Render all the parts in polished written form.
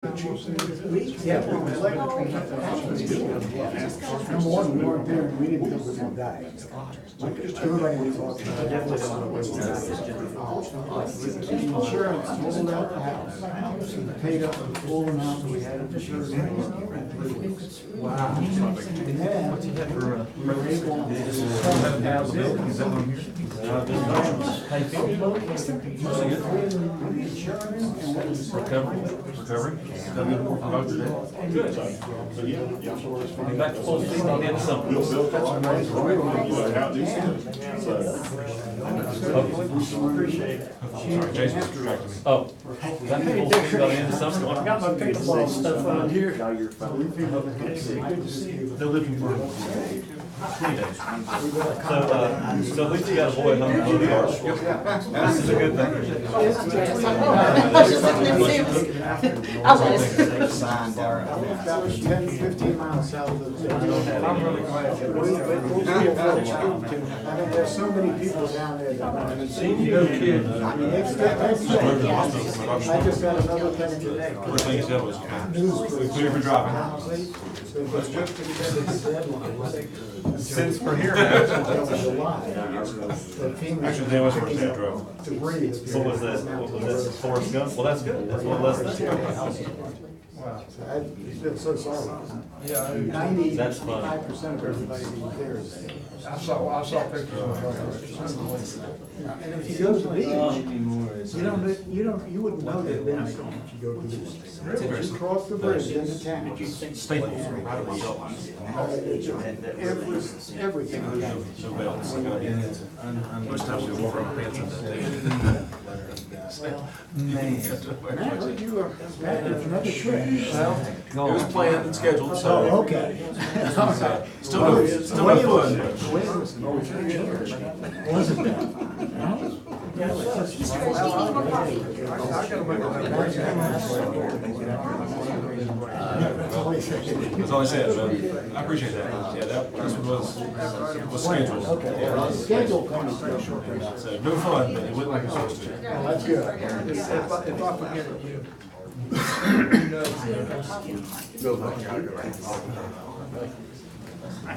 Yeah, number one, we weren't there, and we didn't know the one guy. Everybody was talking about insurance, rolled out the house, paid up the full amount we had insurance. Wow. And then, we were able to. Recovering? Good. Back to full speed on the end of summer. Sorry, Jason's distracting me. Oh. Back to full speed on the end of summer. I got my pickleball stuff on here. They're looking for 20 days. So at least you got a boy at home. This is a good thing. About 10, 15 miles south of the. I'm really glad. There's so many people down there that I haven't seen. No kids. I just got another thing today. First thing you said was, we clear for driving. Since we're here. Actually, they always work that drove. What was that? What was that? Forrest Gump? Well, that's good. That's one less than 2. Wow. It's been so sorry. Yeah, 95% of everybody who's there is. I saw pictures of And if you go to the beach, you wouldn't know that when if you go to the beach. You cross the bridge into town. Staples right about Everything. no belts. Most times we walk around pants in that thing. Man, you are, Matt, it's another trip. Well, it was planned and scheduled, so. Oh, okay. Still no fun. Wasn't that? That's all I said, but I appreciate that. Yeah, that was scheduled. Okay, schedule coming through. So no fun, but it went like it's supposed to. Well, that's good. If I forget it, you.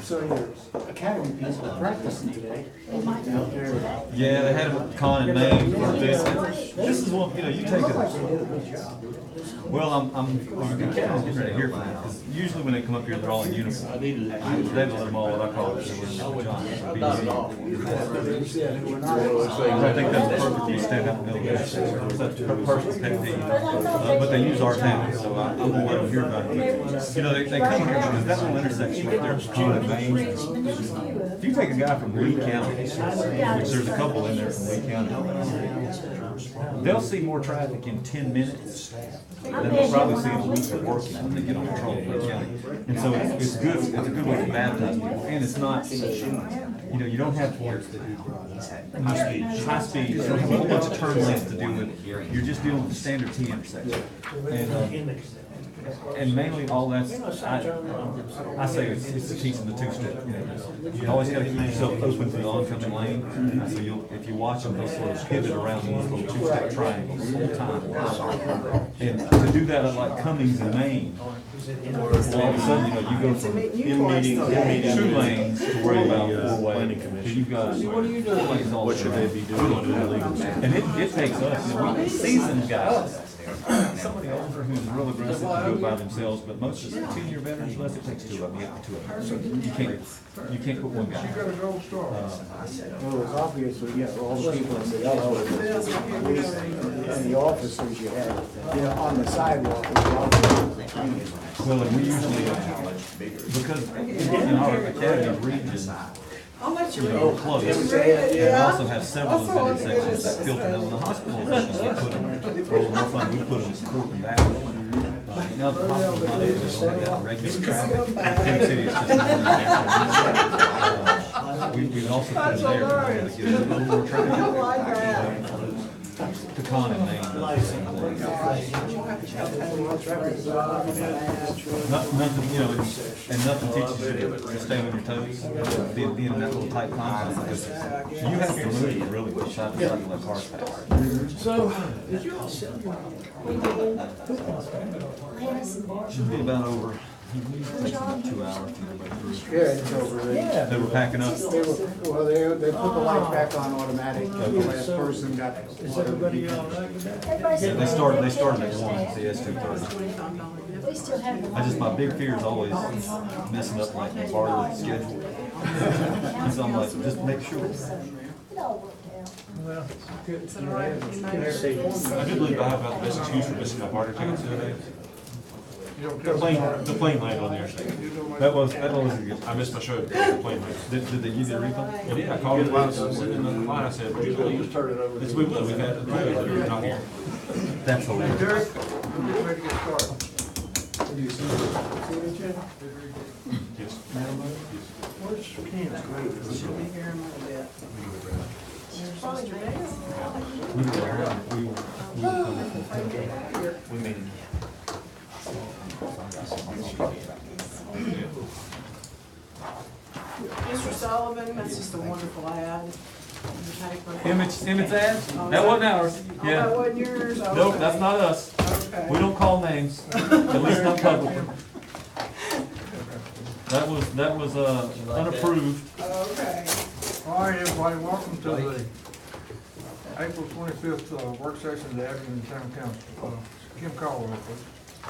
So your academy people are practicing today. Out there. Yeah, they had a con in Maine for this. This is one, you take They a. did a good job. Well, I'm getting ready to hear from them, because usually when they come up here, they're all in uniform. They let them all, what I call it, I think that's perfect, you stand out in the middle of the such a person's pet peeve. But they use our town, so I'm gonna let them hear about it. They come here because that little intersection right there is Con and Main. If you take a guy from Lee County, which there's a couple in there from Lee County, they'll see more traffic in 10 minutes than they'll probably see in a week of working when they get on patrol in Lee County. And so it's good, it's a good way to baptize people, and it's not, you don't have high speed, you don't have a whole bunch of turn lanes to deal with, you're just dealing with the standard T intersection. And mainly all that's, I say it's to teach them the two-step. You always got to keep yourself open to the oncoming lane. So if you watch them, they'll sort of pivot around these little two-step triangles the whole time. And to do that at like Cummings and Maine, all of a sudden, you go from in-meeting 2 lanes to worry about 4-way. You've got 4 lanes all the time. And it takes us, we seasoned guys. Somebody older who's real aggressive to do it by themselves, but most of the 10-year veterans, unless it takes 2 of them, you get 2 of them. So you can't put one guy. Well, it's obvious, all the people in the elevators, and the officers you had, on the sidewalk. Well, and we usually, because in our academy region, we're close, and we also have several of those intersections that filter down the hospital. We put them, for a little more fun, we put them court and back. Now the hospital's not able to only got regular traffic. In Kansas City, it's just we also put them there to get a little more traffic. To pecan and name. Nothing, you know, and nothing teaches you to stay on your toes, being in that little tight time zone, because you have to move really from side to side to let cars pass. So, did you all sell your? Should be about over, it takes about 2 hours to go back through. Yeah, it's over there. They were packing up. They put the lights back on automatic. The last person got. Is everybody all right with that? They started at 1, the S230. We still have. My big fear is always messing up like the barter schedule. So I'm like, just make sure. It all worked out. Well, good. Is that all right? Good to see you. I do believe I have about the best excuse for missing my barter tickets today. The plane landed on there. That was a good. I missed my show. The plane landed. Did they give you a refund? And yeah, I called him while I was sitting in the line. I said, "We will. It's we will. We've had drivers that are not here." That's hilarious. Derek, we're ready to get started. Yes. Where's Ken's great? She'll be here in a little bit. We will come We made it. Mr. Sullivan, that's just a wonderful ad. Emmett's ad? That wasn't ours. Oh, that Yeah. wasn't yours? Nope, that's not us. Okay. We don't call names, at least not publicly. That was unapproved. Okay. All right, everybody, welcome to the April 25th work session of the Abingdon Town Council. Kim Caldwell, please.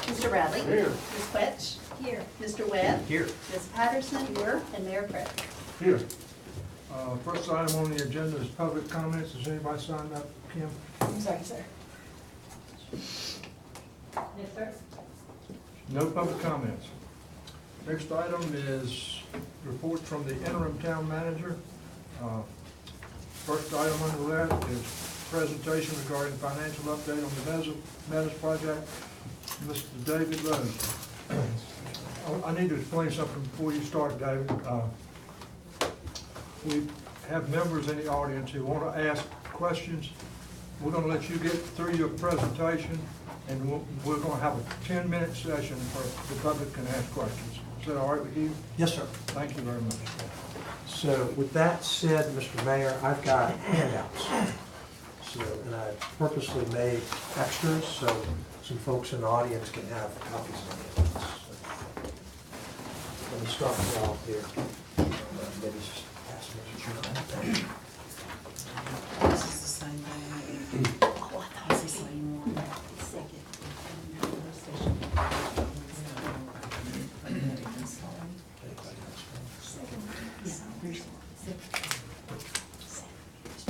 Mr. Bradley. Here. Ms. Quetch. Here. Mr. Webb. Here. Ms. Patterson. Here. And Mayor Craig. Here. First item on the agenda is public comments. Has anybody signed up, Kim? I'm sorry, sir. Yes, sir. No public comments. Next item is reports from the interim town manager. First item under that is presentation regarding financial update on the Meadows project. Mr. David Rose. I need to explain something before you start, David. We have members in the audience who want to ask questions. We're going to let you get through your presentation, and we're going to have a 10-minute session where the public can ask questions. Is that all right with you? Yes, sir. Thank you very much. So with that said, Mr. Mayor, I've got handouts. So, and I purposely made extras so some folks in the audience can have copies of the handouts. Let me start you off here. Maybe just pass me the journal. This is the same thing. Oh, I thought it was the same one.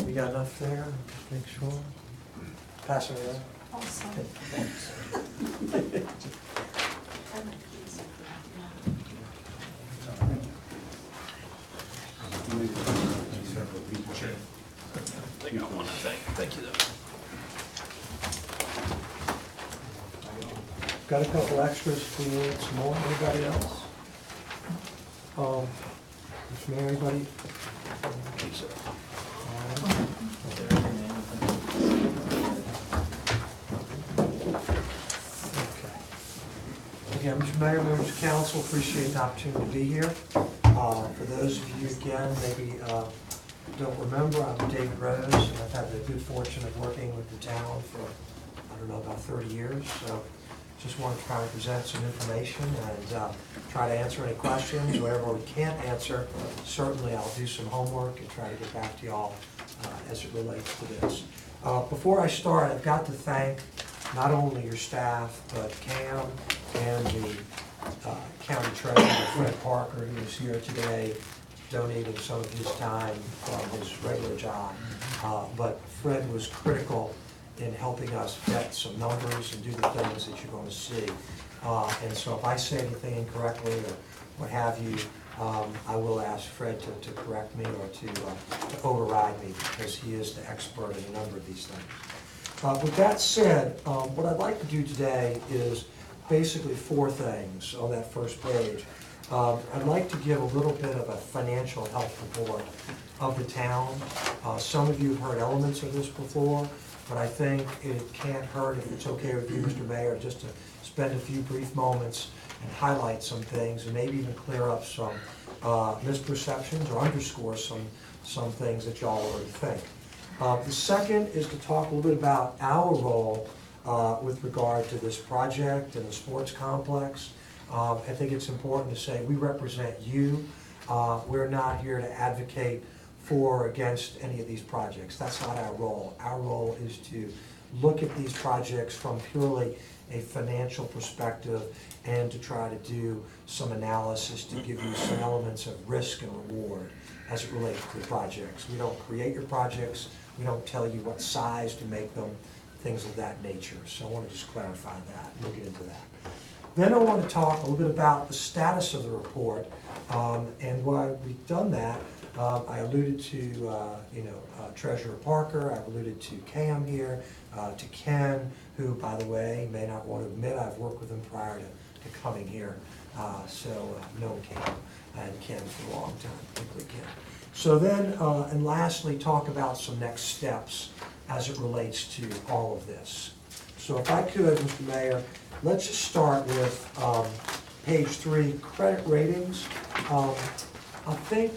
We got enough there? Just make sure. Pass it around. Got a couple extras if we need some more. Anybody else? Mr. Mayor, anybody? Again, Mr. Mayor, members of council, appreciate the opportunity to be here. For those of you, again, maybe don't remember, I'm David Rose, and I've had the good fortune of working with the town for, I don't know, about 30 years. So just want to try to present some information and try to answer any questions. Whatever we can't answer, certainly I'll do some homework and try to get back to y'all as it relates to this. Before I start, I've got to thank not only your staff, but Cam and the county treasurer, Fred Parker, who is here today, donating some of his time from his regular job. But Fred was critical in helping us vet some numbers and do the things that you're going to see. And so if I say anything incorrectly or what have you, I will ask Fred to correct me or to override me, because he is the expert in a number of these things. With that said, what I'd like to do today is basically 4 things on that first page. I'd like to give a little bit of a financial health report of the town. Some of you have heard elements of this before, but I think it can't hurt, if it's okay with you, Mr. Mayor, just to spend a few brief moments and highlight some things, and maybe even clear up some misperceptions or underscore some things that y'all already think. The second is to talk a little bit about our role with regard to this project and the sports complex. I think it's important to say we represent you. We're not here to advocate for or against any of these projects. That's not our role. Our role is to look at these projects from purely a financial perspective and to try to do some analysis to give you some elements of risk and reward as it relates to the projects. We don't create your projects. We don't tell you what size to make them, things of that nature. So I want to just clarify that. We'll get into that. Then I want to talk a little bit about the status of the report, and why we've done that. I alluded to Treasurer Parker. I've alluded to Cam here, to Ken, who, by the way, may not want to admit I've worked with him prior to coming here. So I've known Cam and Ken for a long time, particularly Ken. So then, and lastly, talk about some next steps as it relates to all of this. So if I could, Mr. Mayor, let's just start with page 3, credit ratings. I think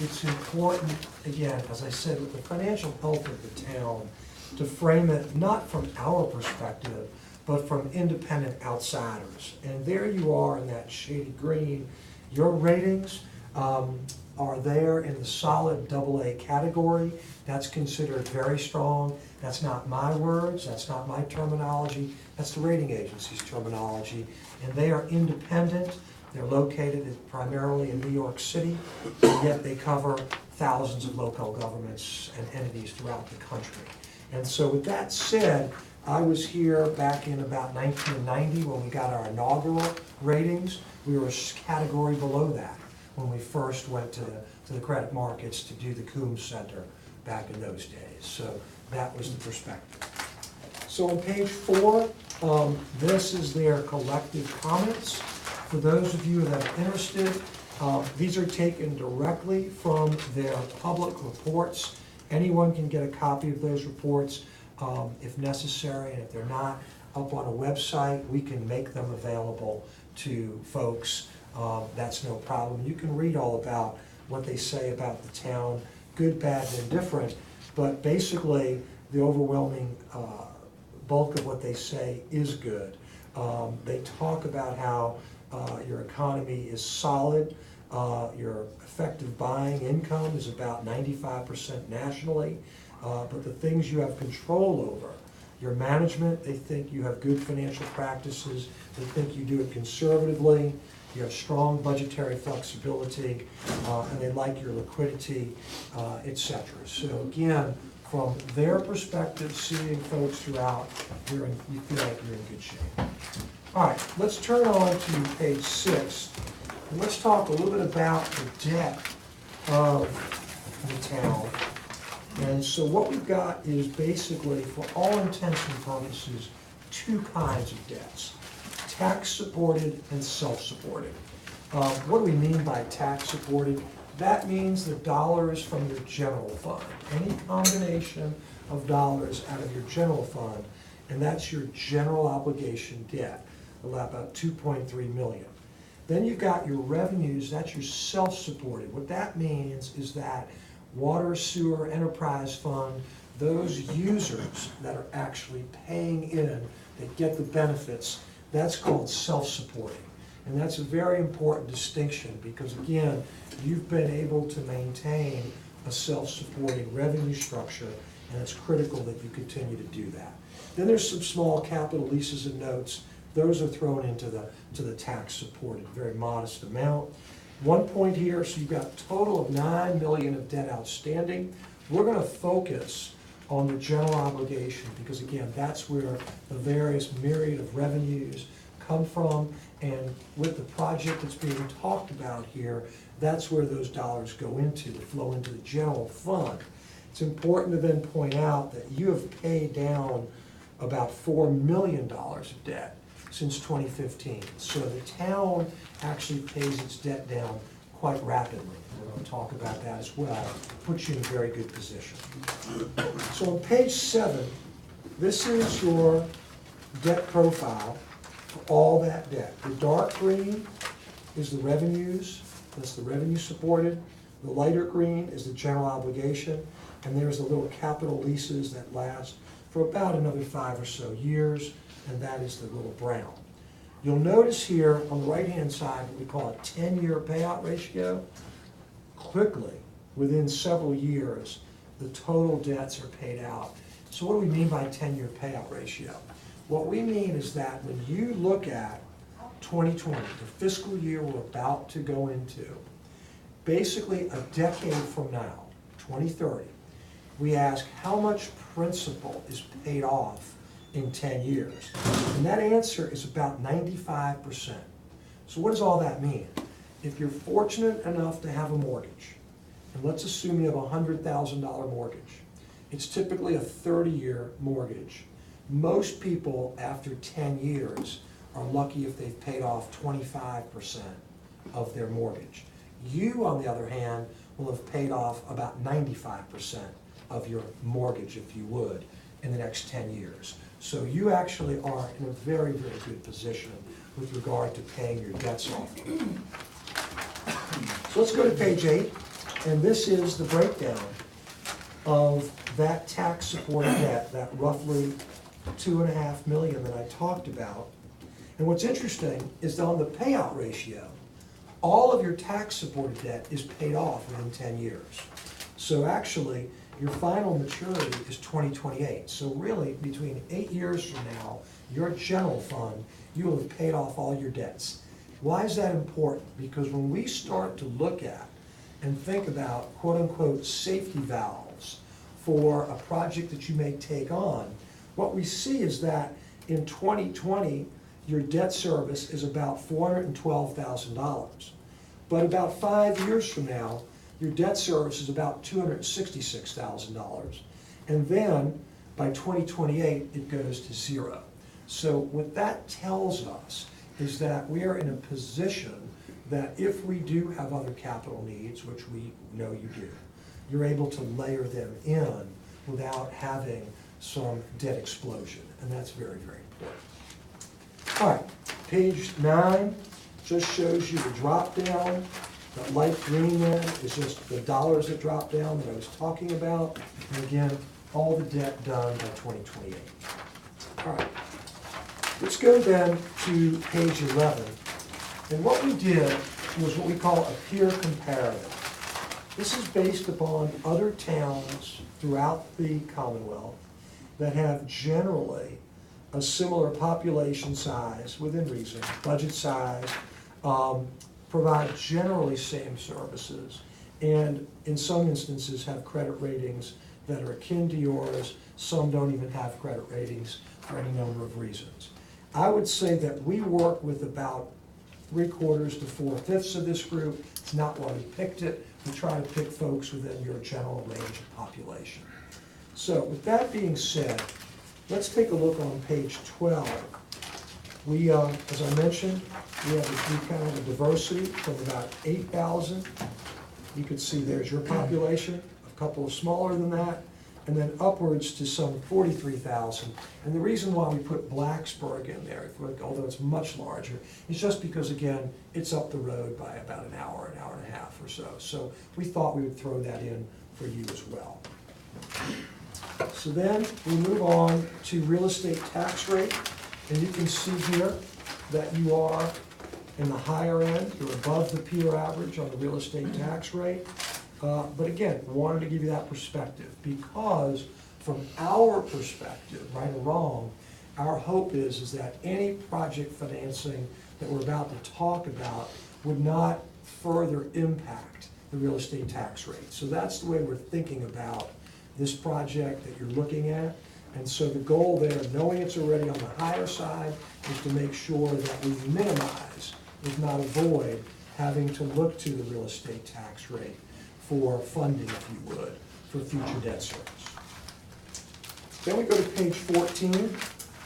it's important, again, as I said, with the financial health of the town, to frame it not from our perspective, but from independent outsiders. And there you are in that shady green. Your ratings are there in the solid AA category. That's considered very strong. That's not my words, that's not my terminology, that's the rating agency's terminology. And they are independent. They're located primarily in New York City, and yet they cover thousands of local governments and entities throughout the country. And so with that said, I was here back in about 1990 when we got our inaugural ratings. We were a category below that when we first went to the credit markets to do the Coombs Center back in those days. So that was the perspective. So on page 4, this is their collective comments. For those of you that are interested, these are taken directly from their public reports. Anyone can get a copy of those reports if necessary, and if they're not up on a website, we can make them available to folks. That's no problem. You can read all about what they say about the town, good, bad, and indifferent, but basically the overwhelming bulk of what they say is good. They talk about how your economy is solid, your effective buying income is about 95% nationally, but the things you have control over, your management, they think you have good financial practices, they think you do it conservatively, you have strong budgetary flexibility, and they like your liquidity, etc. So again, from their perspective, seeing folks throughout, you feel like you're in good shape. All right, let's turn on to page 6, and let's talk a little bit about the debt of the town. And so what we've got is basically, for all intents and purposes, 2 kinds of debts: tax-supported and self-supported. What do we mean by tax-supported? That means the dollars from your general fund, any combination of dollars out of your general fund, and that's your general obligation debt, about $2.3 million. Then you've got your revenues, that's your self-supported. What that means is that water, sewer, enterprise fund, those users that are actually paying in, that get the benefits, that's called self-supporting. And that's a very important distinction because, again, you've been able to maintain a self-supporting revenue structure, and it's critical that you continue to do that. Then there's some small capital leases and notes. Those are thrown into the tax-supported, very modest amount. One point here, so you've got a total of $9 million of debt outstanding. We're going to focus on the general obligation because, again, that's where the various myriad of revenues come from, and with the project that's being talked about here, that's where those dollars go into, to flow into the general fund. It's important to then point out that you have paid down about $4 million of debt since 2015. So the town actually pays its debt down quite rapidly. We're going to talk about that as well. Puts you in a very good position. So on page 7, this is your debt profile for all that debt. The dark green is the revenues, that's the revenue supported. The lighter green is the general obligation, and there's the little capital leases that last for about another 5 or so years, and that is the little brown. You'll notice here on the right-hand side what we call a 10-year payout ratio. Quickly, within several years, the total debts are paid out. So what do we mean by 10-year payout ratio? What we mean is that when you look at 2020, the fiscal year we're about to go into, basically a decade from now, 2030, we ask how much principal is paid off in 10 years. And that answer is about 95%. So what does all that mean? If you're fortunate enough to have a mortgage, and let's assume you have a $100,000 mortgage, it's typically a 30-year mortgage. Most people, after 10 years, are lucky if they've paid off 25% of their mortgage. You, on the other hand, will have paid off about 95% of your mortgage, if you would, in the next 10 years. So you actually are in a very, very good position with regard to paying your debts off. So let's go to page 8, and this is the breakdown of that tax-supported debt, that roughly $2.5 million that I talked about. And what's interesting is that on the payout ratio, all of your tax-supported debt is paid off within 10 years. So actually, your final maturity is 2028. So really, between 8 years from now, your general fund, you will have paid off all your debts. Why is that important? Because when we start to look at and think about quote-unquote safety valves for a project that you may take on, what we see is that in 2020, your debt service is about $412,000. But about 5 years from now, your debt service is about $266,000. And then by 2028, it goes to zero. So what that tells us is that we are in a position that if we do have other capital needs, which we know you do, you're able to layer them in without having some debt explosion. And that's very, very important. All right, page 9 just shows you the drop down. That light green there is just the dollars that drop down that I was talking about. And again, all the debt done by 2028. All right, let's go then to page 11. And what we did was what we call a peer comparative. This is based upon other towns throughout the Commonwealth that have generally a similar population size within reason, budget size, provide generally same services, and in some instances have credit ratings that are akin to yours. Some don't even have credit ratings for any number of reasons. I would say that we work with about 3/4 to 4/5 of this group. It's not why we picked it. We try to pick folks within your general range of population. So with that being said, let's take a look on page 12. We, as I mentioned, we kind of have a diversity from about 8,000. You can see there's your population, a couple of smaller than that, and then upwards to some 43,000. And the reason why we put Blacksburg in there, although it's much larger, is just because, again, it's up the road by about an hour and a half or so. So we thought we would throw that in for you as well. So then we move on to real estate tax rate. And you can see here that you are in the higher end. You're above the peer average on the real estate tax rate. But again, wanted to give you that perspective because from our perspective, right or wrong, our hope is that any project financing that we're about to talk about would not further impact the real estate tax rate. So that's the way we're thinking about this project that you're looking at. And so the goal there, knowing it's already on the higher side, is to make sure that we minimize, if not avoid, having to look to the real estate tax rate for funding, if you would, for future debt service. Then we go to page 14,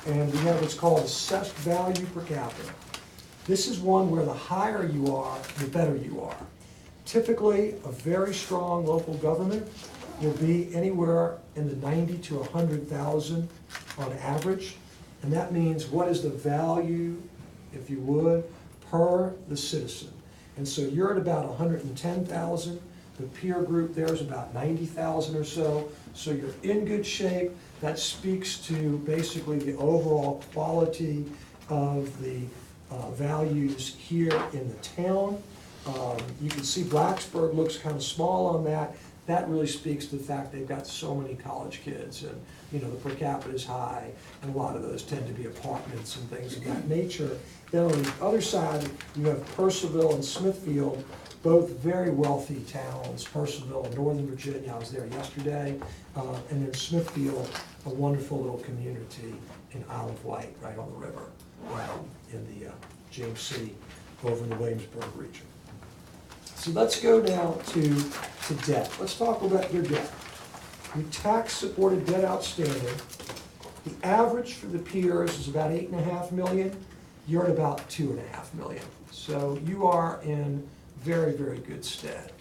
and we have what's called assessed value per capita. This is one where the higher you are, the better you are. Typically, a very strong local government will be anywhere in the 90 to 100,000 on average. And that means what is the value, if you would, per the citizen. And so you're at about 110,000. The peer group there is about 90,000 or so. So you're in good shape. That speaks to basically the overall quality of the values here in the town. You can see Blacksburg looks kind of small on that. That really speaks to the fact they've got so many college kids, and the per capita is high, and a lot of those tend to be apartments and things of that nature. Then on the other side, you have Purcellville and Smithfield, both very wealthy towns. Purcellville in Northern Virginia, I was there yesterday, and then Smithfield, a wonderful little community in Isle of Wight, right on the river, in the James City, over in the Williamsburg region. So let's go now to debt. Let's talk about your debt. Your tax-supported debt outstanding, the average for the peers is about 8.5 million. You're at about 2.5 million. So you are in very, very good stead.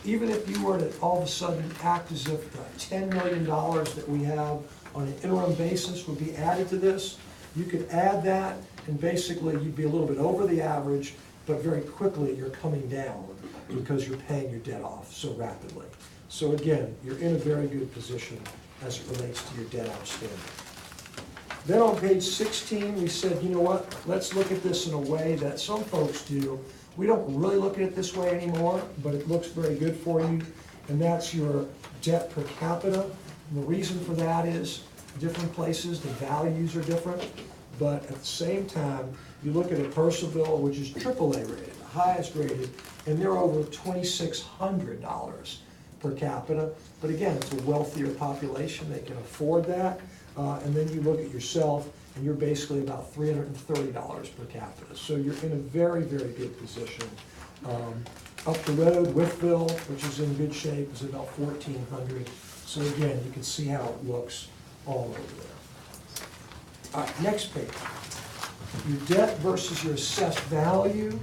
Even if you were to all of a sudden act as if the $10 million that we have on an interim basis would be added to this, you could add that, and basically you'd be a little bit over the average, but very quickly you're coming down because you're paying your debt off so rapidly. So again, you're in a very good position as it relates to your debt outstanding. Then on page 16, we said, you know what, let's look at this in a way that some folks do. We don't really look at it this way anymore, but it looks very good for you, and that's your debt per capita. And the reason for that is different places, the values are different, but at the same time, you look at a Purcellville, which is AAA rated, the highest rated, and they're over $2,600 per capita. But again, it's a wealthier population, they can afford that. And then you look at yourself, and you're basically about $330 per capita. So you're in a very, very good position. Up the road, Whitfield, which is in good shape, is about 1,400. So again, you can see how it looks all over there. All right, next page. Your debt versus your assessed value,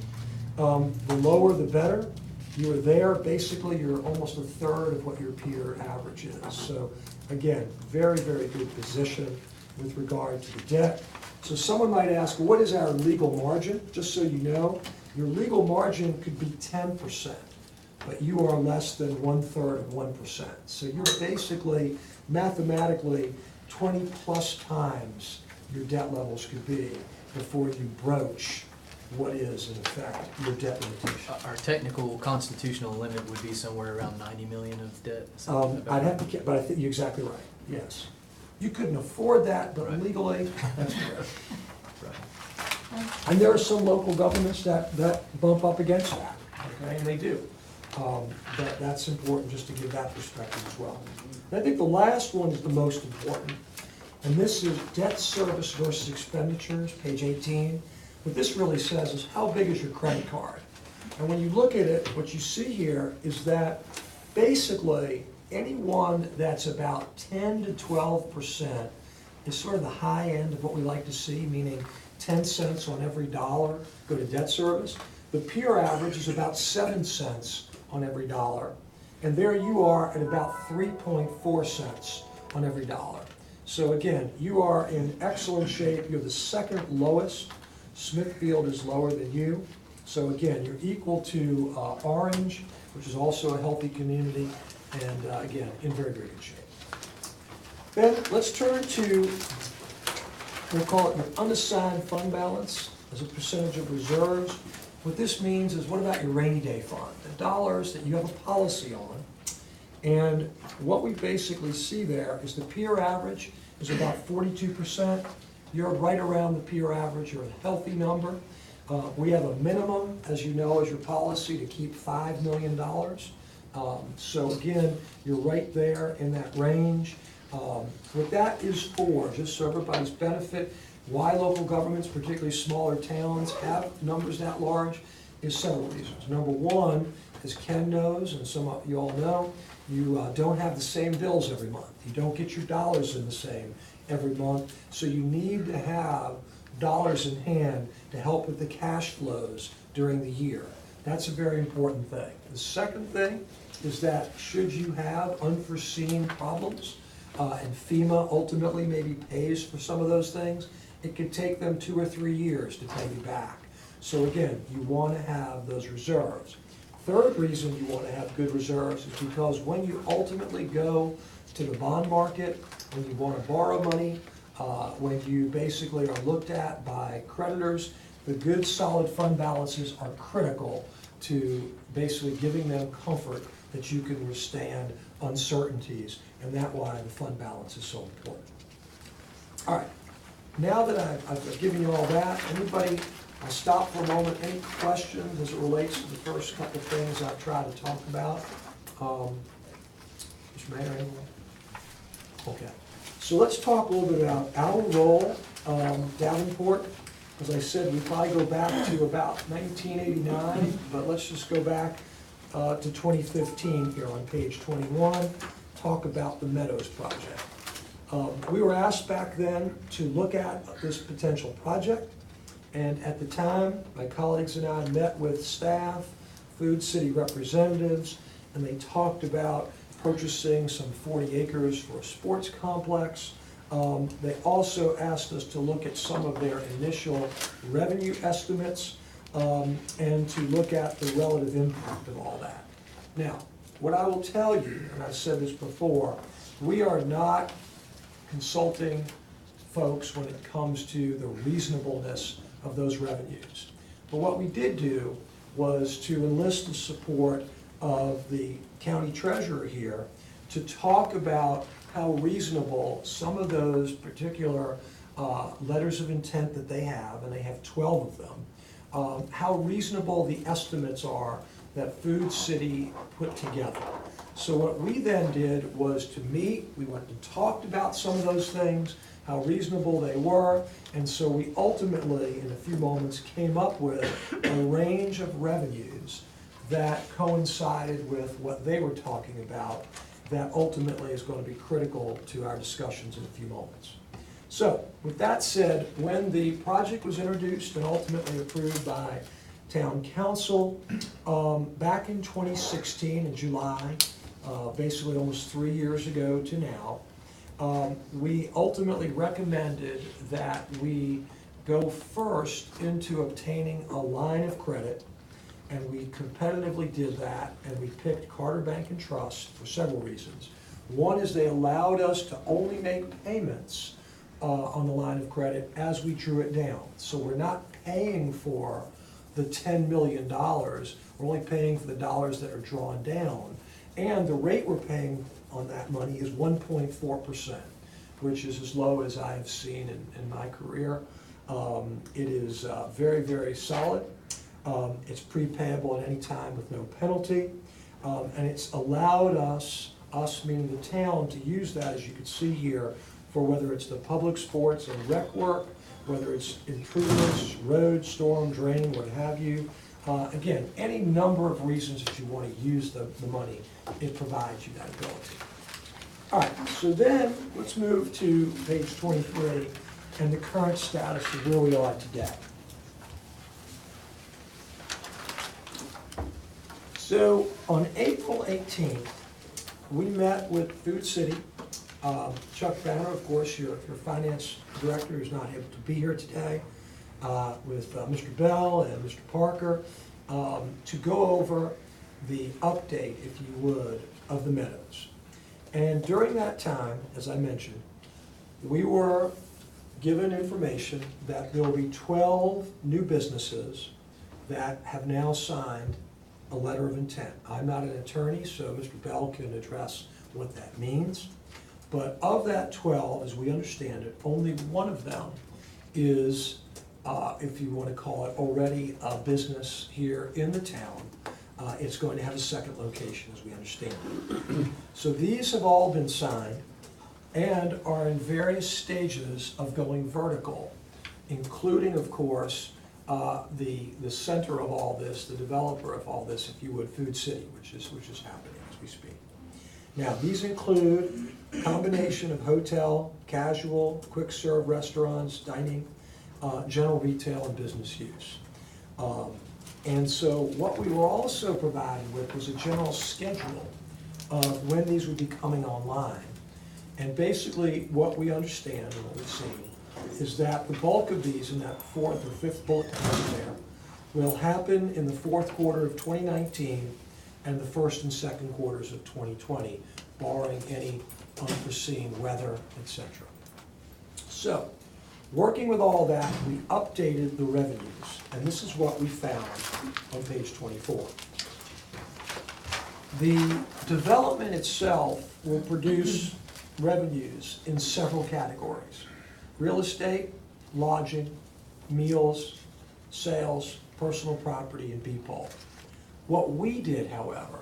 the lower the better. You are there, basically you're almost a third of what your peer average is. So again, very, very good position with regard to the debt. So someone might ask, well, what is our legal margin? Just so you know, your legal margin could be 10%, but you are less than 1/3 of 1%. So you're basically, mathematically, 20 plus times your debt levels could be before you broach what is, in effect, your debt limitation. Our technical constitutional limit would be somewhere around 90 million of debt. I'd have to, but I think you're exactly right, yes. You couldn't afford that, but Right. legally, that's correct. Right. And there are some local governments that bump up against that, okay, and they do. But that's important just to give that perspective as well. And I think the last one is the most important, and this is debt service versus expenditures, page 18. What this really says is how big is your credit card? And when you look at it, what you see here is that basically anyone that's about 10 to 12% is sort of the high end of what we like to see, meaning 10 cents on every dollar go to debt service. The peer average is about 7 cents on every dollar. And there you are at about 3.4 cents on every dollar. So again, you are in excellent shape. You're the second lowest. Smithfield is lower than you. So again, you're equal to Orange, which is also a healthy community, and again, in very, very good shape. Then let's turn to, we'll call it your unassigned fund balance as a percentage of reserves. What this means is, what about your rainy day fund, the dollars that you have a policy on? And what we basically see there is the peer average is about 42%. You're right around the peer average. You're a healthy number. We have a minimum, as you know, as your policy to keep $5 million. So again, you're right there in that range. What that is for, just so everybody's benefit, why local governments, particularly smaller towns, have numbers that large is several reasons. Number one, as Ken knows, and some of you all know, you don't have the same bills every month. You don't get your dollars in the same every month. So you need to have dollars in hand to help with the cash flows during the year. That's a very important thing. The second thing is that should you have unforeseen problems, and FEMA ultimately maybe pays for some of those things, it could take them 2 or 3 years to pay you back. So again, you want to have those reserves. Third reason you want to have good reserves is because when you ultimately go to the bond market, when you want to borrow money, when you basically are looked at by creditors, the good solid fund balances are critical to basically giving them comfort that you can withstand uncertainties, and that's why the fund balance is so important. All right, now that I've given you all that, anybody, I'll stop for a moment, any questions as it relates to the first couple of things I've tried to talk about? Mr. Mayor, anyone? Okay, so let's talk a little bit about our role, Davenport. As I said, we probably go back to about 1989, but let's just go back to 2015 here on page 21, talk about the Meadows project. We were asked back then to look at this potential project, and at the time, my colleagues and I met with staff, Food City representatives, and they talked about purchasing some 40 acres for a sports complex. They also asked us to look at some of their initial revenue estimates and to look at the relative impact of all that. Now, what I will tell you, and I've said this before, we are not consulting folks when it comes to the reasonableness of those revenues. But what we did do was to enlist the support of the county treasurer here to talk about how reasonable some of those particular letters of intent that they have, and they have 12 of them, how reasonable the estimates are that Food City put together. So what we then did was to meet, we went and talked about some of those things, how reasonable they were, and so we ultimately, in a few moments, came up with a range of revenues that coincided with what they were talking about that ultimately is going to be critical to our discussions in a few moments. So, with that said, when the project was introduced and ultimately approved by Town Council, back in 2016 in July, basically almost 3 years ago to now, we ultimately recommended that we go first into obtaining a line of credit, and we competitively did that, and we picked Carter Bank and Trust for several reasons. One is they allowed us to only make payments on the line of credit as we drew it down. So we're not paying for the $10 million, we're only paying for the dollars that are drawn down. And the rate we're paying on that money is 1.4%, which is as low as I have seen in my career. It is very, very solid. It's prepayable at any time with no penalty. And it's allowed us meaning the town, to use that, as you can see here, for whether it's the public sports and rec work, whether it's improvements, road, storm, drain, what have you. Again, any number of reasons that you want to use the money, it provides you that ability. All right, so then let's move to page 23 and the current status of where we are today. So on April 18th, we met with Food City. Chuck Banner, of course, your finance director, who's not able to be here today, with Mr. Bell and Mr. Parker, to go over the update, if you would, of the Meadows. And during that time, as I mentioned, we were given information that there will be 12 new businesses that have now signed a letter of intent. I'm not an attorney, so Mr. Bell can address what that means. But of that 12, as we understand it, only one of them is, if you want to call it, already a business here in the town. It's going to have a second location, as we understand it. So these have all been signed and are in various stages of going vertical, including, of course, the center of all this, the developer of all this, if you would, Food City, which is happening as we speak. Now, these include a combination of hotel, casual, quick serve restaurants, dining, general retail, and business use. And so what we were also provided with was a general schedule of when these would be coming online. And basically, what we understand and what we've seen is that the bulk of these in that fourth or fifth bullet point there will happen in the fourth quarter of 2019 and the first and second quarters of 2020, barring any unforeseen weather, etc. So, working with all that, we updated the revenues, and this is what we found on page 24. The development itself will produce revenues in several categories: real estate, lodging, meals, sales, personal property, and people. What we did, however,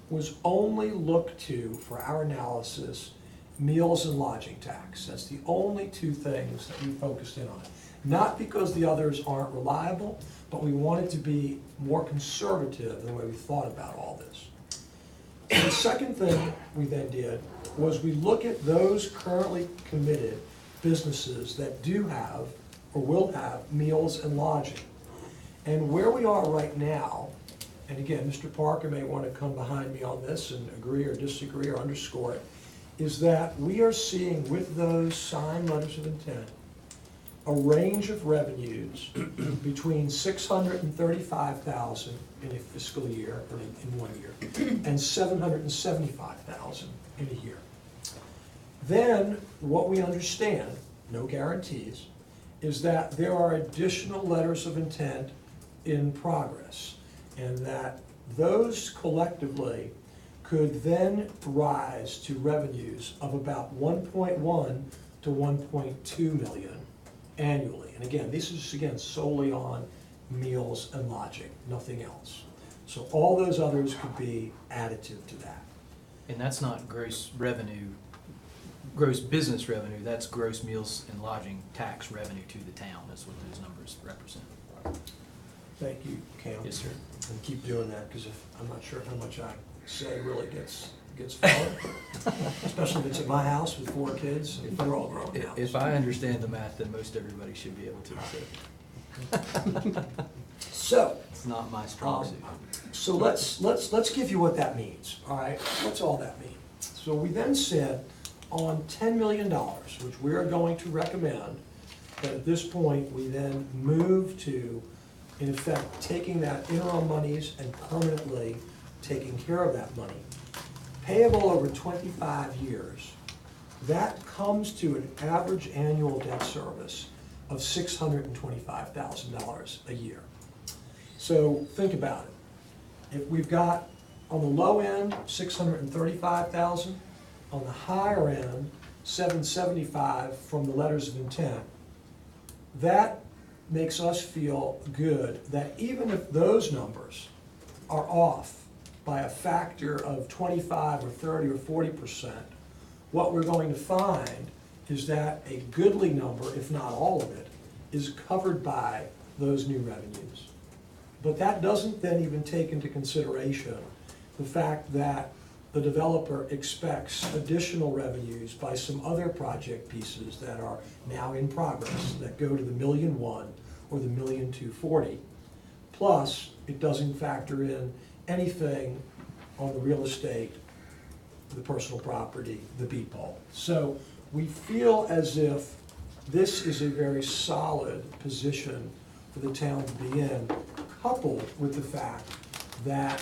was only look to, for our analysis, meals and lodging tax. That's the only two things that we focused in on. Not because the others aren't reliable, but we wanted to be more conservative in the way we thought about all this. And the second thing we then did was we look at those currently committed businesses that do have or will have meals and lodging. And where we are right now, and again, Mr. Parker may want to come behind me on this and agree or disagree or underscore it, is that we are seeing with those signed letters of intent a range of revenues between $635,000 in a fiscal year, or in 1 year, and $775,000 in a year. Then, what we understand, no guarantees, is that there are additional letters of intent in progress, and that those collectively could then rise to revenues of about 1.1 to 1.2 million annually. And again, this is solely on meals and lodging, nothing else. So all those others could be additive to that. And that's not gross revenue, gross business revenue, that's gross meals and lodging tax revenue to the town. That's what those numbers represent. Thank you, Cam. Yes, sir. And keep doing that, because I'm not sure how much I say really gets followed. Especially if it's at my house with 4 kids, and they're all grown now. If I understand the math, then most everybody should be able to. So, It's not my strong suit. so let's give you what that means, all right? What's all that mean? So we then said on $10 million, which we are going to recommend, that at this point, we then move to, in effect, taking that interim monies and permanently taking care of that money, payable over 25 years. That comes to an average annual debt service of $625,000 a year. So think about it. If we've got, on the low end, $635,000, on the higher end, $775,000 from the letters of intent, that makes us feel good that even if those numbers are off by a factor of 25 or 30 or 40%, what we're going to find is that a goodly number, if not all of it, is covered by those new revenues. But that doesn't then even take into consideration the fact that the developer expects additional revenues by some other project pieces that are now in progress that go to the $1.1 million or the $1.240 million. Plus, it doesn't factor in anything on the real estate, the personal property, the BPOL. So we feel as if this is a very solid position for the town to be in, coupled with the fact that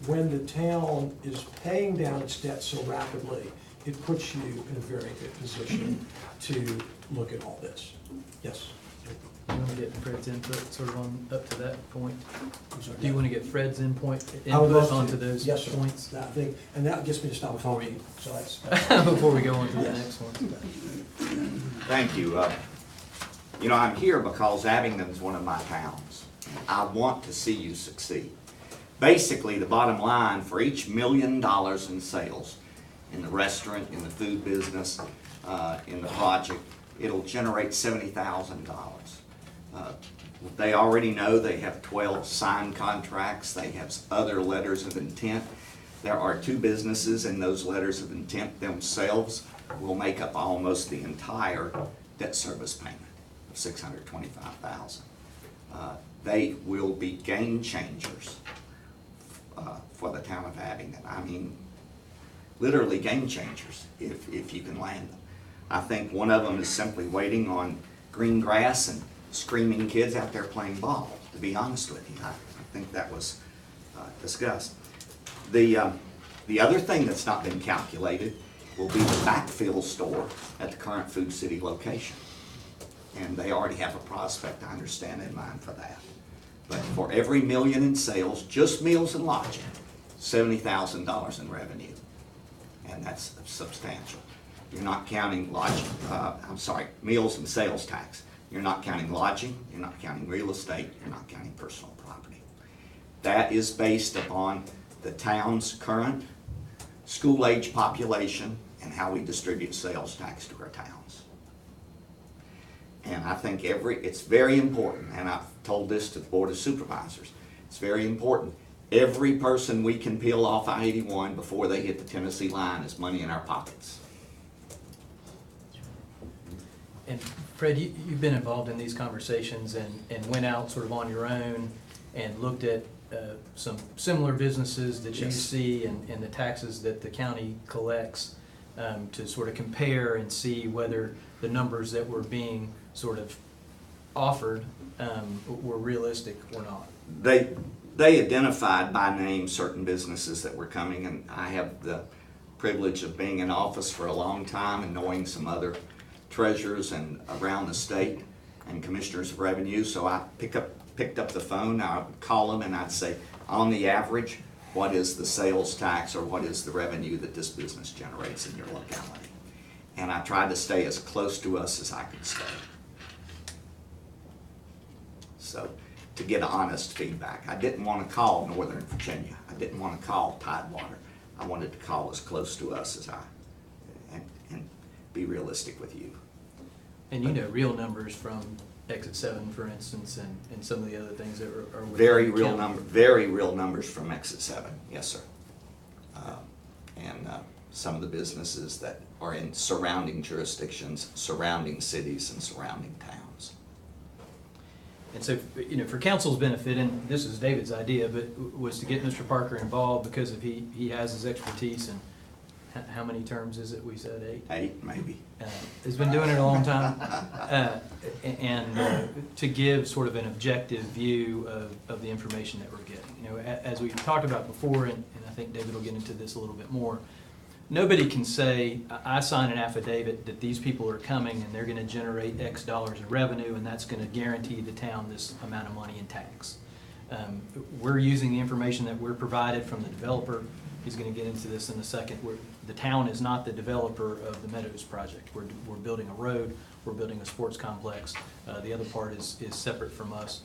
when the town is paying down its debt so rapidly, it puts you in a very good position to look at all this. Yes? Do you want to get Fred's input sort of on up to that point? I'm sorry. Do you want to get Fred's I would love input to. onto those Yes, sir. points? That thing, and that gets me to stop Before we- talking, so that's. Before we go on to the Yes. next one. Thank you. You know, I'm here because Abingdon's one of my towns. I want to see you succeed. Basically, the bottom line for each $1 million in sales in the restaurant, in the food business, in the project, it'll generate $70,000. They already know they have 12 signed contracts. They have other letters of intent. There are 2 businesses, and those letters of intent themselves will make up almost the entire debt service payment of $625,000. they will be game changers for the town of Abingdon. I mean, literally game changers if you can land them. I think one of them is simply waiting on green grass and screaming kids out there playing ball, to be honest with you. I think that was discussed. The other thing that's not been calculated will be the backfill store at the current Food City location. And they already have a prospect, I understand, in mind for that. But for every $1 million in sales, just meals and lodging, $70,000 in revenue. And that's substantial. You're not counting lodging, meals and sales tax. You're not counting lodging, you're not counting real estate, you're not counting personal property. That is based upon the town's current school-age population and how we distribute sales tax to our towns. And I think it's very important, and I've told this to the Board of Supervisors, it's very important. Every person we can peel off I-81 before they hit the Tennessee line is money in our pockets. And Fred, you've been involved in these conversations and went out sort of on your own and looked at some similar businesses that you Yes. see and the taxes that the county collects to sort of compare and see whether the numbers that were being sort of offered were realistic or not. They identified by name certain businesses that were coming, and I have the privilege of being in office for a long time and knowing some other treasurers and around the state and commissioners of revenue. So I picked up the phone, I would call them and I'd say, on the average, what is the sales tax or what is the revenue that this business generates in your locality? And I tried to stay as close to us as I could stay. So, to get honest feedback. I didn't want to call Northern Virginia. I didn't want to call Tidewater. I wanted to call as close to us as and be realistic with you. And you know real numbers from Exit 7, for instance, and some of the other things that are within Very the real county. very real numbers from Exit 7, yes, sir. And some of the businesses that are in surrounding jurisdictions, surrounding cities, and surrounding towns. And so, you know, for council's benefit, and this is David's idea, but was to get Mr. Parker involved because if he has his expertise and how many terms is it? We said 8? 8, maybe. Has been doing it a long time. And to give sort of an objective view of the information that we're getting. You know, as we've talked about before, and I think David will get into this a little bit more, nobody can say, I sign an affidavit that these people are coming and they're going to generate X dollars of revenue and that's going to guarantee the town this amount of money in tax. We're using the information that we're provided from the developer. He's going to get into this in a second. The town is not the developer of the Meadows project. We're building a road, we're building a sports complex. The other part is separate from us,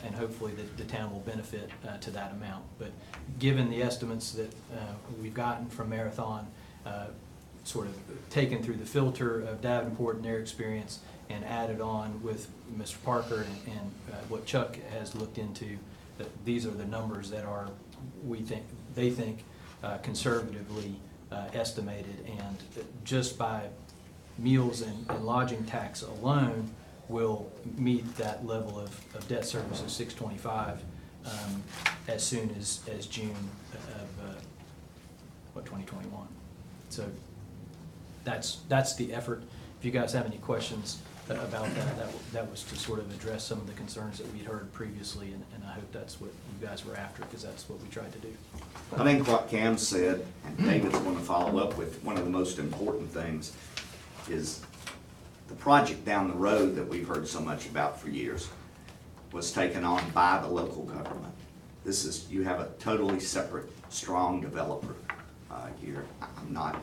and hopefully the town will benefit to that amount. But given the estimates that we've gotten from Marathon, sort of taken through the filter of Davenport and their experience and added on with Mr. Parker and what Chuck has looked into, that these are the numbers that are, they think conservatively estimated, and just by meals and lodging tax alone will meet that level of debt service of 625 as soon as June of 2021. So that's the effort. If you guys have any questions about that was to sort of address some of the concerns that we'd heard previously, and I hope that's what you guys were after, because that's what we tried to do. I think what Cam said, and David's going to follow up with, one of the most important things is the project down the road that we've heard so much about for years was taken on by the local government. You have a totally separate, strong developer here. I'm not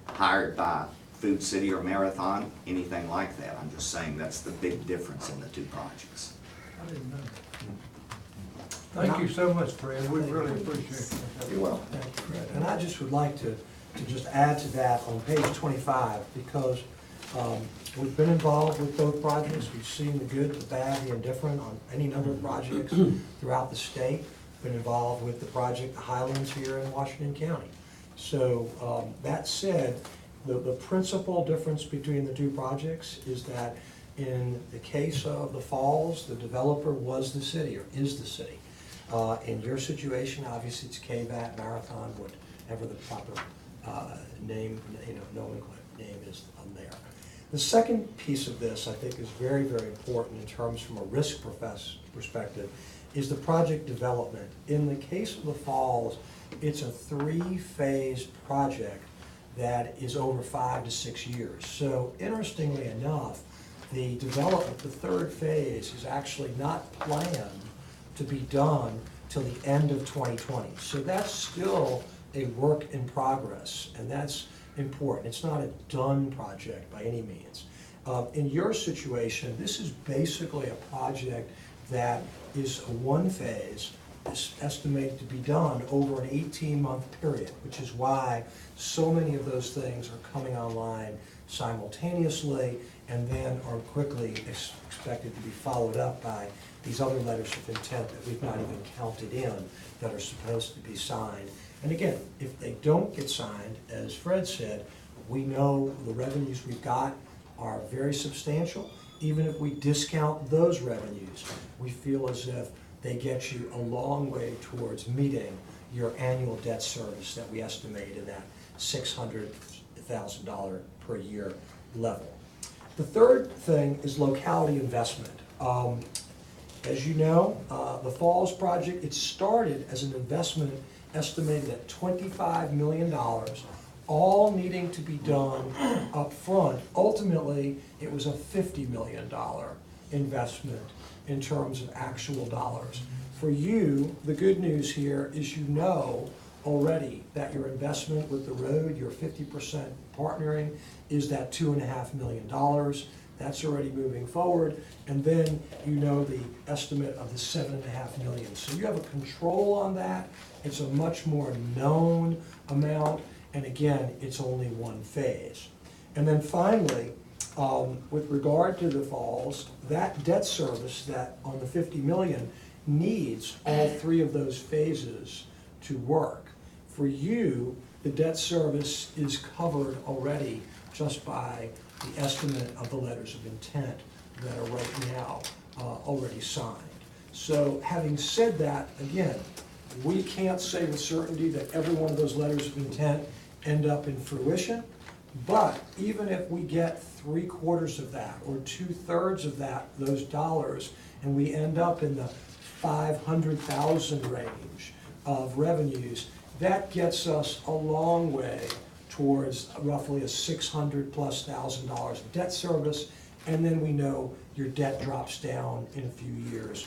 hired by Food City or Marathon, anything like that. I'm just saying that's the big difference in the two projects. I didn't know. Thank you so much, Fred. We really appreciate it. You're welcome. Thank you, Fred. And I just would like to just add to that on page 25, because we've been involved with both projects. We've seen the good, the bad, the indifferent on any number of projects throughout the state. Been involved with the project, the Highlands here in Washington County. So that said, the principal difference between the two projects is that In the case of the Falls, the developer was the city, or is the city. In your situation, obviously it's KVAT, Marathon, whatever the proper name, nomenclature name is on there. The second piece of this, I think, is very, very important in terms from a risk perspective, is the project development. In the case of the Falls, it's a 3-phase project that is over 5 to 6 years. So interestingly enough, the development, the third phase, is actually not planned to be done till the end of 2020. So that's still a work in progress, and that's important. It's not a done project by any means. In your situation, this is basically a project that is a 1-phase, is estimated to be done over an 18-month period, which is why so many of those things are coming online simultaneously and then are quickly expected to be followed up by these other letters of intent that we've not even counted in that are supposed to be signed. And again, if they don't get signed, as Fred said, we know the revenues we've got are very substantial. Even if we discount those revenues, we feel as if they get you a long way towards meeting your annual debt service that we estimate in that $600,000 per year level. The third thing is locality investment. As you know, the Falls project, it started as an investment estimated at $25 million, all needing to be done up front. Ultimately, it was a $50 million investment in terms of actual dollars. For you, the good news here is you know already that your investment with the road, your 50% partnering, is that $2.5 million. That's already moving forward. And then you know the estimate of the $7.5 million. So you have a control on that. It's a much more known amount. And again, it's only 1 phase. And then finally, with regard to the Falls, that debt service that on the $50 million needs all 3 of those phases to work. For you, the debt service is covered already just by the estimate of the letters of intent that are right now already signed. So having said that, again, we can't say with certainty that every one of those letters of intent end up in fruition, but even if we get 3/4 of that or 2/3 of that, those dollars, and we end up in the 500,000 range of revenues, that gets us a long way towards roughly a $600,000+ debt service, and then we know your debt drops down in a few years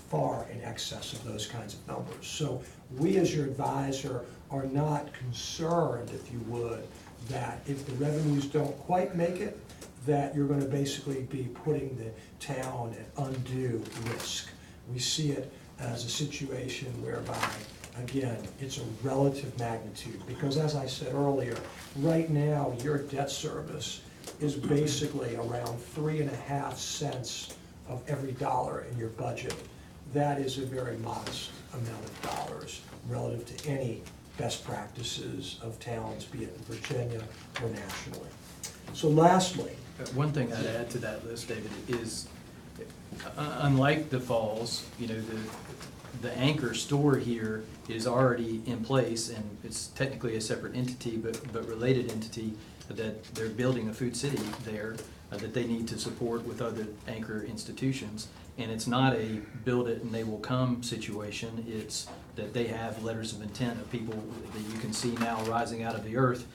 far in excess of those kinds of numbers. So we as your advisor are not concerned, if you would, that if the revenues don't quite make it, that you're going to basically be putting the town at undue risk. We see it as a situation whereby, again, it's a relative magnitude, because as I said earlier, right now your debt service is basically around 3.5 cents of every dollar in your budget. That is a very modest amount of dollars relative to any best practices of towns, be it in Virginia or nationally. So lastly, One thing I'd add to that list, David, is unlike the Falls, the anchor store here is already in place, and it's technically a separate entity, but related entity, that they're building a food city there that they need to support with other anchor institutions. And it's not a build it and they will come situation. It's that they have letters of intent of people that you can see now rising out of the earth.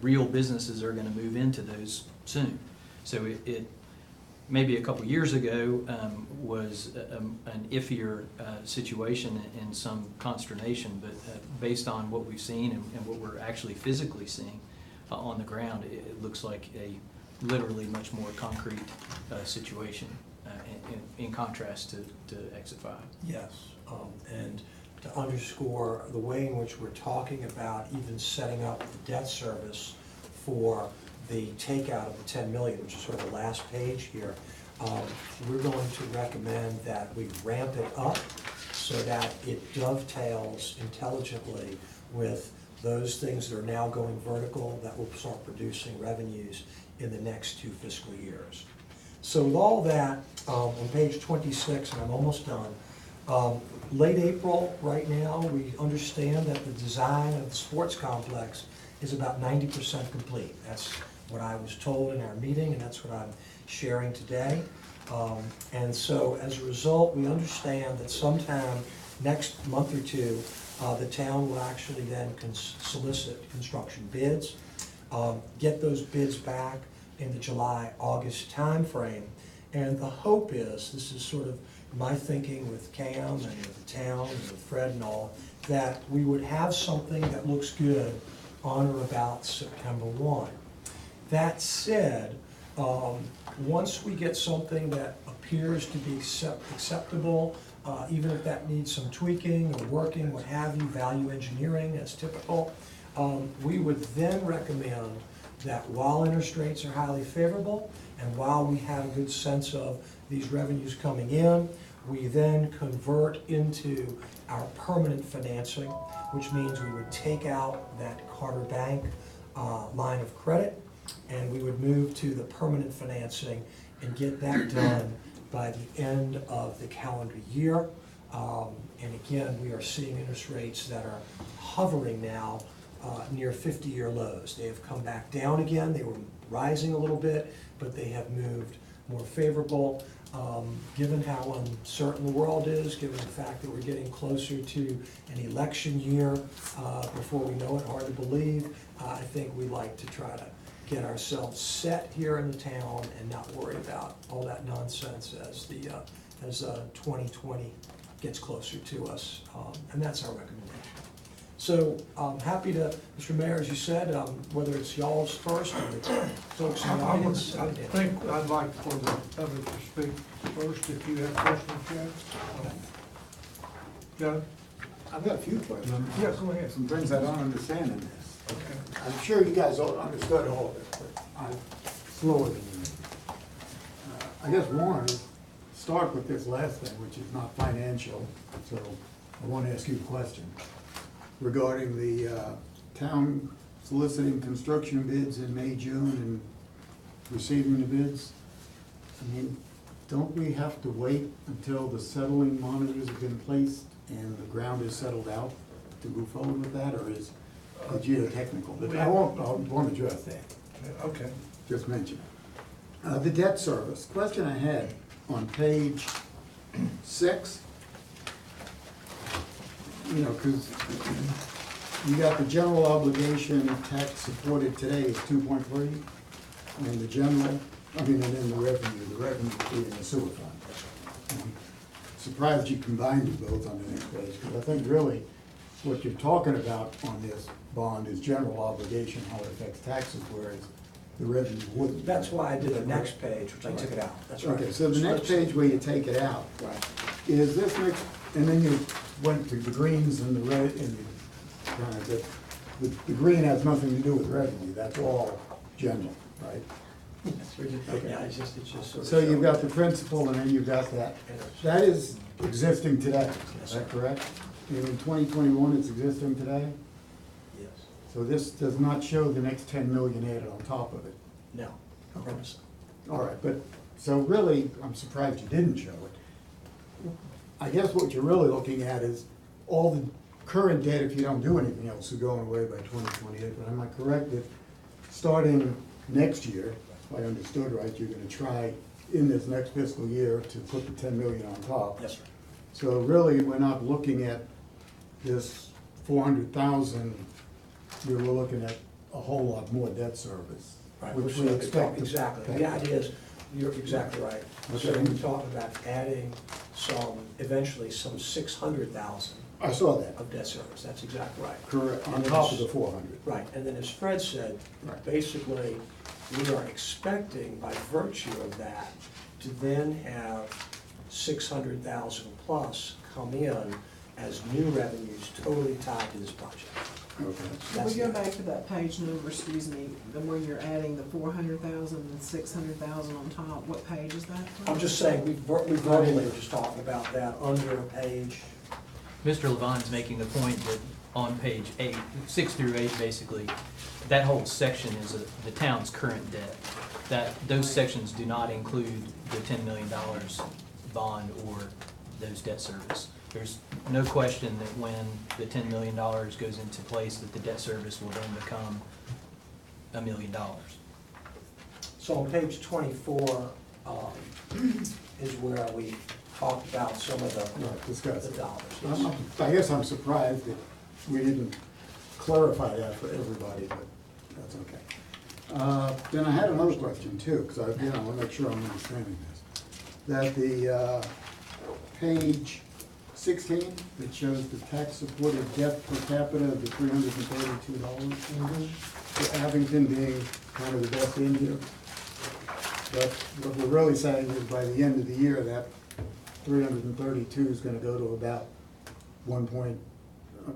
Real businesses are gonna move into those soon. So it maybe a couple years ago was an iffier situation and some consternation, but based on what we've seen and what we're actually physically seeing on the ground, it looks like a literally much more concrete situation in contrast to Exit 5. yes, and to underscore the way in which we're talking about even setting up the debt service for the takeout of the 10 million, which is sort of the last page here, we're going to recommend that we ramp it up so that it dovetails intelligently with those things that are now going vertical that will start producing revenues in the next 2 fiscal years. So with all that, on page 26, and I'm almost done, late April, right now, we understand that the design of the sports complex is about 90% complete. That's what I was told in our meeting, and that's what I'm sharing today. And so as a result, we understand that sometime next month or two, the town will actually then solicit construction bids, get those bids back in the July, August timeframe. And the hope is, this is sort of my thinking with Cam and with the town and with Fred and all, that we would have something that looks good on or about September 1. That said, once we get something that appears to be acceptable, even if that needs some tweaking or working, what have you, value engineering as typical, we would then recommend that while interest rates are highly favorable and while we have a good sense of these revenues coming in, we then convert into our permanent financing, which means we would take out that Carter Bank line of credit, and we would move to the permanent financing and get that done by the end of the calendar year. And again, we are seeing interest rates that are hovering now near 50-year lows. They have come back down again. They were rising a little bit, but they have moved more favorable. Given how uncertain the world is, given the fact that we're getting closer to an election year before we know it, hard to believe, I think we like to try to get ourselves set here in the town and not worry about all that nonsense as 2020 gets closer to us, and that's our recommendation. So I'm happy to, Mr. Mayor, as you said, whether it's y'all's first or the folks in the audience. I think I'd like for the public to speak first if you have questions, Joe. I've got a few questions. Yeah, go ahead. Some things I don't understand in this. Okay. I'm sure you guys all understood all of it, but I'm slower than you. I guess one, start with this last thing, which is not financial, so I want to ask you a question regarding the town soliciting construction bids in May, June, and receiving the bids. I mean, don't we have to wait until the settling monitors have been placed and the ground is settled out to move forward with that, or is it geotechnical? But I won't address that. Okay. Just mention it. The debt service, question I had on page 6, you know, because you got the general obligation tax supported today is 2.3, and the general, I mean, and then the revenue being the sewer fund. I'm surprised you combined it both on the next page, because I think really what you're talking about on this bond is general obligation, how it affects taxes, whereas the revenue wouldn't. That's why I did the next page, which I took it out. That's right. Okay, so the next page where you take it out, Right. is this next, and then you went to the greens and the red, and the green has nothing to do with revenue, that's all general, right? Yeah, it's just sort of. So you've got the showing- principal, and then you've got that. That is existing today, is that correct? And in 2021, it's existing today? Yes. So this does not show the next 10 million added on top of it? No. Okay. All right, but, so really, I'm surprised you didn't show it. I guess what you're really looking at is all the current debt, if you don't do anything else, is going away by 2028. But am I correct that starting next year, if I understood right, you're gonna try in this next fiscal year to put the 10 million on top? Yes, sir. So really, we're not looking at this 400,000, we're looking at a whole lot more debt service. Right, Which we're we talking- expect to exactly. pay. The idea is, you're exactly right. So Okay. we're talking about adding eventually some 600,000 I saw that. of debt service. That's exactly right. Correct, on And then top of as- the 400. Right, and then as Fred said, Right. basically, we are expecting by virtue of that to then have 600,000 plus come in as new revenues totally tied to this project. Okay. Can That's we go the- back to that page number, excuse me, where you're adding the 400,000 and 600,000 on top, what page is that? I'm just saying, we verbally were just talking about that under page. Mr. Levine's making the point that on page 8, 6 through 8, basically, that whole section is the town's current debt. Those sections do not include the $10 million bond or those debt service. There's no question that when the $10 million goes into place, that the debt service will then become $1 million. So on page 24 is where we talked about some of Right, discuss the it. dollars. I guess I'm surprised that we didn't clarify that for everybody, but that's okay. Then I had another question too, because I want to make sure I'm understanding this. That the page 16 that shows the tax-supported debt per capita of the $332, for Abington being kind of the best in here. But what we're really saying is by the end of the year, that 332 is gonna go to about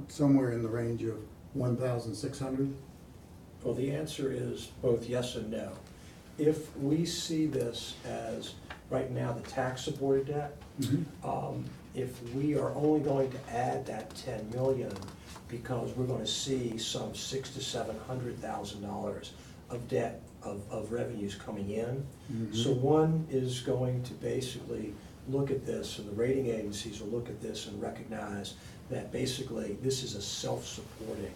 somewhere in the range of 1,600. Well, the answer is both yes and no. If we see this as, right now, the tax-supported debt, if we are only going to add that 10 million because we're gonna see some $600,000 to $700,000 of debt, of revenues coming in. So one is going to basically look at this, and the rating agencies will look at this and recognize that basically this is a self-supporting.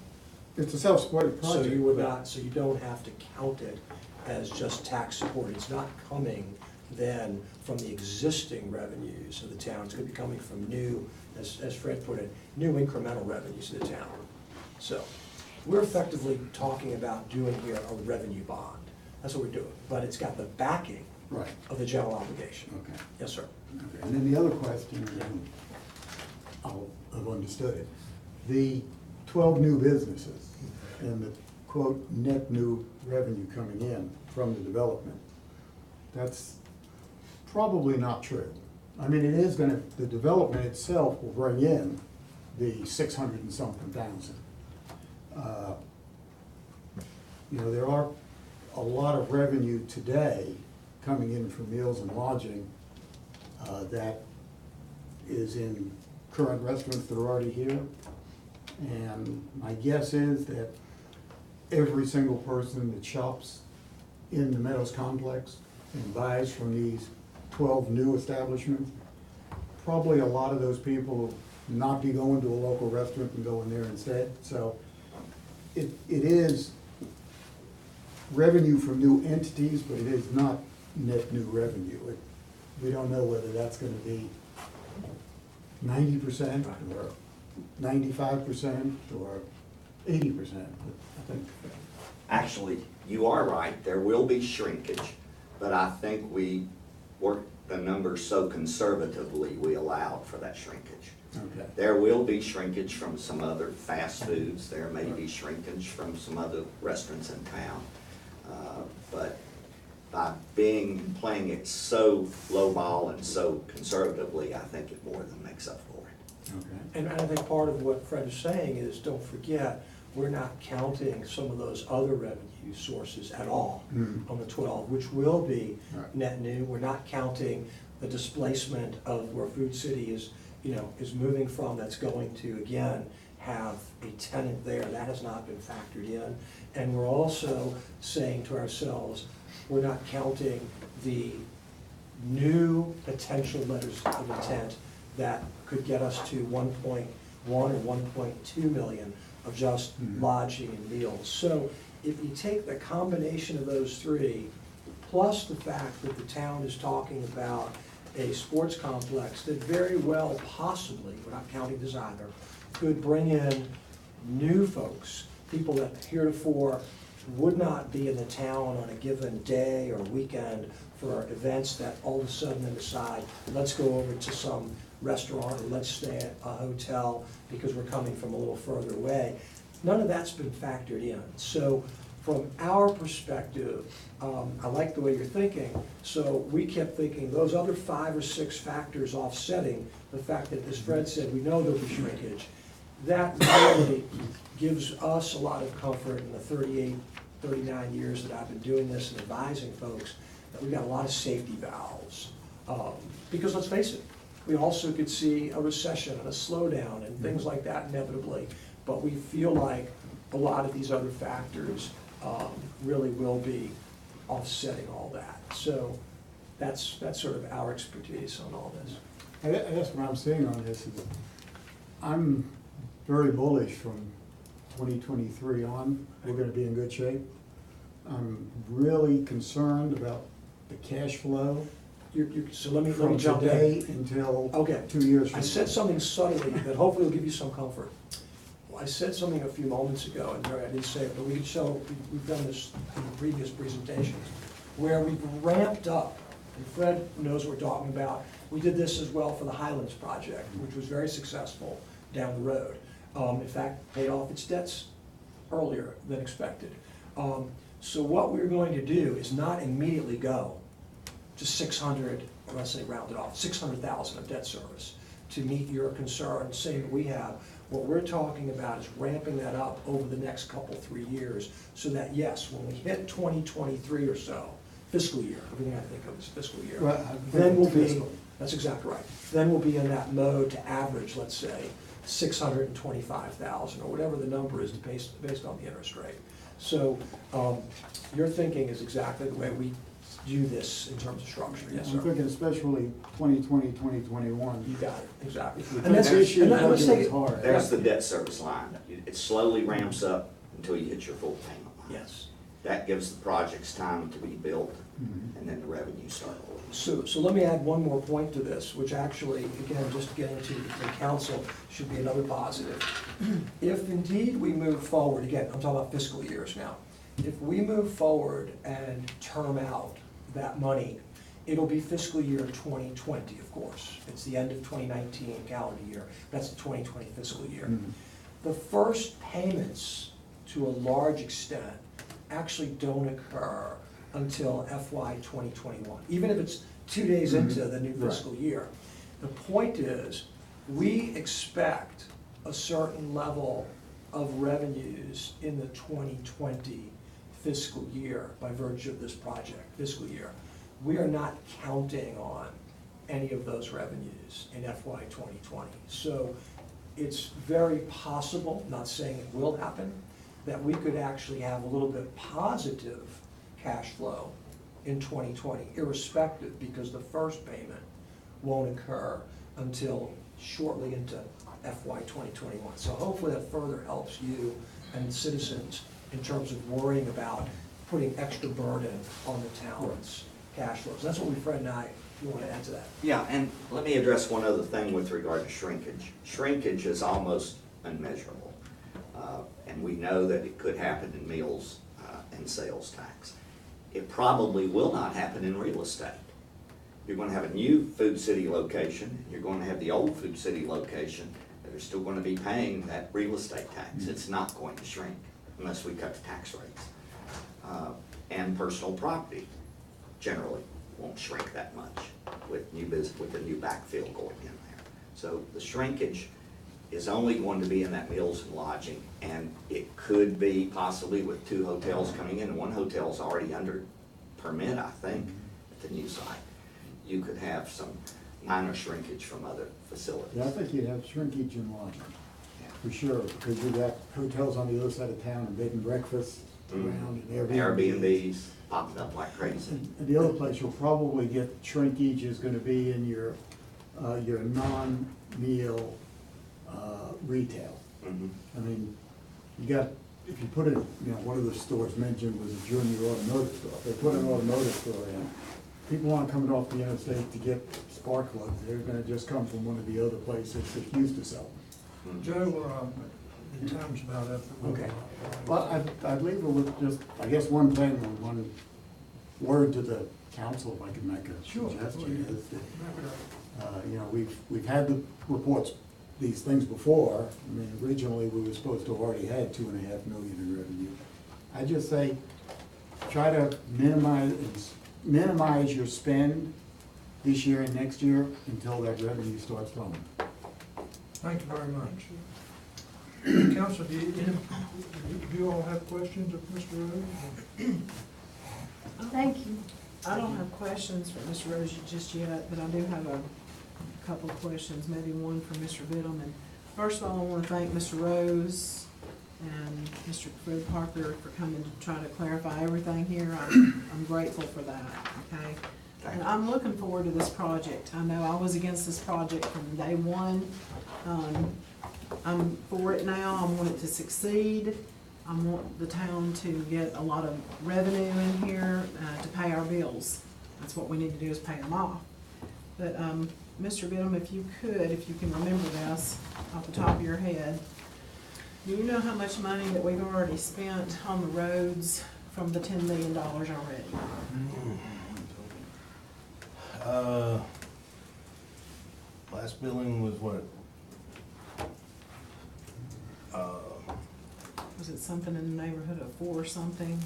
It's a self-supported So project. you would not, so you don't have to count it as just tax support. It's not coming then from the existing revenues of the town. It's gonna be coming from new, as Fred put it, new incremental revenues of the town. So we're effectively talking about doing here a revenue bond. That's what we're doing, but it's got the backing Right, of the general obligation. okay. Yes, sir. Okay. And then the other question, and I've understood it, the 12 new businesses and the quote net new revenue coming in from the development, that's probably not true. I mean, it is gonna, the development itself will bring in the 600 and something thousand. There are a lot of revenue today coming in from meals and lodging that is in current restaurants that are already here. And my guess is that every single person that shops in the Meadows complex and buys from these 12 new establishments, probably a lot of those people will not be going to a local restaurant and going there instead. So it is revenue from new entities, but it is not net new revenue. We don't know whether that's gonna be 90% or 95% or 80%. I think Actually, you are right, there will be shrinkage, but I think we worked the numbers so conservatively, we allowed for that shrinkage. Okay. There will be shrinkage from some other fast foods, there may be shrinkage from some other restaurants in town. But by playing it so low ball and so conservatively, I think it more than makes up for it. Okay. And I think part of what Fred is saying is, don't forget, we're not counting some of those other revenue sources at all on the 12, which will be Right. net new. We're not counting the displacement of where Food City is moving from, that's going to, again, have a tenant there. That has not been factored in. And we're also saying to ourselves, we're not counting the new potential letters of intent that could get us to 1.1 or 1.2 million of just lodging and meals. So if you take the combination of those three, plus the fact that the town is talking about a sports complex that very well possibly, we're not counting this either, could bring in new folks, people that heretofore would not be in the town on a given day or weekend for events, that all of a sudden they decide, let's go over to some restaurant or let's stay at a hotel because we're coming from a little further away. None of that's been factored in. So from our perspective, I like the way you're thinking. So we kept thinking those other 5 or 6 factors offsetting the fact that, as Fred said, we know there'll be shrinkage. That really gives us a lot of comfort in the 38, 39 years that I've been doing this and advising folks, that we've got a lot of safety valves. Because let's face it, we also could see a recession and a slowdown and things like that inevitably. But we feel like a lot of these other factors really will be offsetting all that. So that's sort of our expertise on all this. I guess what I'm seeing on this is, I'm very bullish from 2023 on, we're gonna be in good shape. I'm really concerned about the cash flow So let me from jump today in. until Okay. 2 years from I now. said something subtly that hopefully will give you some comfort. Well, I said something a few moments ago, and I didn't say it, but we could show, we've done this in previous presentations, where we've ramped up, and Fred knows what we're talking about. We did this as well for the Highlands project, which was very successful down the road. In fact, paid off its debts earlier than expected. So what we're going to do is not immediately go to 600, or let's say round it off, 600,000 of debt service to meet your concern, same that we have. What we're talking about is ramping that up over the next couple, 3 years, so that yes, when we hit 2023 or so, fiscal year, everything I think of is fiscal year, Right, I think then we'll it's be, fiscal. that's exactly right. Then we'll be in that mode to average, let's say, 625,000, or whatever the number is based on the interest rate. So your thinking is exactly the way we view this in terms of structure, yes, I'm sir. thinking especially 2020, 2021. You got it, exactly. We And think that's, this year's and let's budget take is it, hard. There's the debt service line. It slowly ramps up until you hit your full payment line. yes. That gives the projects time to be built, Mhm. and then the revenue start rolling. So let me add one more point to this, which actually, again, just getting to the council should be another positive. If indeed we move forward, again, I'm talking about fiscal years now, if we move forward and term out that money, it'll be fiscal year 2020, of course. It's the end of 2019 calendar year, that's the 2020 fiscal year. Mhm. The first payments, to a large extent, actually don't occur until FY 2021, even if it's 2 days into the new Right. fiscal year. The point is, we expect a certain level of revenues in the 2020 fiscal year by virtue of this project, fiscal year. We are not counting on any of those revenues in FY 2020. So it's very possible, not saying it will happen, that we could actually have a little bit positive cash flow in 2020, irrespective, because the first payment won't occur until shortly into FY 2021. So hopefully that further helps you and citizens in terms of worrying about putting extra burden on the town's cash flows. That's what Fred and I, if you want to add to that. Yeah, and let me address one other thing with regard to shrinkage. Shrinkage is almost unmeasurable. And we know that it could happen in meals and sales tax. It probably will not happen in real estate. You're going to have a new Food City location, you're going to have the old Food City location that are still going to be paying that real estate tax. It's not going to shrink unless we cut the tax rates. And personal property generally won't shrink that much with new business, with the new backfill going in there. So the shrinkage is only going to be in that meals and lodging, and it could be possibly with 2 hotels coming in. One hotel's already under permit, I think, at the new site. You could have some minor shrinkage from other facilities. Yeah, I think you'd have shrinkage in lodging, Yeah. for sure, because you've got hotels on the other side of town and bed and breakfast around and Airbnbs popping up like crazy. And the other place you'll probably get shrinkage is gonna be in your non-meal retail. Mhm. I mean, you got, if you put it, you know, one of the stores mentioned was a junior automotive store. If they put an automotive store in, people aren't coming off the interstate to get spark plugs. They're gonna just come from one of the other places that used to sell them. Joe, the time's about up. Okay. Well, I'd leave it with just, I guess, one thing, or one word to the council, if I could make a Sure. suggestion, is that, you know, we've had the reports, these things before. I mean, originally, we were supposed to have already had 2.5 million in revenue. I just say, try to minimize your spend this year and next year until that revenue starts flowing. Thank you very much. Council, do you all have questions of Mr. Rose? Thank you. I don't have questions for Mr. Rosie just yet, but I do have a couple of questions, maybe one for Mr. Bittleman. First of all, I want to thank Mr. Rose and Mr. Fred Parker for coming to try to clarify everything here. I'm grateful for that, okay? Thank And you. I'm looking forward to this project. I know I was against this project from day one. I'm for it now. I want it to succeed. I want the town to get a lot of revenue in here to pay our bills. That's what we need to do, is pay them off. But, Mr. Bidham, if you can remember this off the top of your head, do you know how much money that we've already spent on the roads from the $10 million already? Last billing was what? Was it something in the neighborhood of 4 or something?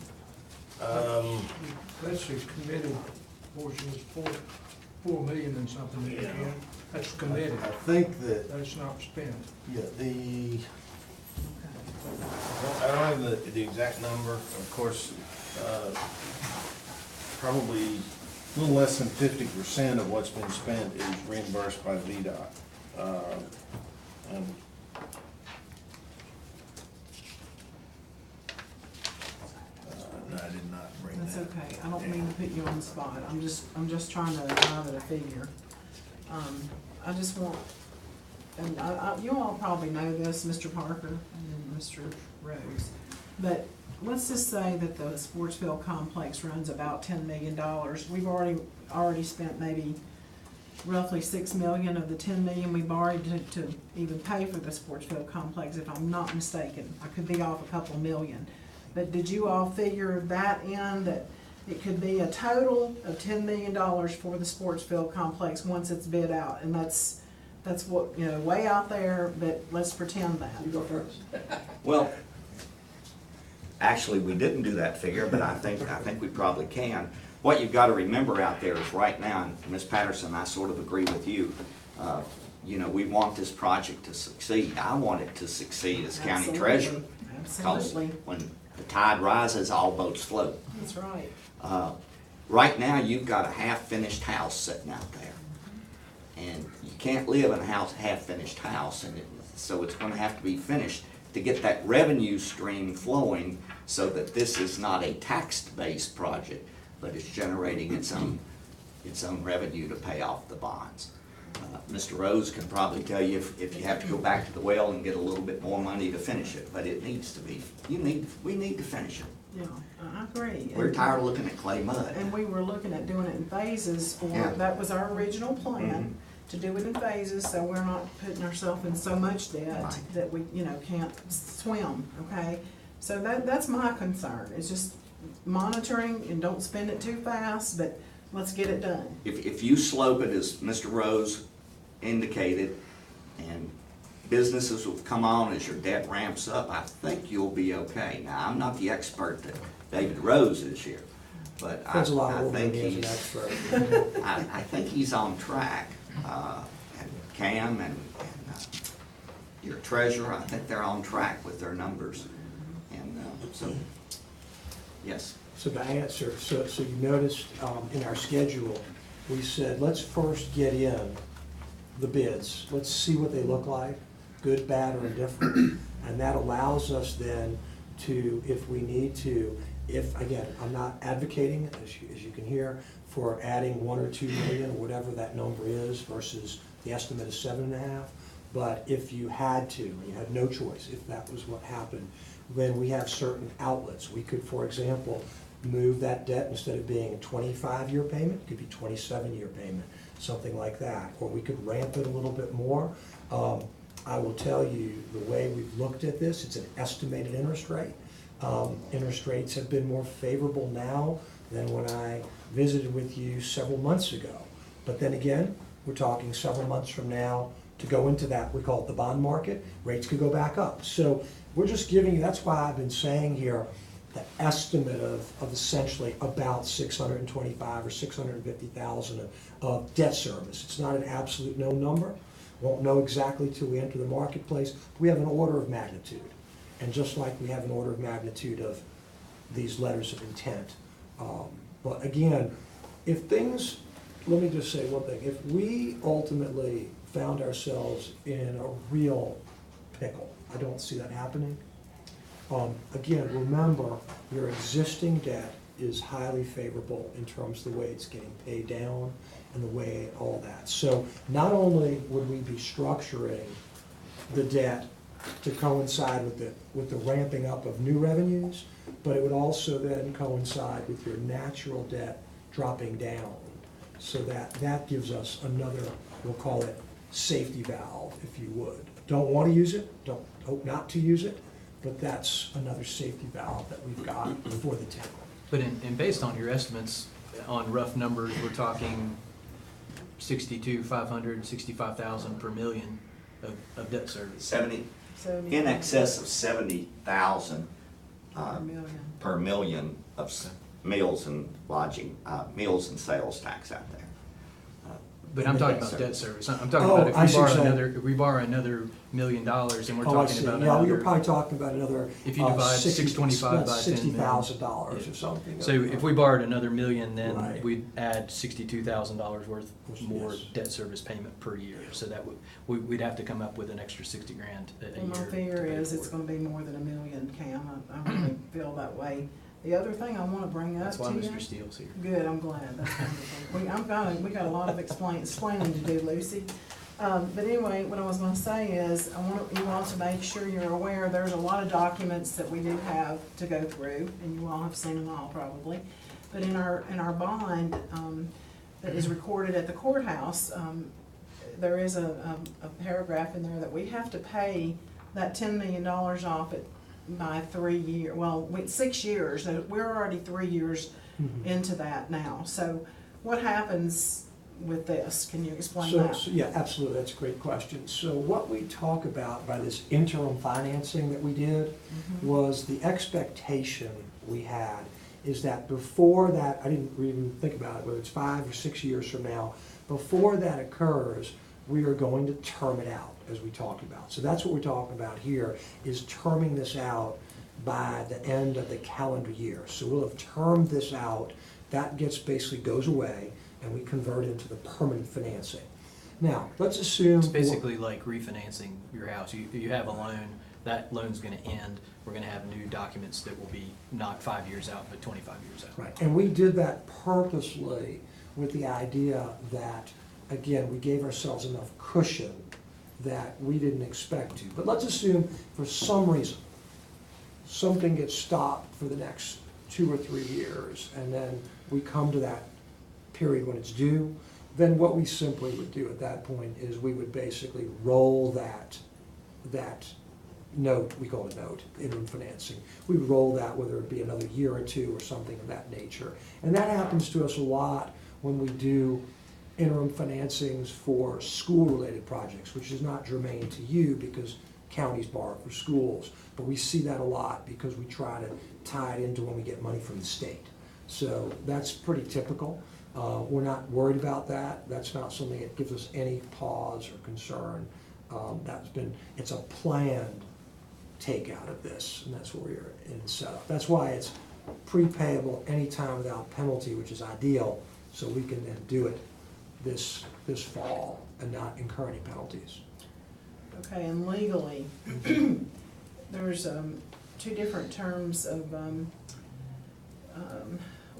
That's his committed portion, is 4 million and something that you can. That's committed, I think that, that's not spent. yeah, I don't have the exact number, of course, probably a little less than 50% of what's been spent is reimbursed by VDOT. And no, I did not bring that. That's okay. I don't mean to put you on the spot. I'm just trying to arrive at a figure. I just want, and you all probably know this, Mr. Parker and Mr. Rose, but let's just say that the sports field complex runs about $10 million. We've already spent maybe roughly $6 million of the $10 million we borrowed to even pay for the sports field complex, if I'm not mistaken. I could be off a couple million. But did you all figure that in, that it could be a total of $10 million for the sports field complex once it's bid out? And that's what, you know, way out there, but let's pretend that. You go first. Well, actually, we didn't do that figure, but I think we probably can. What you've got to remember out there is right now, and Ms. Patterson, I sort of agree with you, you know, we want this project to succeed. I want it to succeed as county Absolutely. treasurer. Because Absolutely. when the tide rises, all boats float. That's right. Right now, you've got a half-finished house sitting out there. And you can't live in a half-finished house, and so it's gonna have to be finished to get that revenue stream flowing so that this is not a tax-based project, but it's generating its own revenue to pay off the bonds. Mr. Rose can probably tell you if you have to go back to the well and get a little bit more money to finish it, but it needs to be, we need to finish it. Yeah, I agree. We're tired of looking at clay mud. And we were looking at doing it in phases Yeah. that was our original plan, to do it in phases, so we're not putting ourselves in so much debt Right. that we, you know, can't swim, okay? So that's my concern, is just monitoring and don't spend it too fast, but let's get it done. If you slope it, as Mr. Rose indicated, and businesses will come on as your debt ramps up, I think you'll be okay. Now, I'm not the expert that David Rose is here, but I There's a lot I more than think me as an he's, expert. I think he's on track. And Cam and your treasurer, I think they're on track with their numbers. And so, yes. So to answer, so you noticed in our schedule, we said, let's first get in the bids. Let's see what they look like, good, bad, or indifferent. And that allows us then to, if we need to, again, I'm not advocating, as you can hear, for adding 1 or 2 million, or whatever that number is, versus the estimate of 7.5. But if you had to, and you had no choice, if that was what happened, then we have certain outlets. We could, for example, move that debt, instead of being a 25-year payment, it could be 27-year payment, something like that. Or we could ramp it a little bit more. I will tell you, the way we've looked at this, it's an estimated interest rate. Interest rates have been more favorable now than when I visited with you several months ago. But then again, we're talking several months from now to go into that, we call it the bond market, rates could go back up. So we're just giving you, that's why I've been saying here, the estimate of essentially about 625 or 650,000 of debt service. It's not an absolute no number. Won't know exactly till we enter the marketplace. We have an order of magnitude. And just like we have an order of magnitude of these letters of intent. But again, if things, let me just say one thing. If we ultimately found ourselves in a real pickle. I don't see that happening. Again, remember, your existing debt is highly favorable in terms of the way it's getting paid down and the way all that. So not only would we be structuring the debt to coincide with the ramping up of new revenues, but it would also then coincide with your natural debt dropping down. So that gives us another, we'll call it safety valve, if you would. Don't want to use it, don't hope not to use it, but that's another safety valve that we've got for the town. But based on your estimates, on rough numbers, we're talking 65,000 per million of debt service. 70, 70 in excess of 70,000 per million. per million of meals and lodging, meals and sales tax out there. But I'm talking about Debt debt service. service. I'm talking Oh, about I see what you're saying. if we borrow another $1 million, and we're Oh, I talking see. about Yeah, you're another. probably talking about another. If you divide 625 by 10 million. $60,000 or something. So if we borrowed another $1 million, then Right. we'd add $62,000 worth more Yes. debt service payment per year. So that would, we'd have to come up with an extra 60 grand a year. And my fear to pay is for it's it. gonna be more than $1 million, Cam. I really feel that way. The other thing I wanna bring up That's to why you. Mr. Steele's here. Good, I'm glad, that's wonderful. We got a lot of explaining to do, Lucy. But anyway, what I was gonna say is, I want you all to make sure you're aware, there's a lot of documents that we do have to go through, and you all have seen them all probably. But in our bond, that is recorded at the courthouse, there is a paragraph in there that we have to pay that $10 million off it by 3 years, 6 years, we're already 3 years into that now. So what happens with this? Can you explain that? So, yeah, absolutely, that's a great question. So what we talk about by this interim financing that we did was the expectation we had is that before that, I didn't even think about it, whether it's 5 or 6 years from now, before that occurs, we are going to term it out, as we talked about. So that's what we're talking about here, is terming this out by the end of the calendar year. So we'll have termed this out, that basically goes away, and we convert into the permanent financing. Now, let's assume. It's basically like refinancing your house. You have a loan, that loan's gonna end, we're gonna have new documents that will be not 5 years out, but 25 years out. Right, and we did that purposely with the idea that, again, we gave ourselves enough cushion that we didn't expect to. But let's assume for some reason, something gets stopped for the next 2 or 3 years, and then we come to that period when it's due, then what we simply would do at that point is we would basically roll that note, we call it a note, interim financing. We would roll that, whether it be another year or two or something of that nature. And that happens to us a lot when we do interim financings for school-related projects, which is not germane to you because counties borrow for schools. But we see that a lot because we try to tie it into when we get money from the state. So that's pretty typical. We're not worried about that. That's not something that gives us any pause or concern. It's a planned takeout of this, and that's where we're in setup. That's why it's prepayable anytime without penalty, which is ideal, so we can then do it this fall and not incur any penalties. Okay, and legally, there's 2 different terms of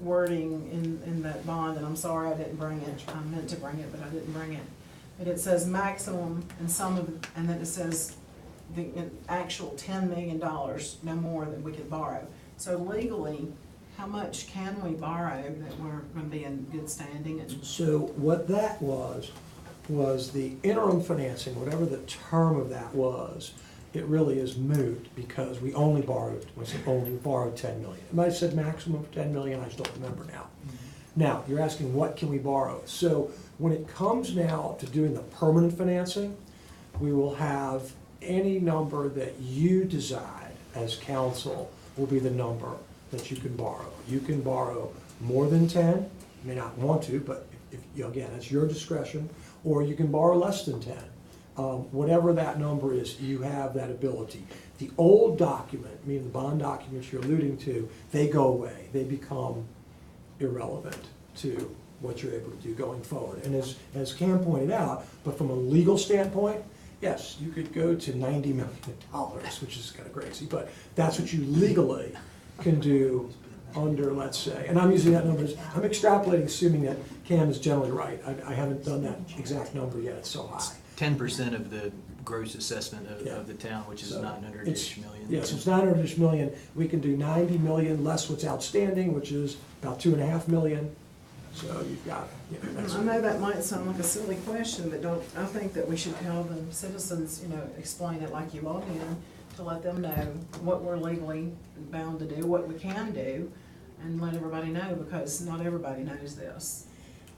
wording in that bond, and I'm sorry I didn't bring it. I meant to bring it, but I didn't bring it. But it says maximum, and and then it says the actual $10 million, no more than we could borrow. So legally, how much can we borrow that we're going to be in good standing? So what that was the interim financing, whatever the term of that was, it really is moot because we only borrowed, when I say only, we borrowed 10 million. It might have said maximum of 10 million, I just don't remember now. Now, you're asking what can we borrow? So when it comes now to doing the permanent financing, we will have any number that you decide as council will be the number that you can borrow. You can borrow more than 10, you may not want to, but again, that's your discretion, or you can borrow less than 10. Whatever that number is, you have that ability. The old document, meaning the bond documents you're alluding to, they go away. They become irrelevant to what you're able to do going forward. And as Cam pointed out, but from a legal standpoint, yes, you could go to $90 million, which is kind of crazy, but that's what you legally can do under, let's say, and I'm using that number, I'm extrapolating, assuming that Cam is generally right. I haven't done that exact number yet, it's so high. 10% of the gross assessment Yeah. of the town, which is So 900-ish million. Yes, it's 900-ish million. We can do 90 million less what's outstanding, which is about 2.5 million. So you've got, that's. I know that might sound like a silly question, but I think that we should tell the citizens, explain it like you all did, to let them know what we're legally bound to do, what we can do, and let everybody know, because not everybody knows this.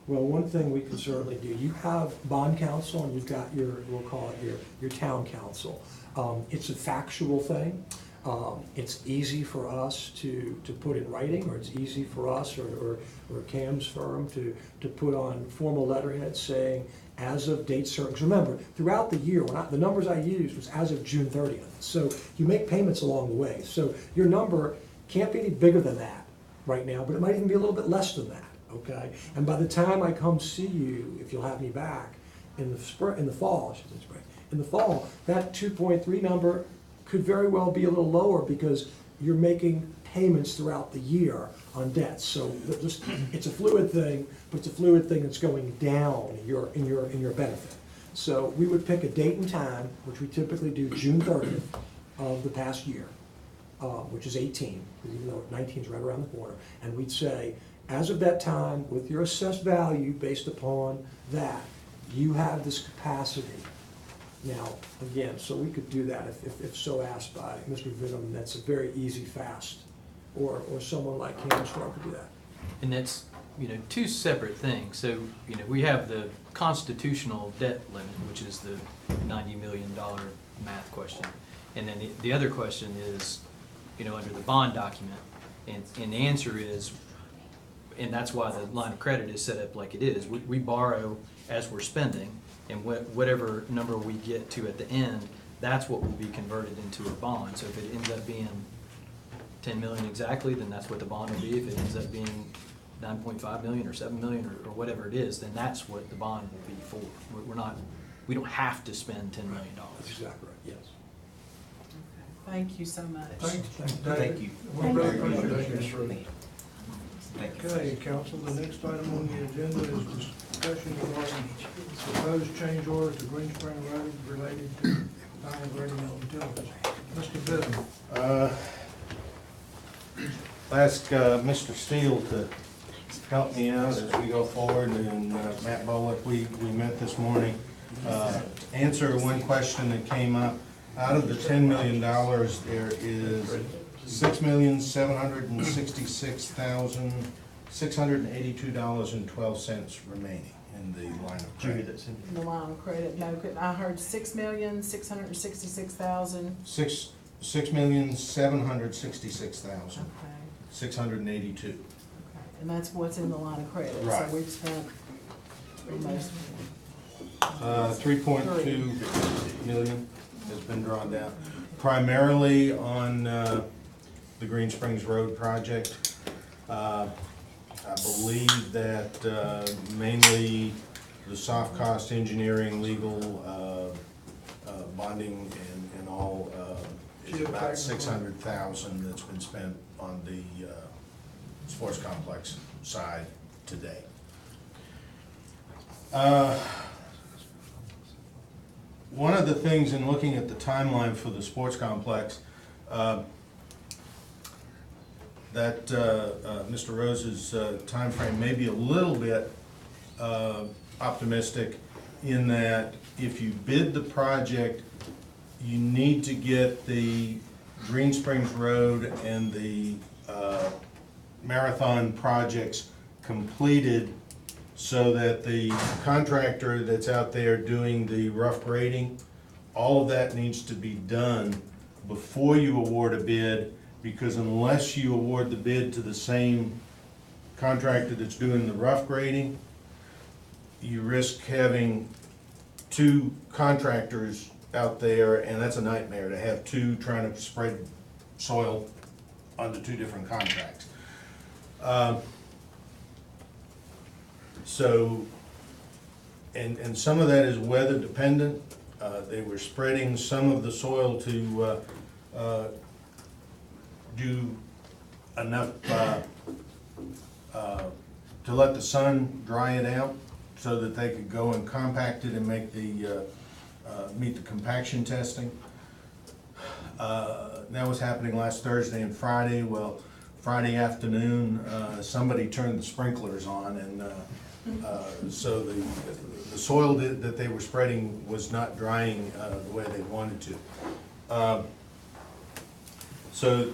Well, one thing we can certainly do, you have bond counsel and you've got we'll call it your town council. It's a factual thing. It's easy for us to put in writing, or it's easy for us or Cam's firm to put on formal letterhead saying, as of date certain. 'Cause remember, throughout the year, the numbers I used was as of June 30th. So you make payments along the way. So your number can't be any bigger than that right now, but it might even be a little bit less than that. Okay, and by the time I come see you, if you'll have me back in the fall, that 2.3 number could very well be a little lower because you're making payments throughout the year on debts. So it's a fluid thing, but it's a fluid thing that's going down in your benefit. So we would pick a date and time, which we typically do June 30th of the past year, which is 18, because even though 19 is right around the corner, and we'd say, as of that time, with your assessed value based upon that, you have this capacity. Now, again, so we could do that if so asked by Mr. Vinham, that's a very easy, fast, or someone like Cam Stark could do that. And that's, two separate things. So, we have the constitutional debt limit, which is the $90 million math question. And then the other question is, under the bond document, and the answer is, and that's why the line of credit is set up like it is. We borrow as we're spending, and whatever number we get to at the end, that's what will be converted into a bond. So if it ends up being 10 million exactly, then that's what the bond will be. If it ends up being 9.5 million or 7 million or whatever it is, then that's what the bond will be for. We don't have to spend $10 million. That's exactly right, yes. Thank you so much. Thank you. We really appreciate it. Okay, council, the next item on the agenda is discussion regarding proposed change orders to Green Spring Road related to final grading of utilities. Mr. Bidden. Ask Mr. Steele to help me out as we go forward, and Matt Bullock, we met this morning. Answer one question that came up. Out of the $10 million, there is $6,766,682.12 remaining in the line of credit. In the line of credit, no, I heard 6,666,000. $6,766,682. Okay, and that's what's in the line of credit. Right. So we've spent almost. 3.2 million has been drawn down, primarily on the Green Springs Road project. I believe that mainly the soft cost engineering, legal, bonding and all is about 600,000 that's been spent on the sports complex side today. One of the things in looking at the timeline for the sports complex, that Mr. Rose's timeframe may be a little bit optimistic, in that if you bid the project, you need to get the Green Springs Road and the Marathon projects completed, so that the contractor that's out there doing the rough grading, all of that needs to be done before you award a bid, because unless you award the bid to the same contractor that's doing the rough grading, you risk having two contractors out there, and that's a nightmare to have two trying to spread soil onto two different contracts. So, and some of that is weather dependent. They were spreading some of the soil to do enough, to let the sun dry it out so that they could go and compact it and make the, meet the compaction testing. That was happening last Thursday and Friday. Well, Friday afternoon, somebody turned the sprinklers on, and so the soil that they were spreading was not drying the way they wanted to. So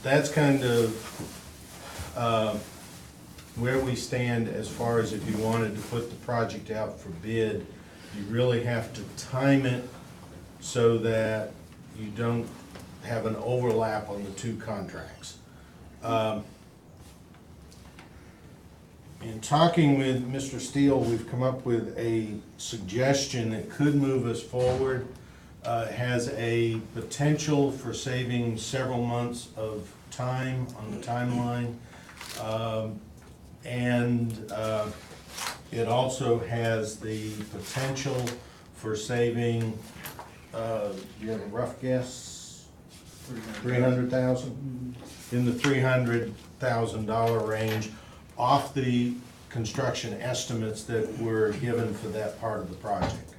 that's kind of where we stand as far as if you wanted to put the project out for bid. You really have to time it so that you don't have an overlap on the two contracts. In talking with Mr. Steele, we've come up with a suggestion that could move us forward. Has a potential for saving several months of time on the timeline. And it also has the potential for saving, do you have a rough guess? 300,000? In the $300,000 range off the construction estimates that were given for that part of the project.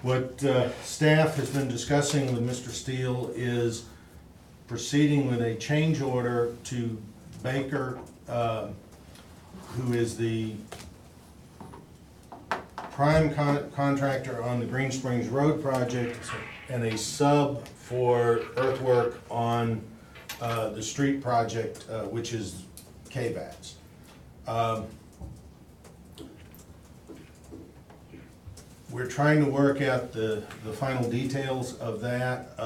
What staff has been discussing with Mr. Steele is proceeding with a change order to Baker, who is the prime contractor on the Green Springs Road project and a sub for earthwork on the street project, which is KVATs. We're trying to work out the final details of that,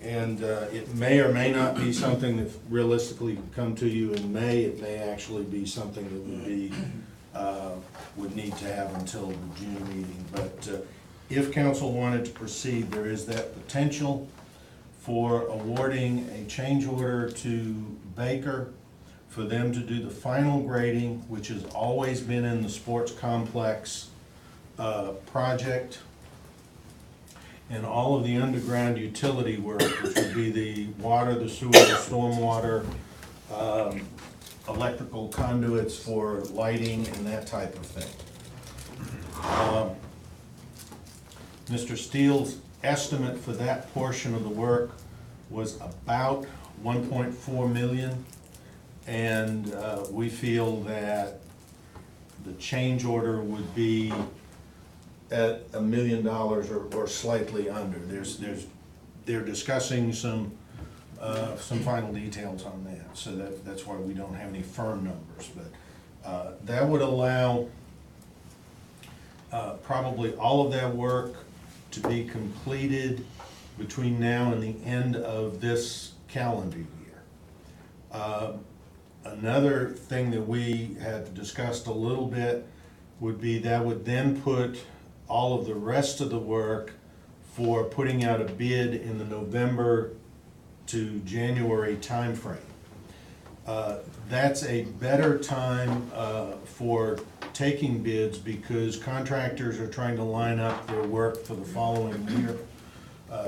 and it may or may not be something that realistically could come to you in May. It may actually be something that would be, would need to have until the June meeting. But if council wanted to proceed, there is that potential for awarding a change order to Baker for them to do the final grading, which has always been in the sports complex project, and all of the underground utility work, which would be the water, the sewer, the stormwater, electrical conduits for lighting and that type of thing. Mr. Steele's estimate for that portion of the work was about 1.4 million. And we feel that the change order would be at $1 million or slightly under. They're discussing some final details on that, so that's why we don't have any firm numbers. But that would allow probably all of that work to be completed between now and the end of this calendar year. Another thing that we had discussed a little bit would be that would then put all of the rest of the work for putting out a bid in the November to January timeframe. That's a better time for taking bids because contractors are trying to line up their work for the following year.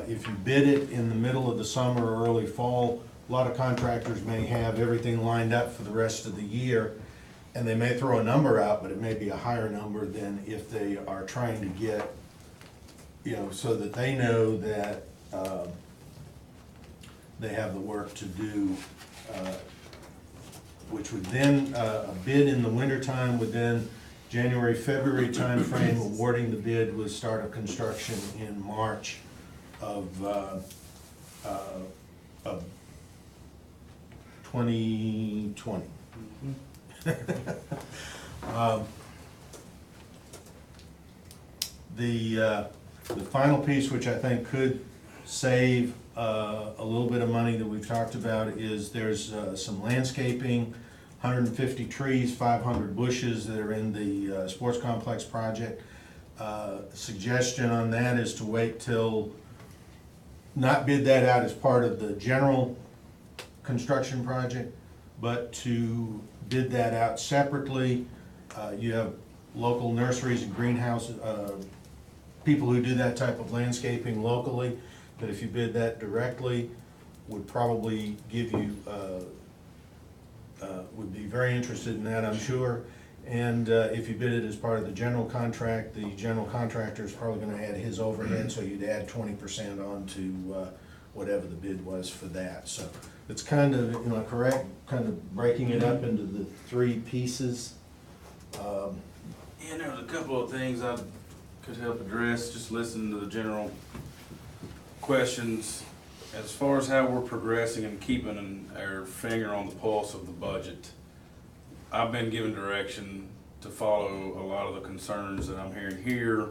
If you bid it in the middle of the summer or early fall, a lot of contractors may have everything lined up for the rest of the year, and they may throw a number out, but it may be a higher number than if they are trying to get, you know, so that they know that they have the work to do, which would then, a bid in the wintertime would then, January, February timeframe, awarding the bid with start of construction in March of 2020. The final piece, which I think could save a little bit of money that we've talked about, is there's some landscaping, 150 trees, 500 bushes that are in the sports complex project. Suggestion on that is to wait till, not bid that out as part of the general construction project, but to bid that out separately. You have local nurseries and greenhouses, people who do that type of landscaping locally, that if you bid that directly, would probably give you, would be very interested in that, I'm sure. And if you bid it as part of the general contract, the general contractor is probably gonna add his overhead, so you'd add 20% on to whatever the bid was for that. So it's kind of, you know, correct, kind of breaking it up into the three pieces. Yeah, there was a couple of things I could help address, just listening to the general questions. As far as how we're progressing and keeping our finger on the pulse of the budget, I've been given direction to follow a lot of the concerns that I'm hearing here,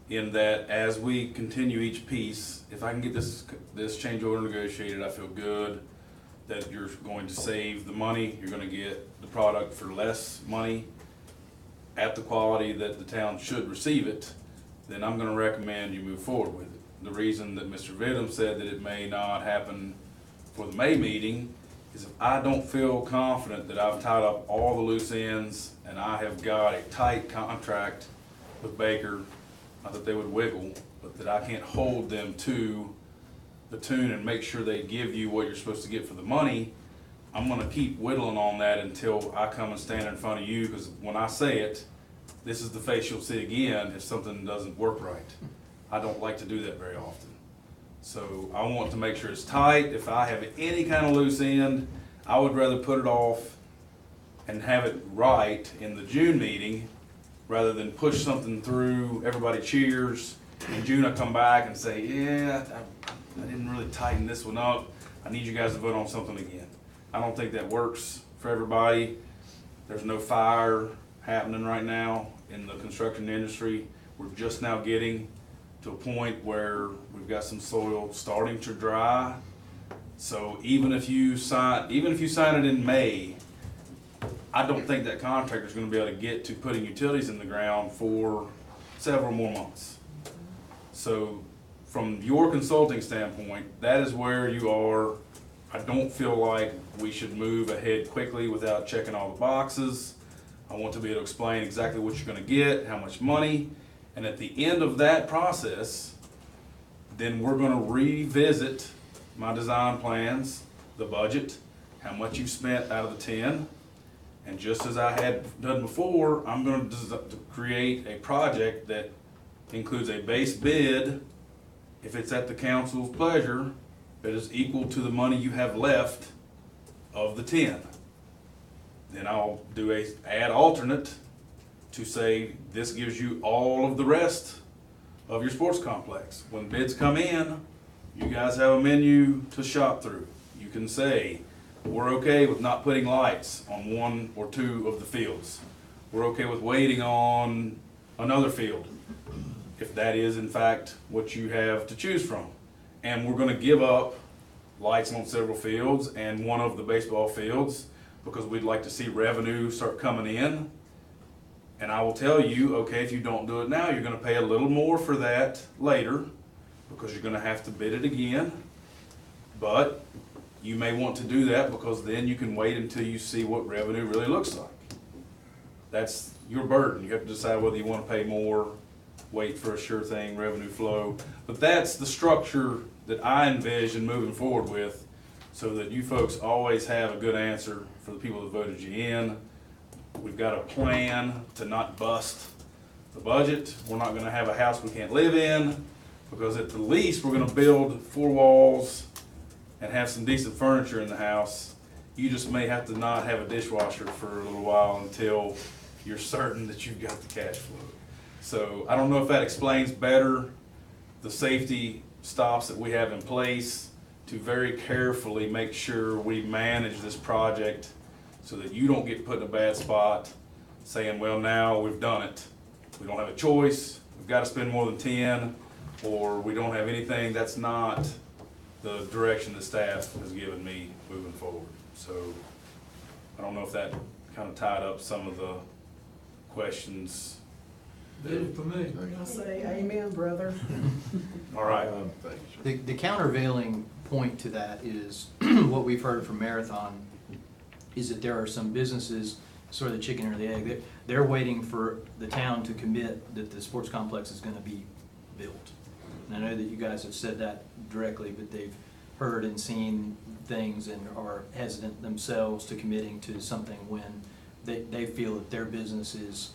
in that as we continue each piece, if I can get this change order negotiated, I feel good that you're going to save the money, you're gonna get the product for less money at the quality that the town should receive it, then I'm gonna recommend you move forward with it. The reason that Mr. Vidham said that it may not happen for the May meeting is if I don't feel confident that I've tied up all the loose ends and I have got a tight contract with Baker, not that they would wiggle, but that I can't hold them to the tune and make sure they give you what you're supposed to get for the money, I'm gonna keep whittling on that until I come and stand in front of you, because when I say it, this is the face you'll see again if something doesn't work right. I don't like to do that very often. So I want to make sure it's tight. If I have any kind of loose end, I would rather put it off and have it right in the June meeting rather than push something through, everybody cheers, in June I come back and say, yeah, I didn't really tighten this one up. I need you guys to vote on something again. I don't think that works for everybody. There's no fire happening right now in the construction industry. We're just now getting to a point where we've got some soil starting to dry. So even if you sign it in May, I don't think that contractor's gonna be able to get to putting utilities in the ground for several more months. So from your consulting standpoint, that is where you are. I don't feel like we should move ahead quickly without checking all the boxes. I want to be able to explain exactly what you're gonna get, how much money, and at the end of that process, then we're gonna revisit my design plans, the budget, how much you've spent out of the 10, and just as I had done before, I'm gonna create a project that includes a base bid, if it's at the council's pleasure, that is equal to the money you have left of the 10. Then I'll do a add alternate to say this gives you all of the rest of your sports complex. When bids come in, you guys have a menu to shop through. You can say, we're okay with not putting lights on one or two of the fields. We're okay with waiting on another field, if that is in fact what you have to choose from. And we're gonna give up lights on several fields and one of the baseball fields because we'd like to see revenue start coming in. And I will tell you, okay, if you don't do it now, you're gonna pay a little more for that later because you're gonna have to bid it again. But you may want to do that because then you can wait until you see what revenue really looks like. That's your burden. You have to decide whether you wanna pay more, wait for a sure thing, revenue flow. But that's the structure that I envision moving forward with so that you folks always have a good answer for the people that voted you in. We've got a plan to not bust the budget. We're not gonna have a house we can't live in because at the least we're gonna build 4 walls and have some decent furniture in the house. You just may have to not have a dishwasher for a little while until you're certain that you've got the cash flow. So I don't know if that explains better the safety stops that we have in place to very carefully make sure we manage this project so that you don't get put in a bad spot saying, well, now we've done it. We don't have a choice. We've got to spend more than 10 or we don't have anything. That's not the direction the staff has given me moving forward. So I don't know if that kind of tied up some of the questions. Did it for me. I say amen, brother. All right. The countervailing point to that is what we've heard from Marathon is that there are some businesses sort of the chicken or the egg. They're waiting for the town to commit that the sports complex is gonna be built. And I know that you guys have said that directly, but they've heard and seen things and are hesitant themselves to committing to something when they feel that their business is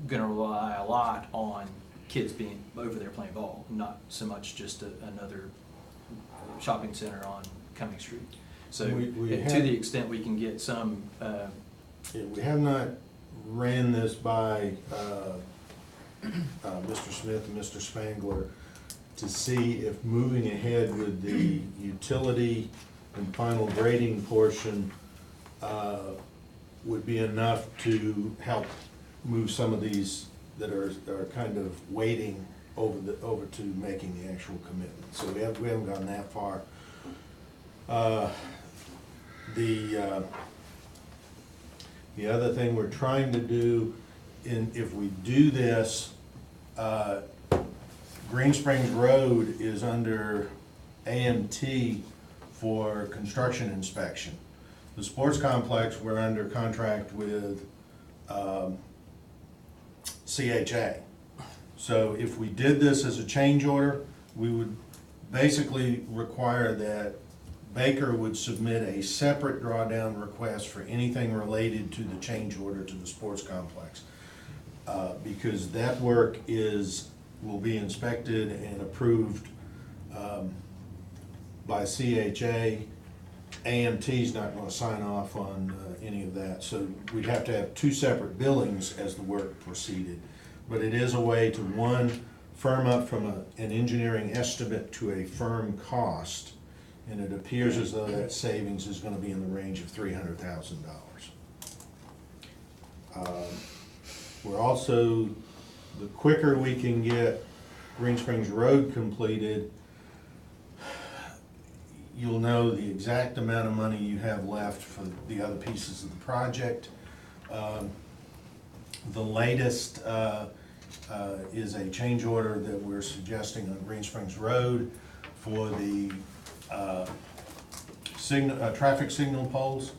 gonna rely a lot on kids being over there playing ball, not so much just another shopping center on Cumming Street. So to the extent we can get some, Yeah, we have not ran this by Mr. Smith and Mr. Spangler to see if moving ahead with the utility and final grading portion would be enough to help move some of these that are kind of waiting over to making the actual commitment. So we haven't gone that far. The other thing we're trying to do, if we do this, Green Springs Road is under AMT for construction inspection. The sports complex, we're under contract with CHA. So if we did this as a change order, we would basically require that Baker would submit a separate drawdown request for anything related to the change order to the sports complex. Because that work will be inspected and approved by CHA. AMT's not gonna sign off on any of that, so we'd have to have two separate billings as the work proceeded. But it is a way to, one, firm up from an engineering estimate to a firm cost, and it appears as though that savings is gonna be in the range of $300,000. We're also, the quicker we can get Green Springs Road completed, you'll know the exact amount of money you have left for the other pieces of the project. The latest is a change order that we're suggesting on Green Springs Road for the traffic signal poles.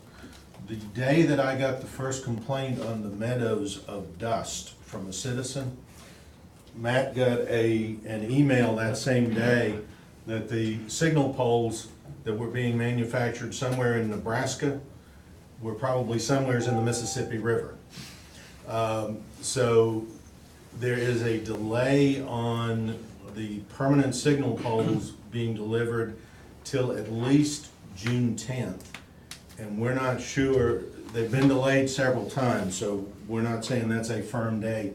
The day that I got the first complaint on the meadows of dust from a citizen, Matt got an email that same day that the signal poles that were being manufactured somewhere in Nebraska were probably somewheres in the Mississippi River. So there is a delay on the permanent signal poles being delivered till at least June 10th. And we're not sure, they've been delayed several times, so we're not saying that's a firm date.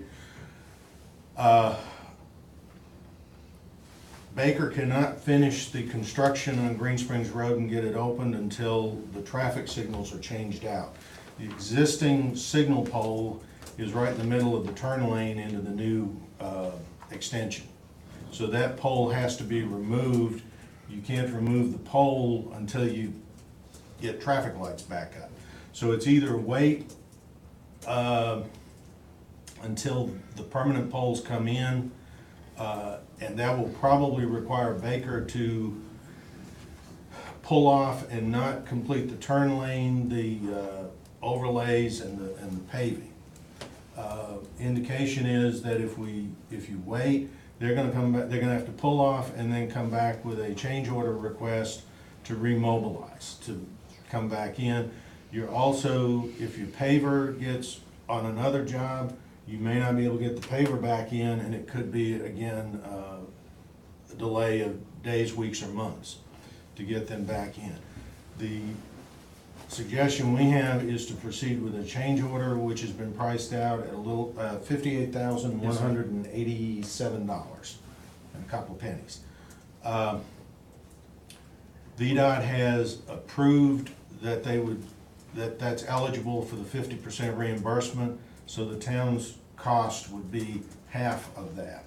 Baker cannot finish the construction on Green Springs Road and get it opened until the traffic signals are changed out. The existing signal pole is right in the middle of the turn lane into the new extension. So that pole has to be removed. You can't remove the pole until you get traffic lights back up. So it's either wait until the permanent poles come in, and that will probably require Baker to pull off and not complete the turn lane, the overlays, and the paving. Indication is that if you wait, they're gonna come back, they're gonna have to pull off and then come back with a change order request to remobilize, to come back in. You're also, if your paver gets on another job, you may not be able to get the paver back in, and it could be, again, a delay of days, weeks, or months to get them back in. The suggestion we have is to proceed with a change order, which has been priced out at a little, $58,187 and a couple of pennies. VDOT has approved that that's eligible for the 50% reimbursement, so the town's cost would be half of that.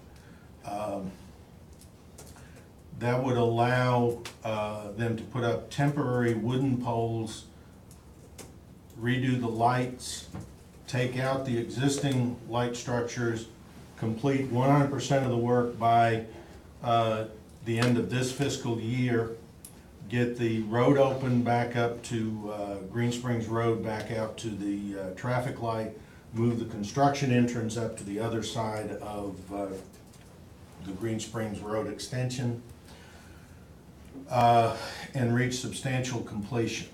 That would allow them to put up temporary wooden poles, redo the lights, take out the existing light structures, complete 100% of the work by the end of this fiscal year, get the road open back up to Green Springs Road, back out to the traffic light, move the construction entrance up to the other side of the Green Springs Road extension, and reach substantial completion.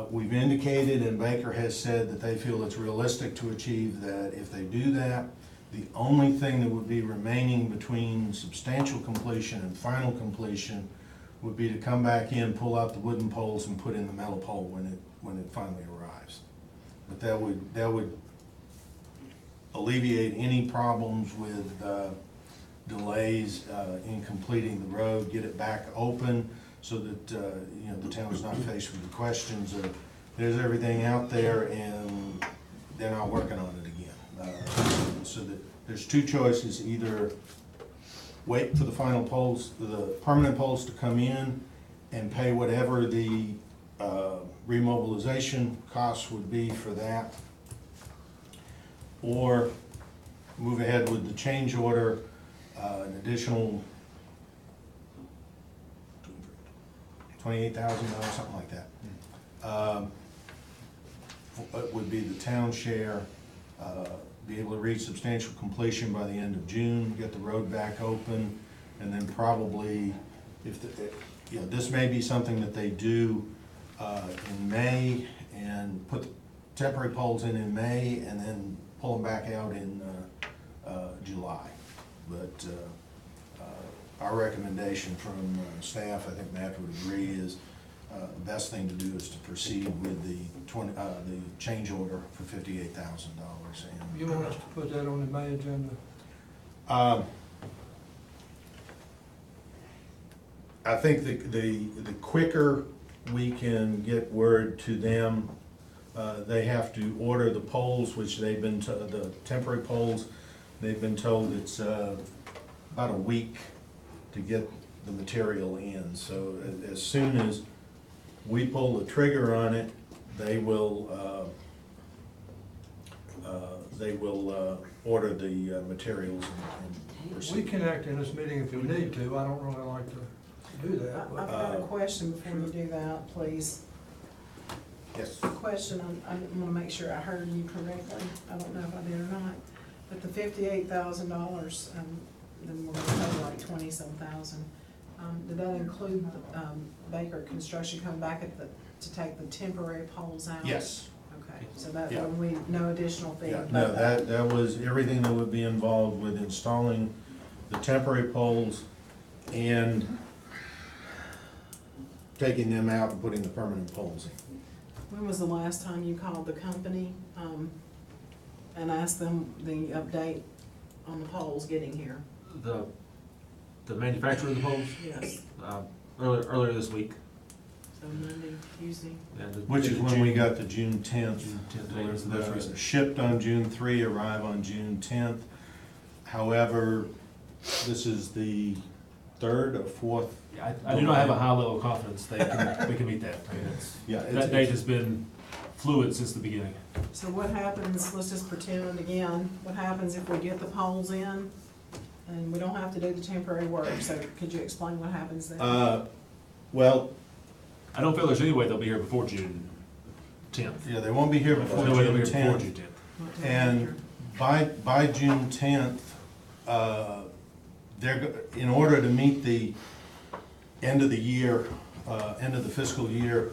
We've indicated, and Baker has said, that they feel it's realistic to achieve that. If they do that, the only thing that would be remaining between substantial completion and final completion would be to come back in, pull out the wooden poles, and put in the metal pole when it finally arrives. But that would alleviate any problems with delays in completing the road, get it back open so that the town is not faced with the questions of there's everything out there and they're not working on it again. So that there's two choices: either wait for the final poles, the permanent poles to come in and pay whatever the remobilization costs would be for that, or move ahead with the change order, an additional $28,000, something like that. It would be the town share, be able to reach substantial completion by the end of June, get the road back open, and then probably, this may be something that they do in May and put the temporary poles in May and then pull them back out in July. But our recommendation from staff, I think Matt would agree, is the best thing to do is to proceed with the change order for $58,000. You want us to put that on the May agenda? I think the quicker we can get word to them, they have to order the poles, which they've been, the temporary poles, they've been told it's about a week to get the material in. So as soon as we pull the trigger on it, they will order the materials and proceed. We can act in this meeting if we need to. I don't really like to do that. I've but- got a question before you do that, please. Yes. Question, I wanna make sure I heard you correctly, I don't know if I did or not, but the $58,000, then we're gonna pay like 20-some thousand. Did that include, Baker Construction come back to take the temporary poles out? Yes. Okay, so that Yeah. would be no additional fee? Yeah, above no, that was everything that would be involved with installing the temporary poles and taking them out and putting the permanent poles in. When was the last time you called the company, and asked them the update on the poles getting here? The manufacturer of the poles, Yes, earlier this week. so Monday, Tuesday? Yeah, Which is when we got the June 10th. June 10th date was the most recent. Shipped on June 3, arrive on June 10th. However, this is the third or fourth. I do not have a high level of confidence they can meet that. I mean, that date has been fluid since the beginning. So what happens, let's just pretend again, what happens if we get the poles in and we don't have to do the temporary work? So could you explain what happens then? Well, I don't feel there's any way they'll be here before June 10th. yeah, they won't be here before There's no way they'll be June here before 10th. June 10th. Not till And after. by June 10th, in order to meet the end of the year, end of the fiscal year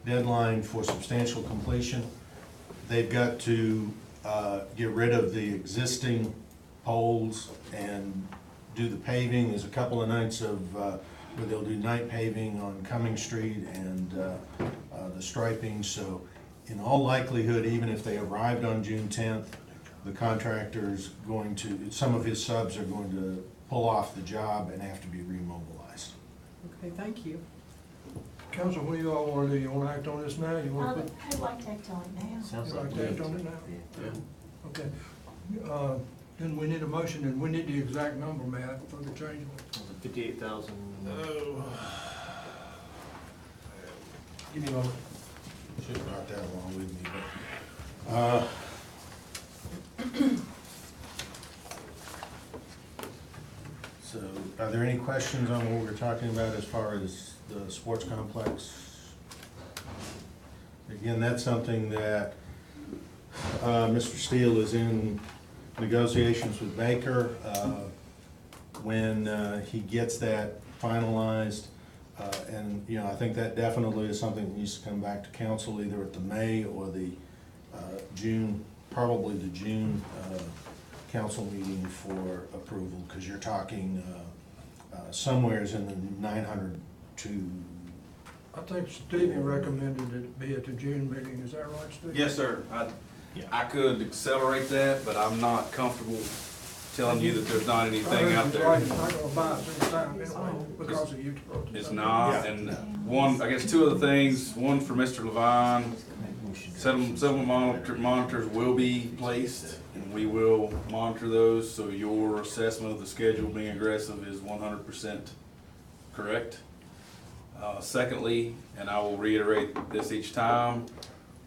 deadline for substantial completion, they've got to get rid of the existing poles and do the paving. There's a couple of nights of, where they'll do night paving on Cumming Street and the striping. So in all likelihood, even if they arrived on June 10th, the contractor's going to, some of his subs are going to pull off the job and have to be remobilized. Okay, thank you. Council, what do you all want to do? You want to act on this now? You want to put, I'd like to act on it now. Sounds you like like to act on it now? Okay. Then we need a motion, and we need the exact number, Matt, for the change order. 58,000. Give me a moment. Shouldn't brought that along with me, but, so Are there any questions on what we're talking about as far as the sports complex? Again, that's something that Mr. Steele is in negotiations with Baker. When he gets that finalized, and, you know, I think that definitely is something that needs to come back to council either at the May or the June, probably the June council meeting for approval, because you're talking somewheres in the 900 to. I think Stevie recommended it be at the June meeting, is that right, Steve? Yes, sir. I could accelerate that, but I'm not comfortable telling you that there's not anything out there. It's not gonna buy us any time anyway, because of you. It's not, and one, I guess two other things, one for Mr. Levine, settlement monitors will be placed, and we will monitor those, so your assessment of the schedule being aggressive is 100% correct. Secondly, and I will reiterate this each time,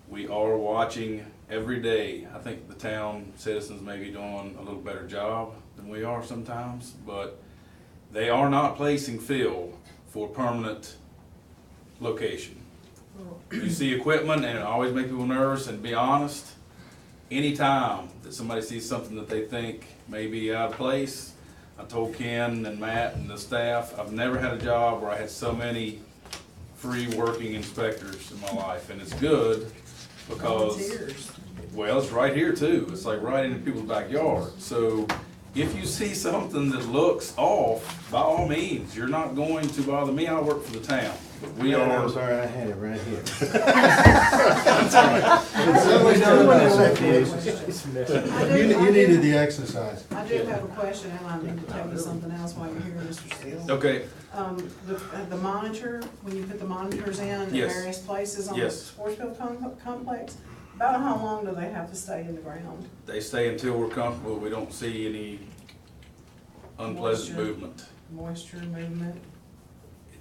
we are watching every day. I think the town citizens may be doing a little better job than we are sometimes, but they are not placing fill for permanent location. You see equipment and it always makes people nervous, and be honest, anytime that somebody sees something that they think may be out of place, I told Ken and Matt and the staff, I've never had a job where I had so many free working inspectors in my life, and it's good because, Volunteers. well, it's right here too. It's like right in people's backyard. So if you see something that looks off, by all means, you're not going to bother me. I work for the town. But we I'm are, sorry, I had it right here. You needed the exercise. I do have a question, and I need to tell you something else while you're here, Mr. Steele. okay, The monitor, when you put the monitors in Yes. various places on the Yes. sports field complex, about how long do they have to stay in the ground? they stay until we're comfortable. We don't see any unpleasant Moisture. movement. Moisture movement?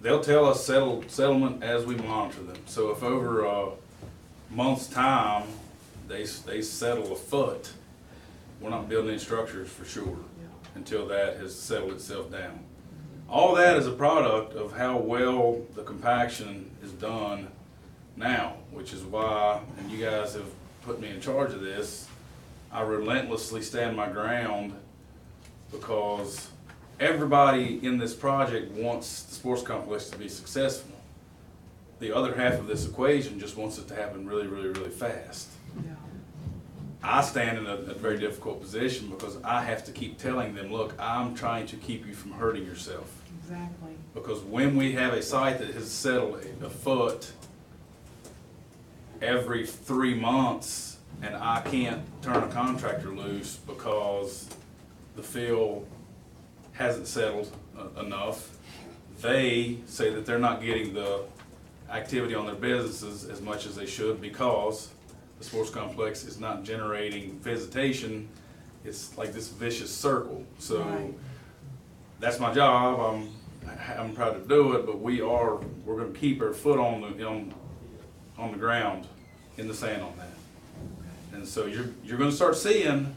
They'll tell us settlement as we monitor them. So if over a month's time, they settle a foot, we're not building any structures for sure until that has settled itself down. All that is a product of how well the compaction is done now, which is why, and you guys have put me in charge of this, I relentlessly stand my ground, because everybody in this project wants the sports complex to be successful. The other half of this equation just wants it to happen really, really, really fast. Yeah. I stand in a very difficult position because I have to keep telling them, look, I'm trying to keep you from hurting yourself. Exactly. Because when we have a site that has settled a foot every 3 months, and I can't turn a contractor loose because the fill hasn't settled enough, they say that they're not getting the activity on their businesses as much as they should because the sports complex is not generating visitation. It's like this vicious circle. So Right. that's my job. I'm proud to do it, but we're going to keep our foot on the ground in the sand on that. And so you're going to start seeing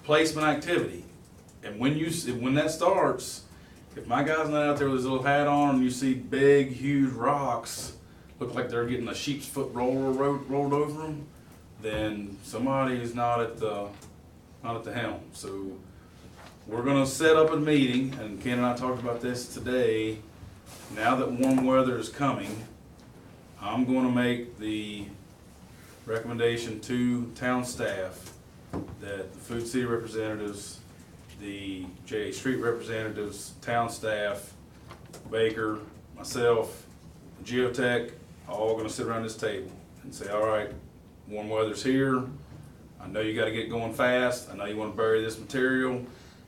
placement activity. And when that starts, if my guy's not out there with his little hat on and you see big, huge rocks, look like they're getting a sheep's foot roller rolled over them, then somebody is not at the helm. So we're gonna set up a meeting, and Ken and I talked about this today. Now that warm weather is coming, I'm gonna make the recommendation to town staff that the Food City representatives, the J.A. Street representatives, town staff, Baker, myself, Geotech, all gonna sit around this table and say, all right, warm weather's here. I know you gotta get going fast. I know you wanna bury this material,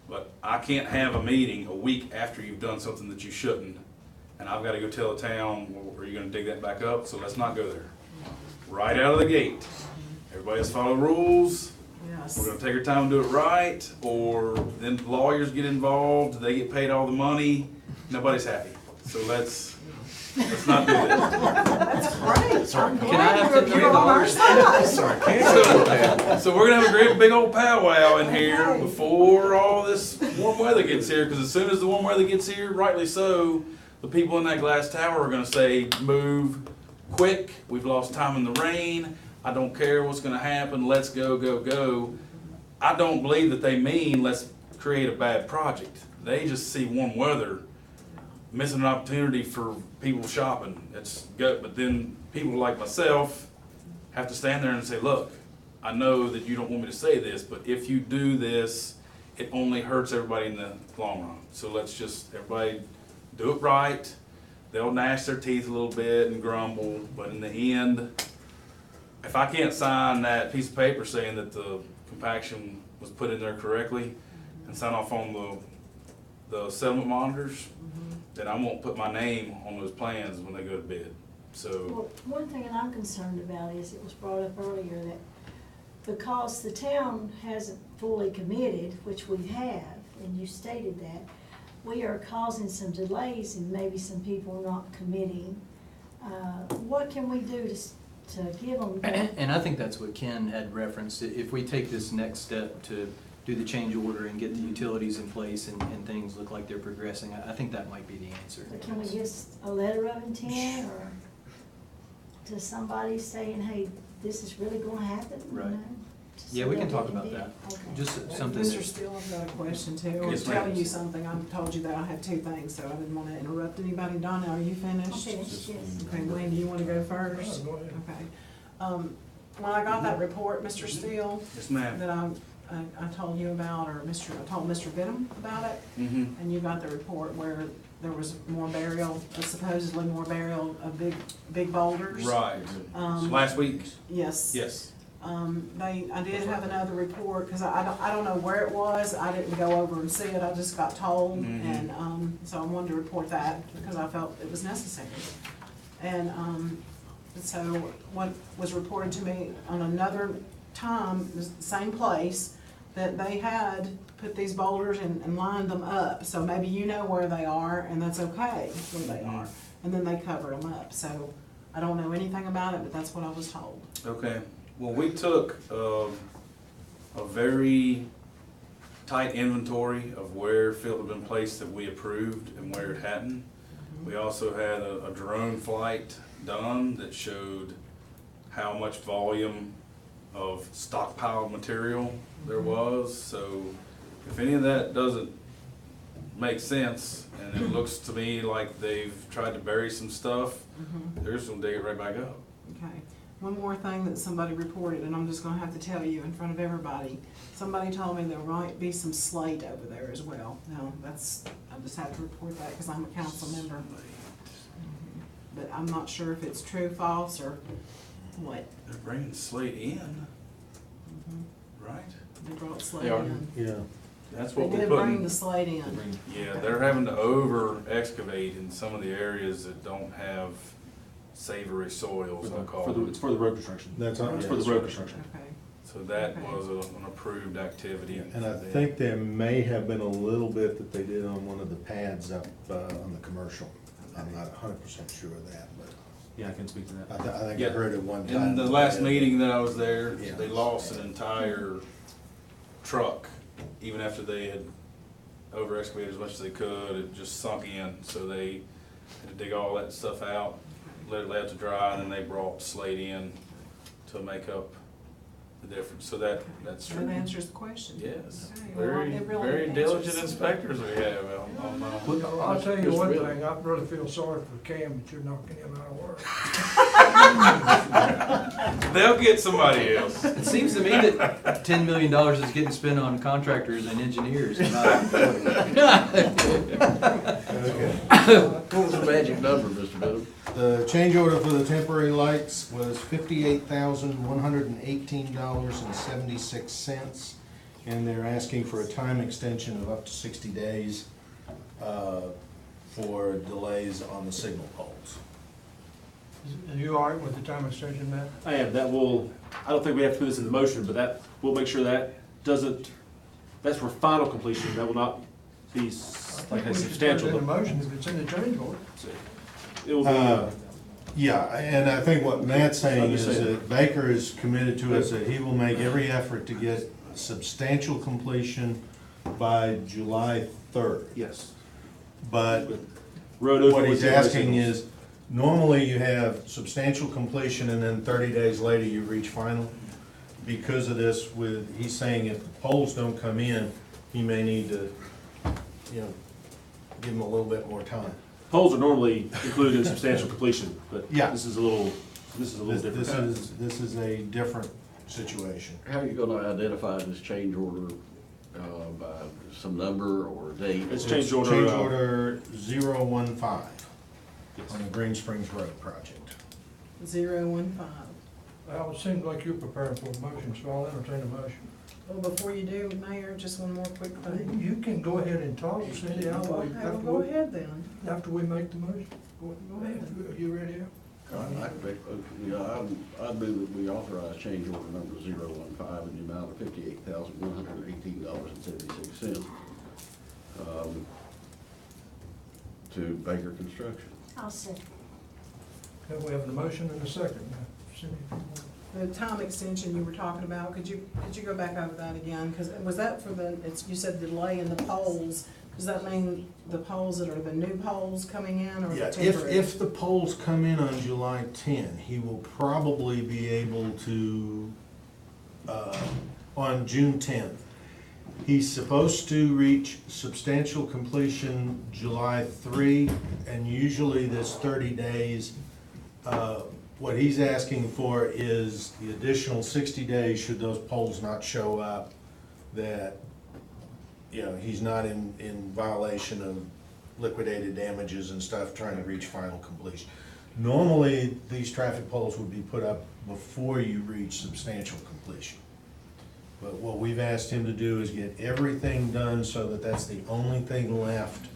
but I can't have a meeting a week after you've done something that you shouldn't. And I've gotta go tell the town, well, are you gonna dig that back up? So let's not go there. Right out of the gate. Everybody has to follow rules. Yes. We're gonna take our time and do it right, or then lawyers get involved, they get paid all the money, nobody's happy. So let's Let's not do that. That's great. I'm Can I have glad you're on our side. So we're gonna have a great big old powwow in here before all this warm weather gets here, because as soon as the warm weather gets here, rightly so, the people in that glass tower are gonna say, move quick, we've lost time in the rain, I don't care what's gonna happen, let's go, go, go. I don't believe that they mean let's create a bad project. They just see warm weather, missing an opportunity for people shopping. It's good, but then people like myself have to stand there and say, look, I know that you don't want me to say this, but if you do this, it only hurts everybody in the long run. So let's just, everybody do it right. They'll gnash their teeth a little bit and grumble, but in the end, if I can't sign that piece of paper saying that the compaction was put in there correctly and sign off on the settlement monitors, then I won't put my name on those plans when they go to bid. So, Well, one thing that I'm concerned about is, it was brought up earlier, that because the town hasn't fully committed, which we have, and you stated that, we are causing some delays and maybe some people not committing. What can we do to give them? And I think that's what Ken had referenced. If we take this next step to do the change order and get the utilities in place and things look like they're progressing, I think that might be the answer. But can we get a letter of intent or to somebody saying, hey, this is really gonna happen? you Right. know, Yeah, so we can that talk they about do it? that. Okay. Just something. Mr. Steele, I've got a question too. I'll Yes, tell ma'am. you something. I told you that I had two things, so I didn't want to interrupt anybody. Donna, are you I'm finished? finished, yes. Okay, Wayne, do you want to go first? Go ahead. Okay. When I got that report, Mr. Steele, yes, ma'am. that I told you about, or I told Mr. Vidham about it, Mm-hmm. and you got the report where there was more burial, supposedly more burial of big boulders. Right. Um, Last week? Yes. Yes. I did have another report, because I don't know where it was, I didn't go over and see it, I just got told, Mhm. and, so I wanted to report that, because I felt it was necessary. And, so what was reported to me on another time, the same place, that they had put these boulders and lined them up, so maybe you know where they are, and that's okay where they are, and then they covered them up, so I don't know anything about it, but that's what I was told. Okay. Well, we took a very tight inventory of where field had been placed that we approved and where it hadn't. We also had a drone flight done that showed how much volume of stockpiled material there was. So if any of that doesn't make sense, and it looks to me like they've tried to bury some stuff, they're just gonna dig it right back up. Okay, one more thing that somebody reported, and I'm just gonna have to tell you in front of everybody. Somebody told me there might be some slate over there as well. Now, I just have to report that because I'm a council member. But I'm not sure if it's true, false, or what. They're bringing slate in, right? They brought slate They are. in. Yeah. That's They what we're did bring putting. the slate in. Yeah, they're having to over excavate in some of the areas that don't have savory soils, I call it. It's for the road construction. That's all. It's for the road construction. Okay. So that was an approved activity. And I think there may have been a little bit that they did on one of the pads up on the commercial. I'm not 100% sure of that, but Yeah, I can speak to that. I think I Yeah. heard it one time. In the last meeting that I was there, Yeah. they lost an entire truck, even after they had over excavated as much as they could, it just sunk in, so they had to dig all that stuff out, let it lay out to dry, and then they brought slate in to make up the difference, so that's true. That answers the question. Yes, Okay, well, very, it really very answers. diligent inspectors we have on Well, I'll tell you one thing, I really feel sorry for Cam that you're knocking him out of work. They'll get somebody else. It seems to me that $10 million is getting spent on contractors and engineers. What was the magic number, Mr. Biddle? The change order for the temporary lights was $58,118.76, and they're asking for a time extension of up to 60 days for delays on the signal poles. Are you all right with the time extension, Matt? I am, I don't think we have to put this in the motion, but we'll make sure that's for final completion, that will not be like a I think we should put substantial. it in the motion if it's in the change order. it will be, Yeah, and I think what Matt's saying is Understand. that Baker is committed to us that he will make every effort to get substantial completion by July 3rd. yes. But Road what open he's with asking signals. is, normally you have substantial completion and then 30 days later you reach final. Because of this, he's saying if the poles don't come in, he may need to, give him a little bit more time. Poles are normally included in substantial completion, but Yeah. this is a little This different. this is a different situation. How are you gonna identify this change order, by some number or date? It's change order. Change order 015 on the Green Springs Road project. 015. Well, it seems like you're preparing for a motion, so I'll entertain a motion. Well, before you do, Mayor, just one more quick thing. You can go ahead and talk, Cindy, Okay, well, go ahead then. after we make the motion. Go ahead. Are you ready? I'd move that we authorize change order number 015 in the amount of $58,118.76 to Baker Construction. I'll second. Okay, we have the motion and the second. Cindy, if you want. The time extension you were talking about, could you go back over that again? Because was that for you said delay in the poles, does that mean the poles that are the new poles coming in or the Yeah, temporary? if the polls come in on July 10, he will probably be able to, on June 10th. He's supposed to reach substantial completion July 3, and usually this 30 days. What he's asking for is the additional 60 days should those polls not show up, that, he's not in violation of liquidated damages and stuff, trying to reach final completion. Normally, these traffic poles would be put up before you reach substantial completion. But what we've asked him to do is get everything done so that that's the only thing left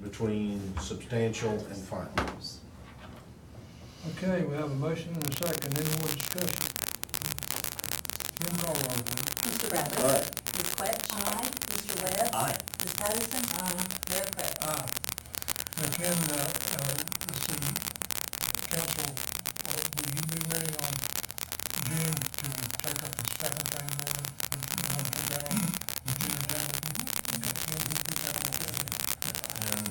between substantial and final. Okay, we have a motion and a second. Any more discussion? Kim, call roll, please. Mr. Bradley. Aye. Ms. Quetch. Aye. Mr. Webb. Aye. Ms. Patterson. Mayor Pratt. Now, Ken, let's see, council, will you be ready on June to take up the second thing there? You want to put that on June agenda? Okay, Ken, you put that on the agenda. And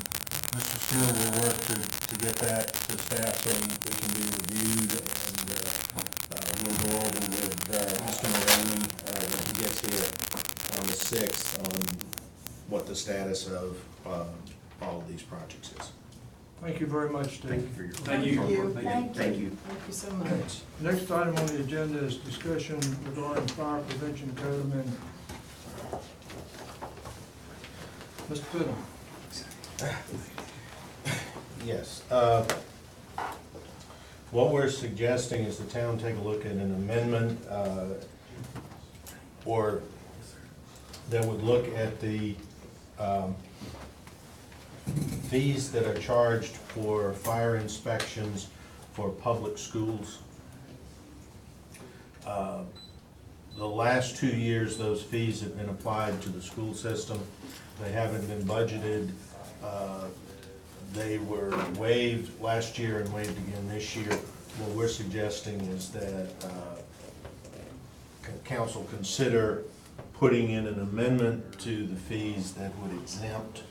Mr. Stewart will work to get that to staff so it can be reviewed, and we'll go over with Mr. Moraney when he gets here on the 6th on what the status of all of these projects is. Thank you very much, Steve. Thank you for your. Thank you. Thank you. Thank you so much. Next item on the agenda is discussion regarding fire prevention code amendment. Mr. Fidel. Yes. What we're suggesting is the town take a look at an amendment, or that would look at the fees that are charged for fire inspections for public schools. The last 2 years, those fees have been applied to the school system. They haven't been budgeted. They were waived last year and waived again this year. What we're suggesting is that council consider putting in an amendment to the fees that would exempt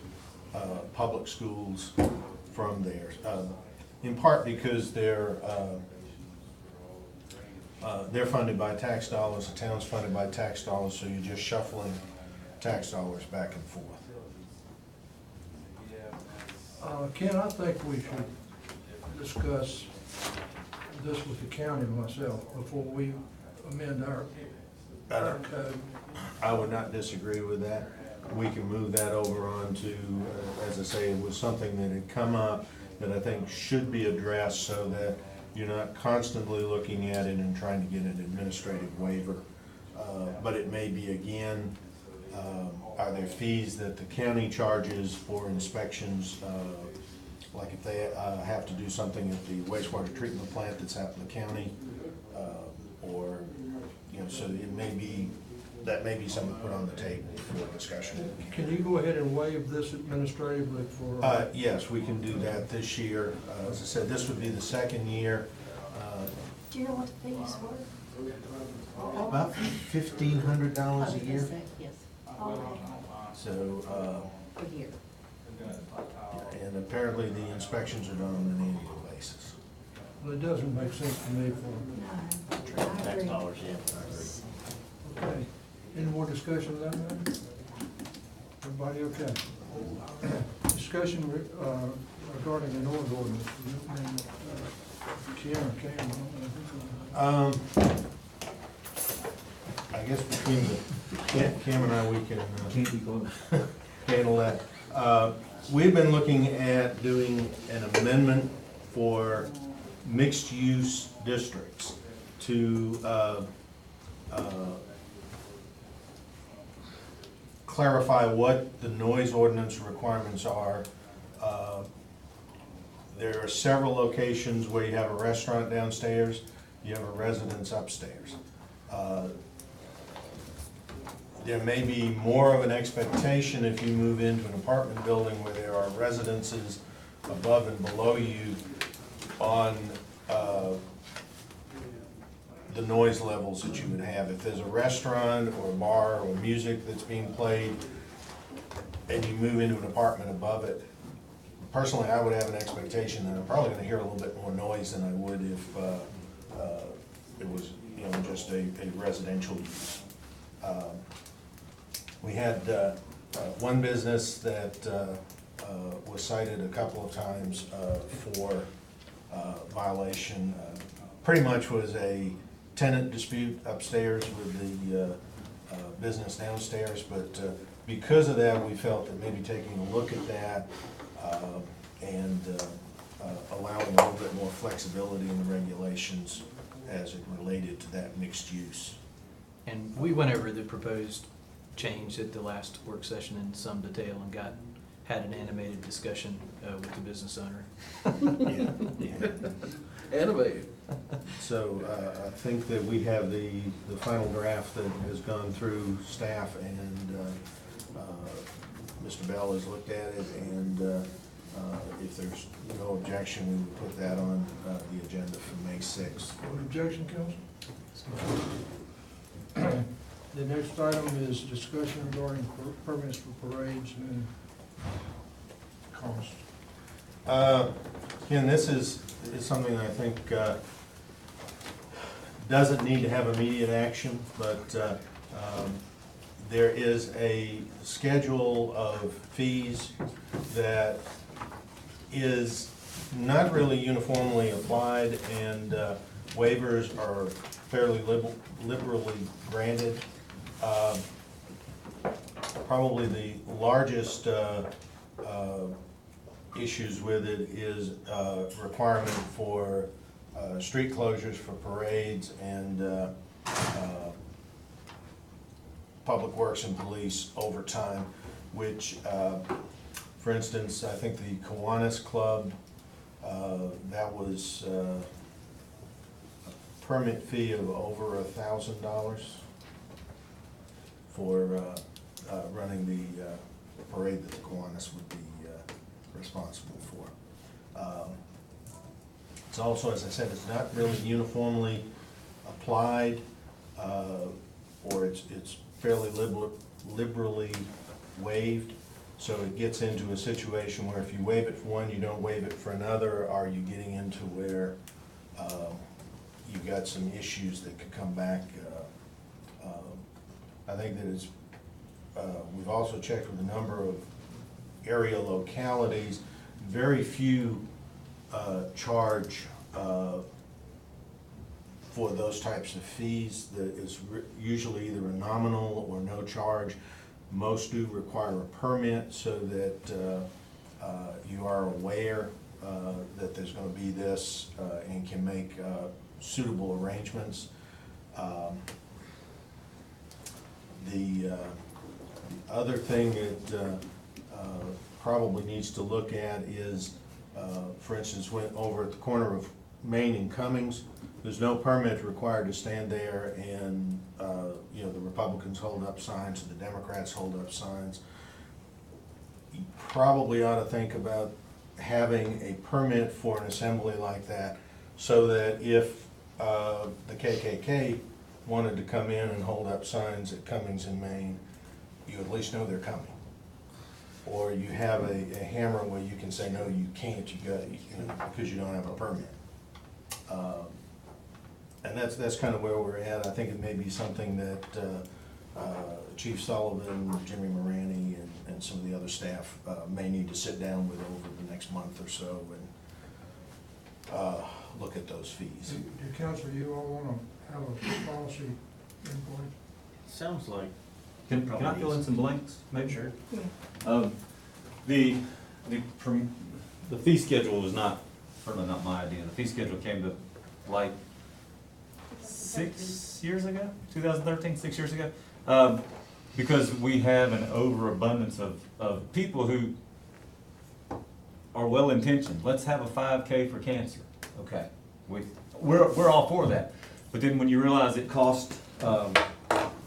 public schools from theirs. In part because they're funded by tax dollars, the town's funded by tax dollars, so you're just shuffling tax dollars back and forth. Ken, I think we should discuss this with the county and myself before we amend our code. I would not disagree with that. We can move that over on to, as I say, it was something that had come up that I think should be addressed so that you're not constantly looking at it and trying to get an administrative waiver. But it may be, again, are there fees that the county charges for inspections, like if they have to do something at the wastewater treatment plant that's out in the county, or, so it may be that may be something to put on the table for discussion. Can you go ahead and waive this administratively for? Yes, we can do that this year. As I said, this would be the second year. Do you know what the fees were? About $1,500 a year. Yes, Okay. So, a year. and apparently the inspections are done on an annual basis. Well, it doesn't make sense to me for, No, I agree. okay. Any more discussion of that matter? Everybody okay? Discussion regarding the noise ordinance. Cameron. I guess between Cam and I, we can Can't be close. handle that. We've been looking at doing an amendment for mixed-use districts to clarify what the noise ordinance requirements are. There are several locations where you have a restaurant downstairs, you have a residence upstairs. There may be more of an expectation if you move into an apartment building where there are residences above and below you on the noise levels that you would have. If there's a restaurant or a bar or music that's being played and you move into an apartment above it, personally, I would have an expectation that I'm probably gonna hear a little bit more noise than I would if it was, you know, just a residential use. We had one business that was cited a couple of times for violation. Pretty much was a tenant dispute upstairs with the business downstairs, but because of that, we felt that maybe taking a look at that and allowing a little bit more flexibility in the regulations as it related to that mixed use. And we went over the proposed change at the last work session in some detail and had an animated discussion with the business owner. Animated. So I think that we have the final draft that has gone through staff, and Mr. Bell has looked at it, and if there's no objection, we would put that on the agenda for May 6th. No objection, council? The next item is discussion regarding permits for parades and costs. Again, this is something I think doesn't need to have immediate action, but there is a schedule of fees that is not really uniformly applied, and waivers are fairly liberally granted. Probably the largest issues with it is requirement for street closures for parades and public works and police overtime, which, for instance, I think the Kiwanis Club, that was a permit fee of over $1,000 for running the parade that the Kiwanis would be responsible for. It's also, as I said, it's not really uniformly applied, or it's fairly liberally waived. So it gets into a situation where if you waive it for one, you don't waive it for another. Are you getting into where you've got some issues that could come back? I think that it's, we've also checked with a number of area localities. Very few charge for those types of fees. That is usually either a nominal or no charge. Most do require a permit so that you are aware that there's going to be this and can make suitable arrangements. The other thing that probably needs to look at is, for instance, went over at the corner of Main and Cummings, There's no permit required to stand there and, you know, the Republicans hold up signs and the Democrats hold up signs. You probably ought to think about having a permit for an assembly like that, so that if the KKK wanted to come in and hold up signs at Cummings in Maine, you at least know they're coming. Or you have a hammer where you can say, no, you can't, you got, you know, because you don't have a permit. And that's kind of where we're at. I think it may be something that Chief Sullivan, Jimmy Morani, and some of the other staff may need to sit down with over the next month or so and look at those fees. Do council, you all wanna have a policy in place? Sounds like. Can I fill in some blanks, maybe? Sure. Yeah. The fee schedule was not, certainly not my idea. The fee schedule came to light 6 years ago, 2013, 6 years ago. Because we have an overabundance of people who are well-intentioned. Let's have a 5K for cancer. Okay, we're all for that. But then when you realize it costs,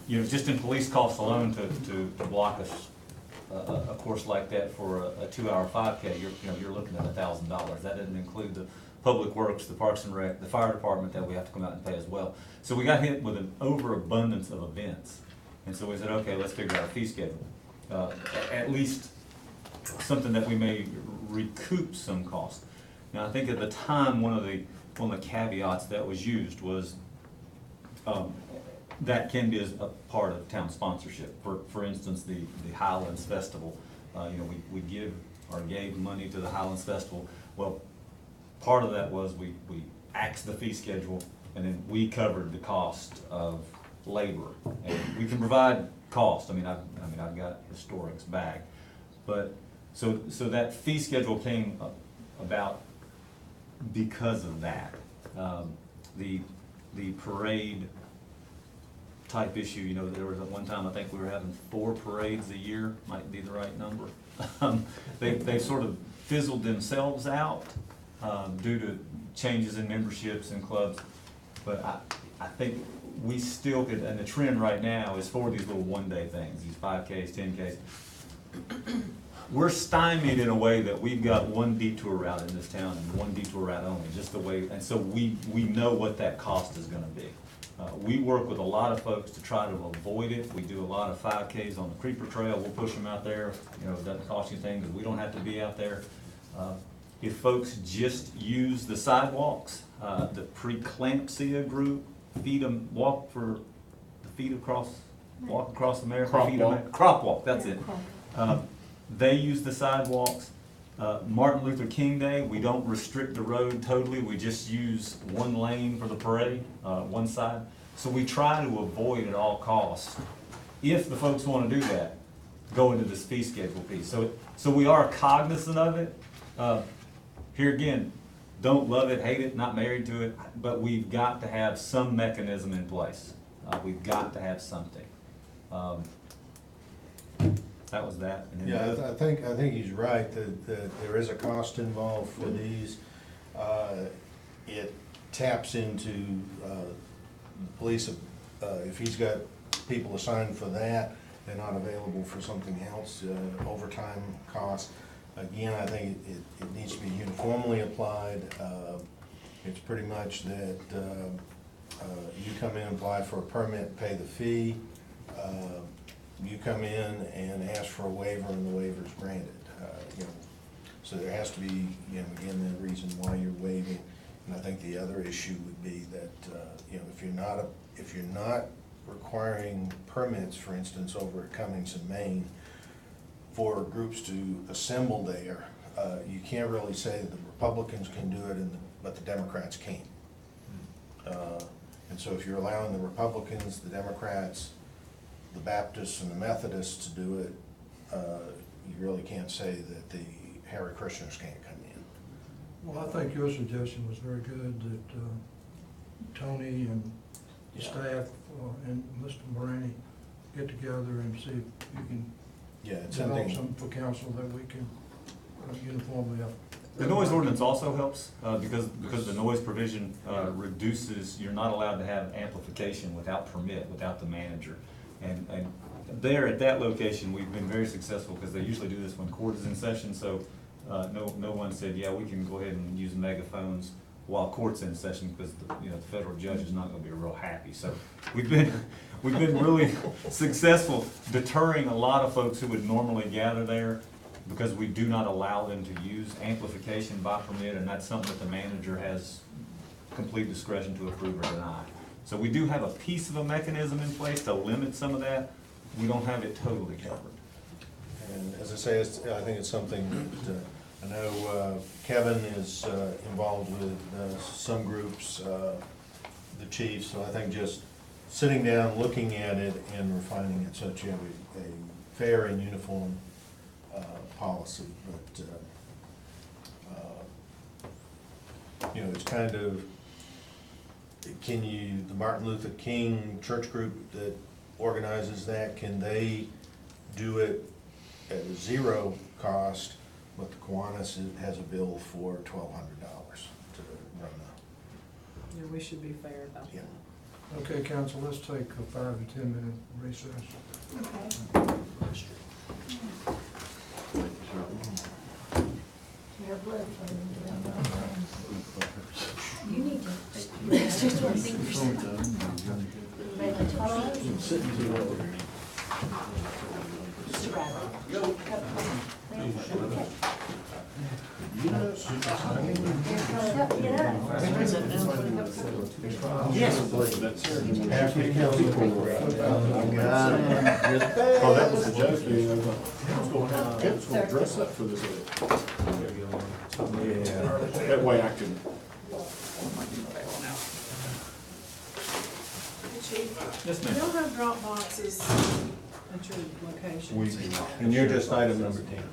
you know, just in police costs alone to block a course like that for a 2-hour 5K, you're looking at $1,000. That doesn't include the public works, the parks and rec, the fire department that we have to come out and pay as well. So we got hit with an overabundance of events. And so we said, okay, let's figure out a fee schedule. At least something that we may recoup some cost. Now, I think at the time, one of the caveats that was used was that can be a part of town sponsorship. For instance, the Highlands Festival. You know, we give or gave money to the Highlands Festival. Well, part of that was we axed the fee schedule, and then we covered the cost of labor. And we can provide cost. I mean, I've got historics back, but so that fee schedule came about because of that. The parade type issue, you know, there was at one time, I think we were having 4 parades a year, might be the right number. They sort of fizzled themselves out due to changes in memberships and clubs. But I think we still could, and the trend right now is for these little one-day things, these 5Ks, 10Ks. We're stymied in a way that we've got one detour route in this town and one detour route only, just the way, and so we know what that cost is gonna be. We work with a lot of folks to try to avoid it. We do a lot of 5Ks on the Creeper Trail. We'll push them out there. You know, it doesn't cost you anything because we don't have to be out there. If folks just use the sidewalks, the preeclampsia group, walk across America. Crop walk, that's it. They use the sidewalks. Martin Luther King Day, we don't restrict the road totally. We just use one lane for the parade, one side. So we try to avoid at all costs. If the folks want to do that, go into this fee schedule piece. So we are cognizant of it. Here again, don't love it, hate it, not married to it, but we've got to have some mechanism in place. We've got to have something. That was that. And then Yeah, I think he's right that there is a cost involved for these. It taps into the police, if he's got people assigned for that, they're not available for something else, overtime costs. Again, I think it needs to be uniformly applied. It's pretty much that you come in, apply for a permit, pay the fee. You come in and ask for a waiver and the waiver is granted. You know, so there has to be, you know, again, the reason why you're waiving. And I think the other issue would be that, you know, if you're not requiring permits, for instance, over at Cummings in Maine, for groups to assemble there, you can't really say that the Republicans can do it but the Democrats can't. And so if you're allowing the Republicans, the Democrats, the Baptists and the Methodists to do it, you really can't say that the Hare Krishnas can't come in. Well, I think your suggestion was very good, that Tony and the staff and Mr. Morani get together and see if you can Yeah, it's develop something. something for council that we can uniformly The noise ordinance also helps, because the noise provision, reduces, you're not allowed to have amplification without permit, without the manager. And there, at that location, we've been very successful, because they usually do this when court is in session, so, no one said, yeah, we can go ahead and use megaphones while court's in session, because, the federal judge is not gonna be real happy. So, we've been really successful deterring a lot of folks who would normally gather there, because we do not allow them to use amplification by permit, and that's something that the manager has complete discretion to approve or deny. So we do have a piece of a mechanism in place to limit some of that. We don't have it totally covered. And as I say, I think it's something that, I know Kevin is involved with some groups, the chiefs, so I think just sitting down, looking at it, and refining it so that you have a fair and uniform policy. But, it's kind of, the Martin Luther King church group that organizes that, can they do it at a zero cost, but the Kiwanis has a bill for $1,200 to run the. Yeah, we should be fair about Yeah. that. Okay, council, let's take a 5 to 10 minute recess. Okay. Your blood flowing. You need to. Oh, that was the joke, Kent's gonna dress up for this. Yeah, that way I can. Chief, you don't have drop boxes at your location. And you're just item number 10.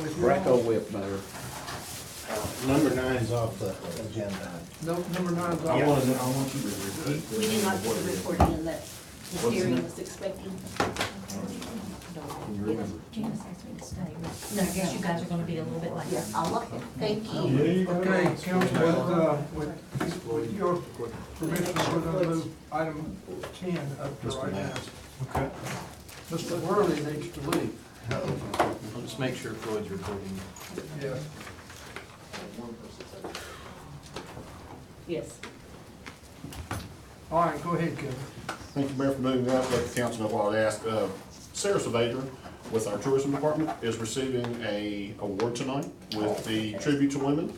Braco whip, Mayor. Number 9's off the agenda. Number 9's I on. want you to repeat. We did not get the recording that the hearing was expecting. Can you remember? Janice asked me to stay. No, I guess you guys are gonna be a little bit like that. I like it. Thank you. Okay, council, with your permission, we're gonna move item 10 up to right now. Okay. Mr. Worley needs to leave. I'll just make sure Floyd's recording. Yeah. Yes. All right, go ahead, Kevin. Thank you, Mayor, for moving up. Let the council know what I asked. Sarah Savager with our tourism department is receiving a award tonight with the Tribute to Women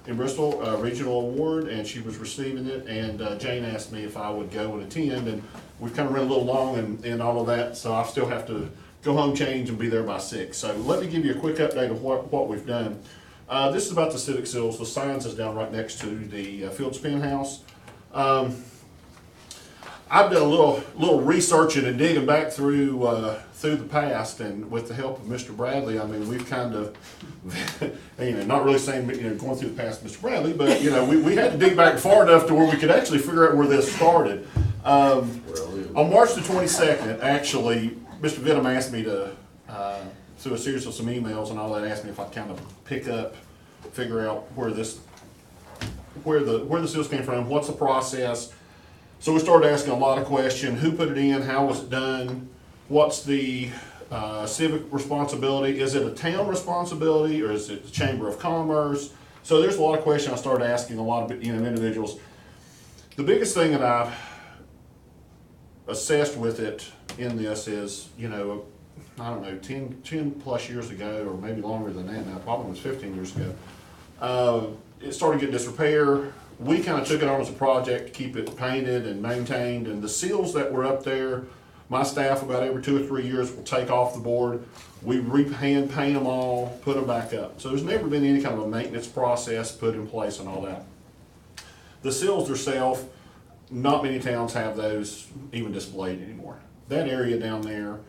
in Bristol Regional Award, and she was receiving it. And Jane asked me if I would go and attend, and we've kind of run a little long and all of that, so I still have to go home, change, and be there by 6. So let me give you a quick update of what we've done. This is about the Civic Seals. The signs is down right next to the Fields Pen House. I've done a little researching and digging back through the past, and with the help of Mr. Bradley, I mean, we've kind of, not really saying, going through the past, Mr. Bradley, but, we had to dig back far enough to where we could actually figure out where this started. On March the 22nd, actually, Mr. Vittum asked me to, through a series of some emails and all that, asked me if I'd kind of figure out where the seals came from, what's the process. So we started asking a lot of questions. Who put it in? How was it done? What's the civic responsibility? Is it a town responsibility, or is it the Chamber of Commerce? So there's a lot of questions I started asking a lot of individuals. The biggest thing that I've assessed with it in this is, I don't know, 10 plus years ago, or maybe longer than that now, probably was 15 years ago, it started getting disrepair. We kind of took it on as a project to keep it painted and maintained, and the seals that were up there, my staff about every 2 or 3 years will take off the board. We hand paint them all, put them back up. So there's never been any kind of a maintenance process put in place and all that. The seals themselves, not many towns have those even displayed anymore. That area down there,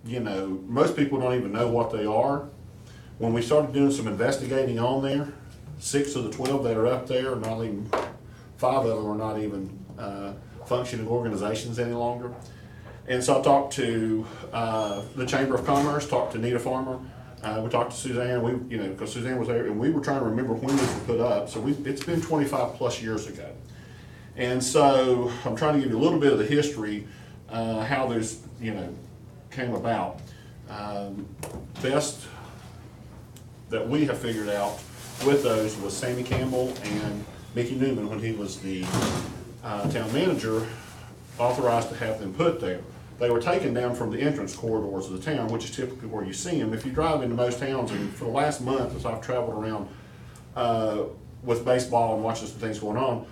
most people don't even know what they are. When we started doing some investigating on there, 6 of the 12 that are up there, not even 5 of them are not even functioning organizations any longer. And so I talked to the Chamber of Commerce, talked to Nita Farmer, we talked to Suzanne. Because Suzanne was there, and we were trying to remember when these were put up. So it's been 25 plus years ago. And so I'm trying to give you a little bit of the history, how those came about. Best that we have figured out with those was Sammy Campbell and Mickey Newman, when he was the town manager, authorized to have them put there. They were taken down from the entrance corridors of the town, which is typically where you see them. If you drive into most towns, and for the last month as I've traveled around with baseball and watching some things going on,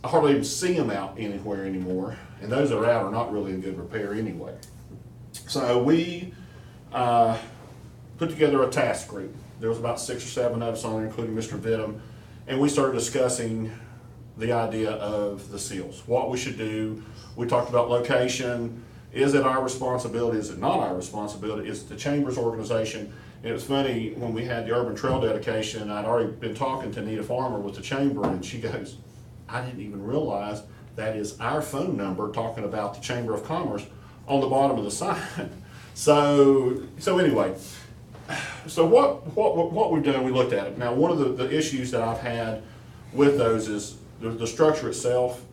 I hardly even see them out anywhere anymore, and those that are out are not really in good repair anyway. So we put together a task group. There was about 6 or 7 of us on there, including Mr. Vittum, and we started discussing the idea of the seals, what we should do. We talked about location. Is it our responsibility? Is it not our responsibility? Is it the Chamber's organization? And it was funny, when we had the urban trail dedication, I'd already been talking to Nita Farmer with the Chamber, and she goes, I didn't even realize that is our phone number talking about the Chamber of Commerce on the bottom of the sign. So anyway, so what we've done, we looked at it. Now, one of the issues that I've had with those is the structure itself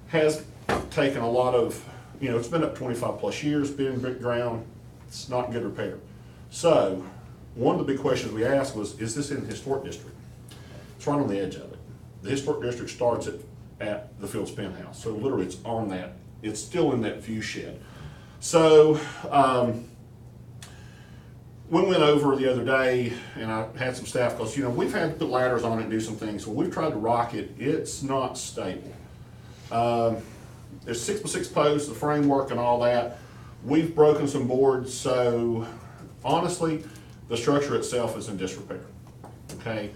has taken a lot of, it's been up 25 plus years, been in brick ground, it's not in good repair. So one of the big questions we asked was, is this in the historic district? It's right on the edge of it. The historic district starts at the Fields Pen House, so literally it's on that, it's still in that view shed. So we went over the other day, and I had some staff, because we've had to put ladders on it and do some things. When we've tried to rock it, it's not stable. There's 6x6 posts, the framework and all that. We've broken some boards, so honestly, the structure itself is in disrepair. Okay.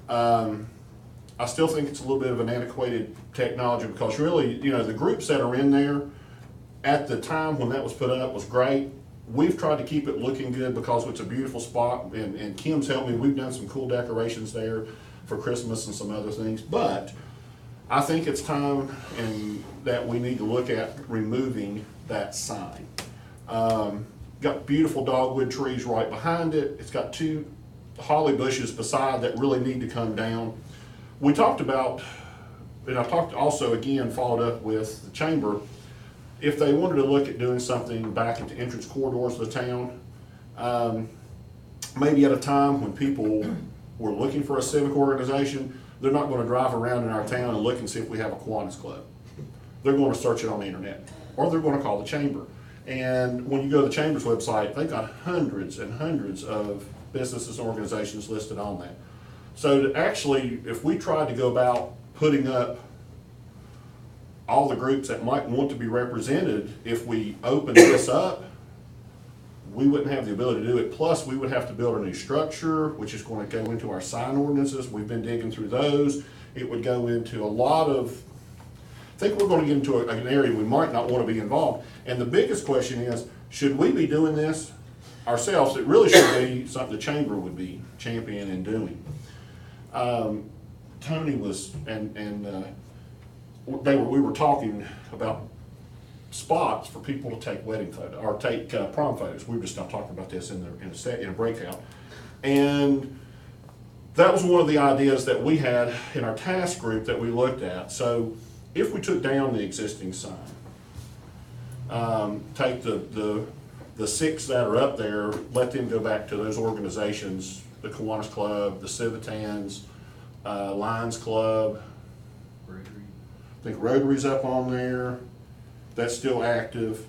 I still think it's a little bit of an antiquated technology, because really, the groups that are in there at the time when that was put up was great. we've tried to keep it looking good because it's a beautiful spot, and Kim's helped me, we've done some cool decorations there for Christmas and some other things, but I think it's time and that we need to look at removing that sign. Got beautiful dogwood trees right behind it. It's got 2 holly bushes beside that really need to come down. We talked about, and I talked also again, followed up with the chamber, if they wanted to look at doing something back at the entrance corridors of the town, maybe at a time when people were looking for a civic organization, they're not going to drive around in our town and look and see if we have a Kiwanis Club. They're going to search it on the internet, or they're going to call the chamber. And when you go to the chamber's website, they've got hundreds and hundreds of businesses and organizations listed on that. So to actually, if we tried to go about putting up all the groups that might want to be represented, if we opened this up, we wouldn't have the ability to do it. Plus, we would have to build a new structure, which is going to go into our sign ordinances. We've been digging through those. It would go into a lot of, I think we're going to get into an area we might not want to be involved. And the biggest question is, should we be doing this ourselves? It really should be something the chamber would be championing and doing. Tony was, we were talking about spots for people to take wedding photos, or take prom photos. We were just not talking about this in a breakout. And that was one of the ideas that we had in our task group that we looked at. So if we took down the existing sign, take the 6 that are up there, let them go back to those organizations, the Kiwanis Club, the Civitans, Lions Club. I think Rotary's up on there. That's still active.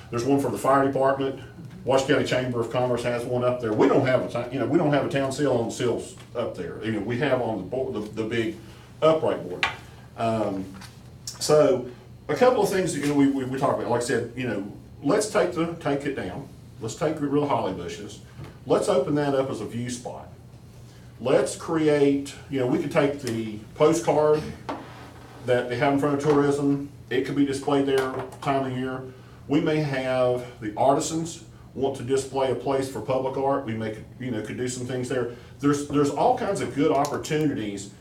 There's one for the fire department. Washington County Chamber of Commerce has one up there. We don't have we don't have a town seal on the seals up there. We have on the board, the big upright board. So a couple of things that we talked about. Like I said, let's take it down. Let's take the real holly bushes. Let's open that up as a view spot. Let's create. We could take the postcard that they have in front of tourism. It could be displayed there time of year. We may have the artisans want to display a place for public art. We may could do some things there. There's all kinds of good opportunities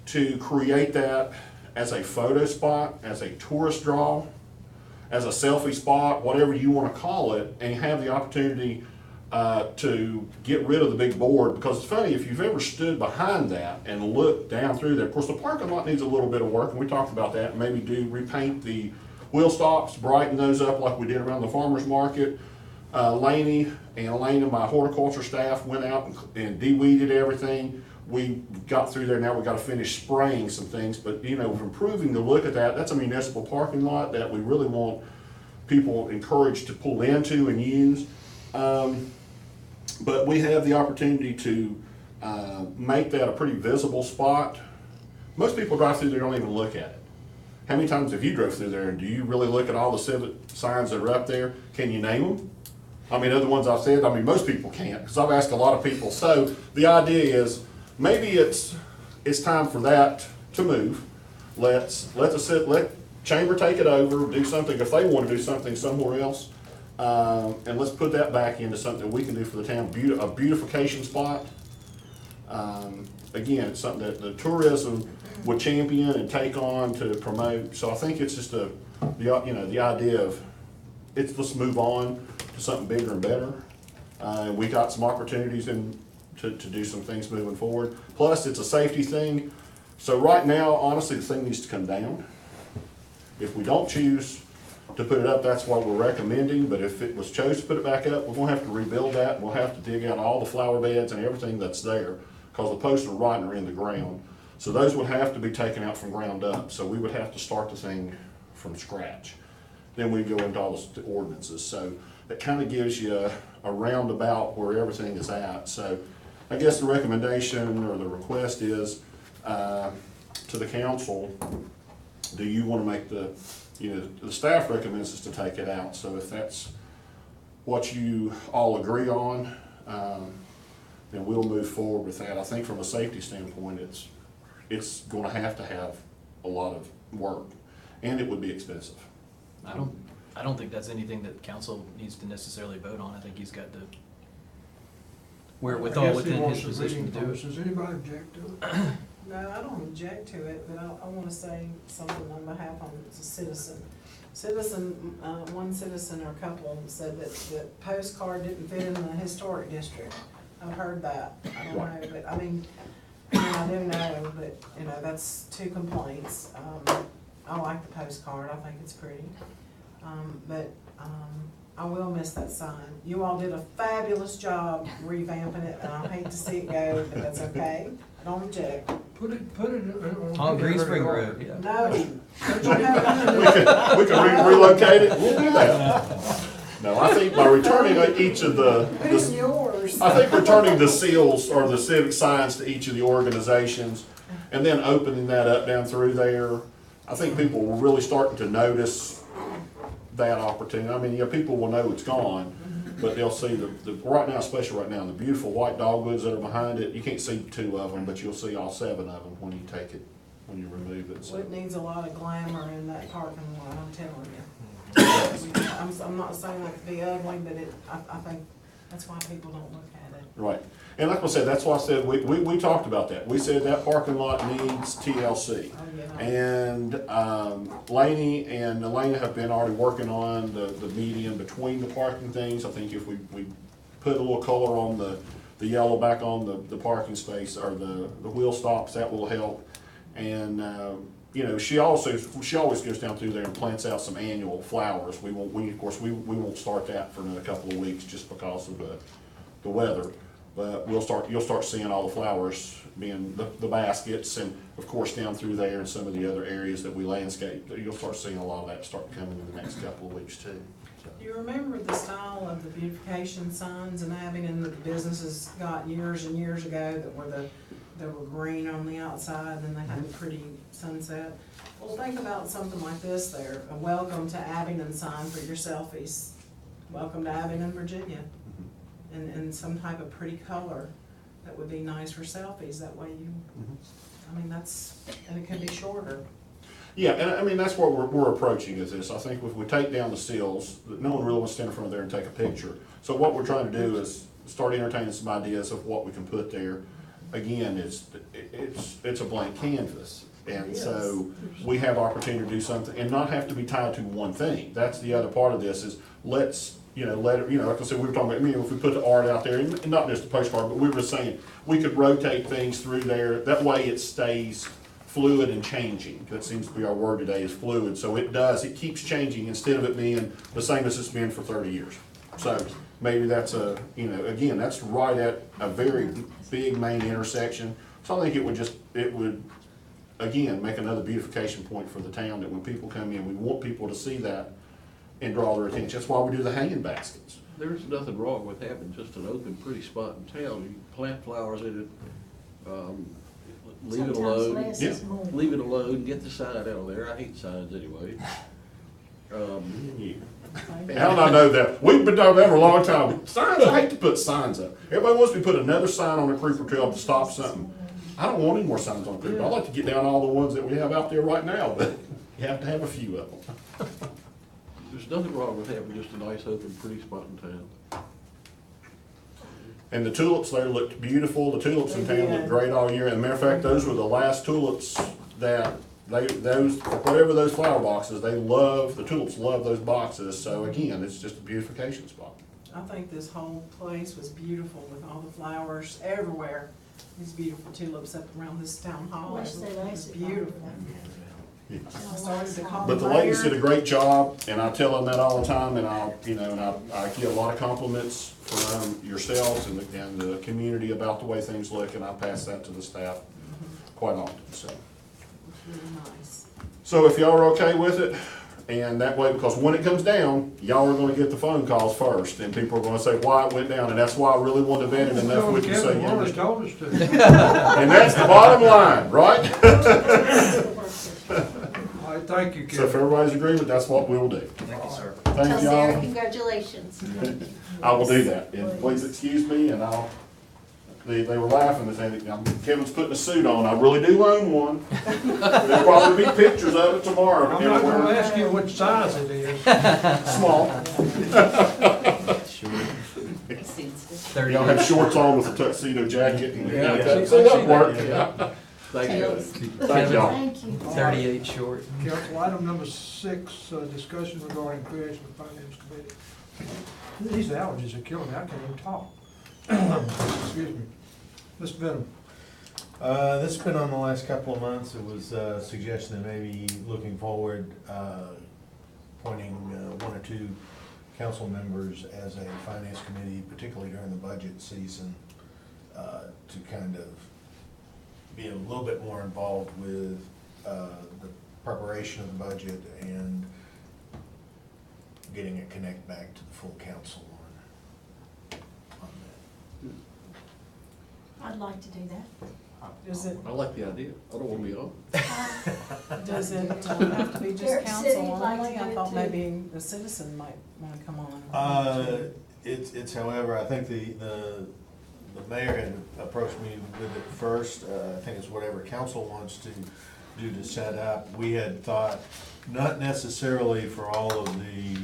to create that as a photo spot, as a tourist draw, as a selfie spot, whatever you want to call it, and have the opportunity to get rid of the big board. Because it's funny, if you've ever stood behind that and looked down through there, of course the parking lot needs a little bit of work, and we talked about that. Maybe repaint the wheel stops, brighten those up like we did around the farmer's market. Laney and Elena, my horticulture staff, went out and de-weeded everything. We got through there. Now we've got to finish spraying some things, but improving the look of that. That's a municipal parking lot that we really want people encouraged to pull into and use. But we have the opportunity to make that a pretty visible spot. Most people drive through there and don't even look at it. How many times have you drove through there and do you really look at all the civic signs that are up there? Can you name them? Other ones I've said, most people can't, because I've asked a lot of people. So the idea is maybe it's time for that to move. Let chamber take it over, do something if they want to do something somewhere else. And let's put that back into something we can do for the town, a beautification spot. Again, it's something that the tourism would champion and take on to promote. So I think it's just the idea of let's move on to something bigger and better. We got some opportunities to do some things moving forward. Plus, it's a safety thing. So right now, honestly, the thing needs to come down. If we don't choose to put it up, that's what we're recommending. But if it was chose to put it back up, we're going to have to rebuild that. And we'll have to dig out all the flower beds and everything that's there, because the posts are rotting are in the ground. So those would have to be taken out from ground up. So we would have to start the thing from scratch. Then we go into all the ordinances. So that kind of gives you a roundabout where everything is at. So I guess the recommendation or the request is to the council, do you want to make the staff recommends us to take it out. So if that's what you all agree on, then we'll move forward with that. I think from a safety standpoint, it's going to have a lot of work, and it would be expensive. I don't I don't think that's anything that council needs to necessarily vote on. I think he's got the wherewithal I guess he within wants his the position reading to do post. it. Does anybody object to it? No, I don't object to it, but I wanna say something on behalf of a citizen. One citizen or a couple said that the postcard didn't fit in the historic district. I've heard that. I don't know, but I mean, I do know, but, you know, that's 2 complaints. I like the postcard, I think it's pretty. But I will miss that sign. You all did a fabulous job revamping it, and I hate to see it go, but that's okay. I don't object. Put it On Green Spring Road, yeah. No. We can relocate it, we'll do that. No, I think by returning each of Who's yours? I think returning the seals or the civic signs to each of the organizations and then opening that up down through there, I think people will really start to notice that opportunity. I mean, yeah, people will know it's gone, but they'll see right now, especially right now, the beautiful white dogwoods that are behind it. You can't see 2 of them, but you'll see all 7 of them when you take it, when you remove it. Well, it needs a lot of glamour in that parking lot, I'm telling you. I'm not saying it to be ugly, but I think that's why people don't look at it. Right. And like I said, that's why I said, we talked about that. We said that parking lot needs TLC. Oh, yeah. And Laney and Elena have been already working on the median between the parking things. I think if we put a little color on the yellow back on the parking space or the wheel stops, that will help. And you know, she always goes down through there and plants out some annual flowers. We won't start that for another couple of weeks just because of the weather. But you'll start seeing all the flowers being the baskets, and of course down through there and some of the other areas that we landscape. You'll start seeing a lot of that start coming in the next couple of weeks too. Do you remember the style of the beautification signs in Abingdon that the businesses got years and years ago that were green on the outside and they had a pretty sunset? Well, think about something like this there, a welcome to Abingdon sign for your selfies. Welcome to Abingdon, Virginia. And some type of pretty color that would be nice for selfies, that way you, I mean, and it could be shorter. Yeah, and I mean, that's what we're approaching is this. I think if we take down the seals, no one really wants to stand in front of there and take a picture. So what we're trying to do is start entertaining some ideas of what we can put there. Again, it's a blank canvas. And so we have opportunity to do something and not have to be tied to one thing. That's the other part of this is let's, let it, like I said, we were talking about, if we put the art out there, and not just the postcard, but we were saying we could rotate things through there. That way it stays fluid and changing. That seems to be our word today is fluid. So it keeps changing instead of it being the same as it's been for 30 years. So maybe that's again, that's right at a very big main intersection. So I think it would again, make another beautification point for the town that when people come in, we want people to see that and draw their attention. That's why we do the hanging baskets. There's nothing wrong with having just an open, pretty spot in town. You plant flowers in it, leave it alone. Sometimes less is more. Leave it alone, get the sign out of there. I hate signs anyway. How did I know that? We've been talking about that for a long time. Signs, I hate to put signs up. Everybody wants me to put another sign on a creeper trail to stop something. I don't want any more signs on creeper. I like to get down all the ones that we have out there right now, but you have to have a few of them. There's nothing wrong with having just a nice open, pretty spot in town. And the tulips there looked beautiful. The tulips in town look great all year. As a matter of fact, those were the last tulips that whatever those flower boxes, the tulips love those boxes. So again, it's just a beautification spot. I think this whole place was beautiful with all the flowers everywhere. These beautiful tulips up around this town hall. I wish they It was lasted beautiful. I started to call But the them ladies later. did a great job, and I tell them that all the time, and I get a lot of compliments from yourselves and the community about the way things look, and I pass that to the staff quite often, so. It was really nice. So if y'all are okay with it, and that way, because when it comes down, y'all are gonna get the phone calls first, and people are gonna say why it went down, and that's why I really want to vet it enough we can say, Kevin yeah. Wallace told us to. And that's the bottom line, right? All right, thank you, So Kevin. if everybody's agreement, that's what we'll do. Thank you, sir. Thank Tell Sarah y'all. congratulations. I will do that, and please excuse me, and they were laughing, they said, Kevin's putting a suit on, I really do own one. There'll probably be pictures of it tomorrow. I'm not gonna ask you what size it is. Small. Y'all have shorts on with a tuxedo jacket. And Yeah. see, that work. Thank you. Thank y'all. Thank you. 38 short. Council, item number 6, discussion regarding creation of finance committee. These allergies are killing me, I can't even talk. Excuse me. Mr. Venom. This has been on the last couple of months. It was a suggestion that maybe looking forward, appointing one or two council members as a finance committee, particularly during the budget season, to kind of be a little bit more involved with the preparation of the budget and getting a connect back to the full council on that. I'd like to do that. Does it, I like the idea. I don't want to be on. does it have to be just Eric said council he'd like to only? do I it thought too. maybe a citizen might wanna come on. It's however, I think the mayor had approached me with it first. I think it's whatever council wants to do to set up. We had thought, not necessarily for all of the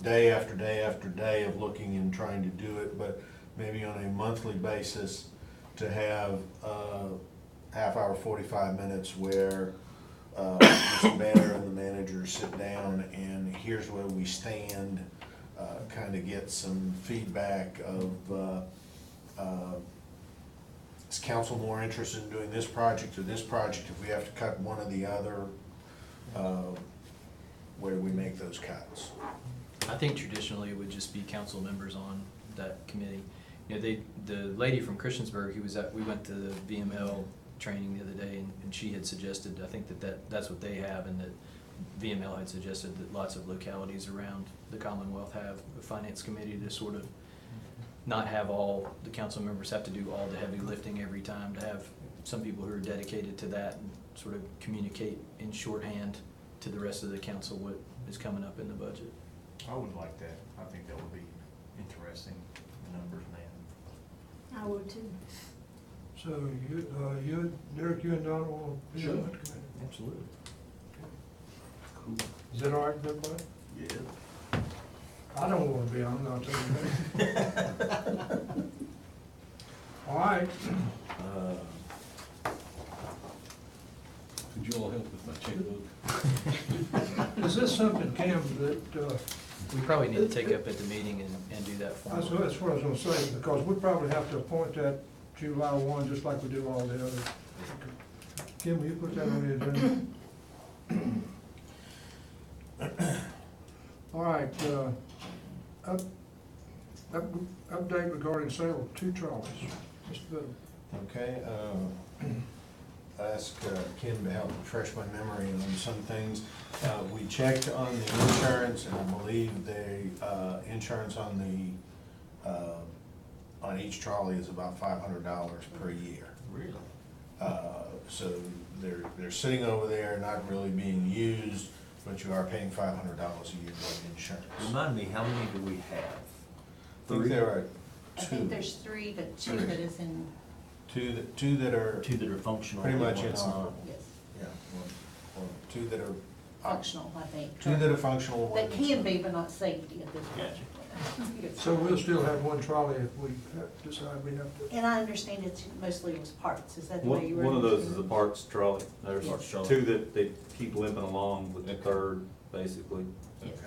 day after day after day of looking and trying to do it, but maybe on a monthly basis to have half hour, 45 minutes where Mr. Banner and the manager sit down and here's where we stand, kind of get some feedback of is council more interested in doing this project or this project? If we have to cut one or the other, where do we make those cuts? I think traditionally it would just be council members on that committee. You know, the lady from Christiansburg who was we went to the VML training the other day, and she had suggested, I think that's what they have, and that VML had suggested that lots of localities around the Commonwealth have a finance committee to sort of not have all the council members have to do all the heavy lifting every time, to have some people who are dedicated to that and sort of communicate in shorthand to the rest of the council what is coming up in the budget. I would like that. I think that would be interesting, the numbers, man. I would too. So Derek, you and Donna will be on that committee? Absolutely. Is that all right with everybody? Yeah. I don't want to be on it, I'll tell you that. All right. Could you all help with my checkbook? Is this something, Cam, that, We probably need to take up at the meeting and do that that's formally. what I was gonna say, because we probably have to appoint that July 1, just like we do all the others. Kim, will you put that on the agenda? All right, update regarding sale of 2 trolleys. Mr. Biddle. Okay, I asked Kim to help refresh my memory on some things. We checked on the insurance, and I believe the insurance on each trolley is about $500 per year. Really? So they're sitting over there, not really being used, but you are paying $500 a year for insurance. Remind me, how many do we have? I think there are I two. think there's 3, but 2 that is in, Two that are, Two that are functional. Pretty much one it's time. on. yes, yeah, well, two that are. functional, I think. Two that are functional. one That that's can not. be, but not safety at this point. So we'll still have 1 trolley if we decide we have to. And I understand it's mostly it was parts, is that the way you were? One of those is a parts trolley. There's Yes. two that they keep limping along with the third, basically. Yes.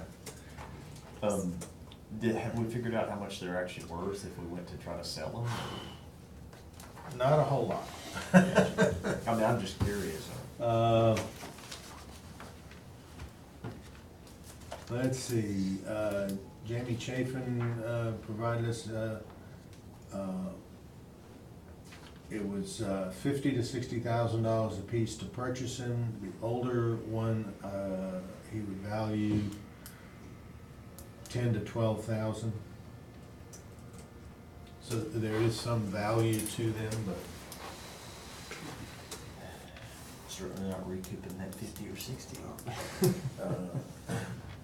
Have we figured out how much they're actually worth if we went to try to sell them? Not a whole lot. I mean, I'm just curious. Let's see, Jamie Chafin provided us, it was $50,000 to $60,000 a piece to purchase him. The older one, he would value $10,000 to $12,000. So there is some value to them, but Certainly not recouping that 50 or 60.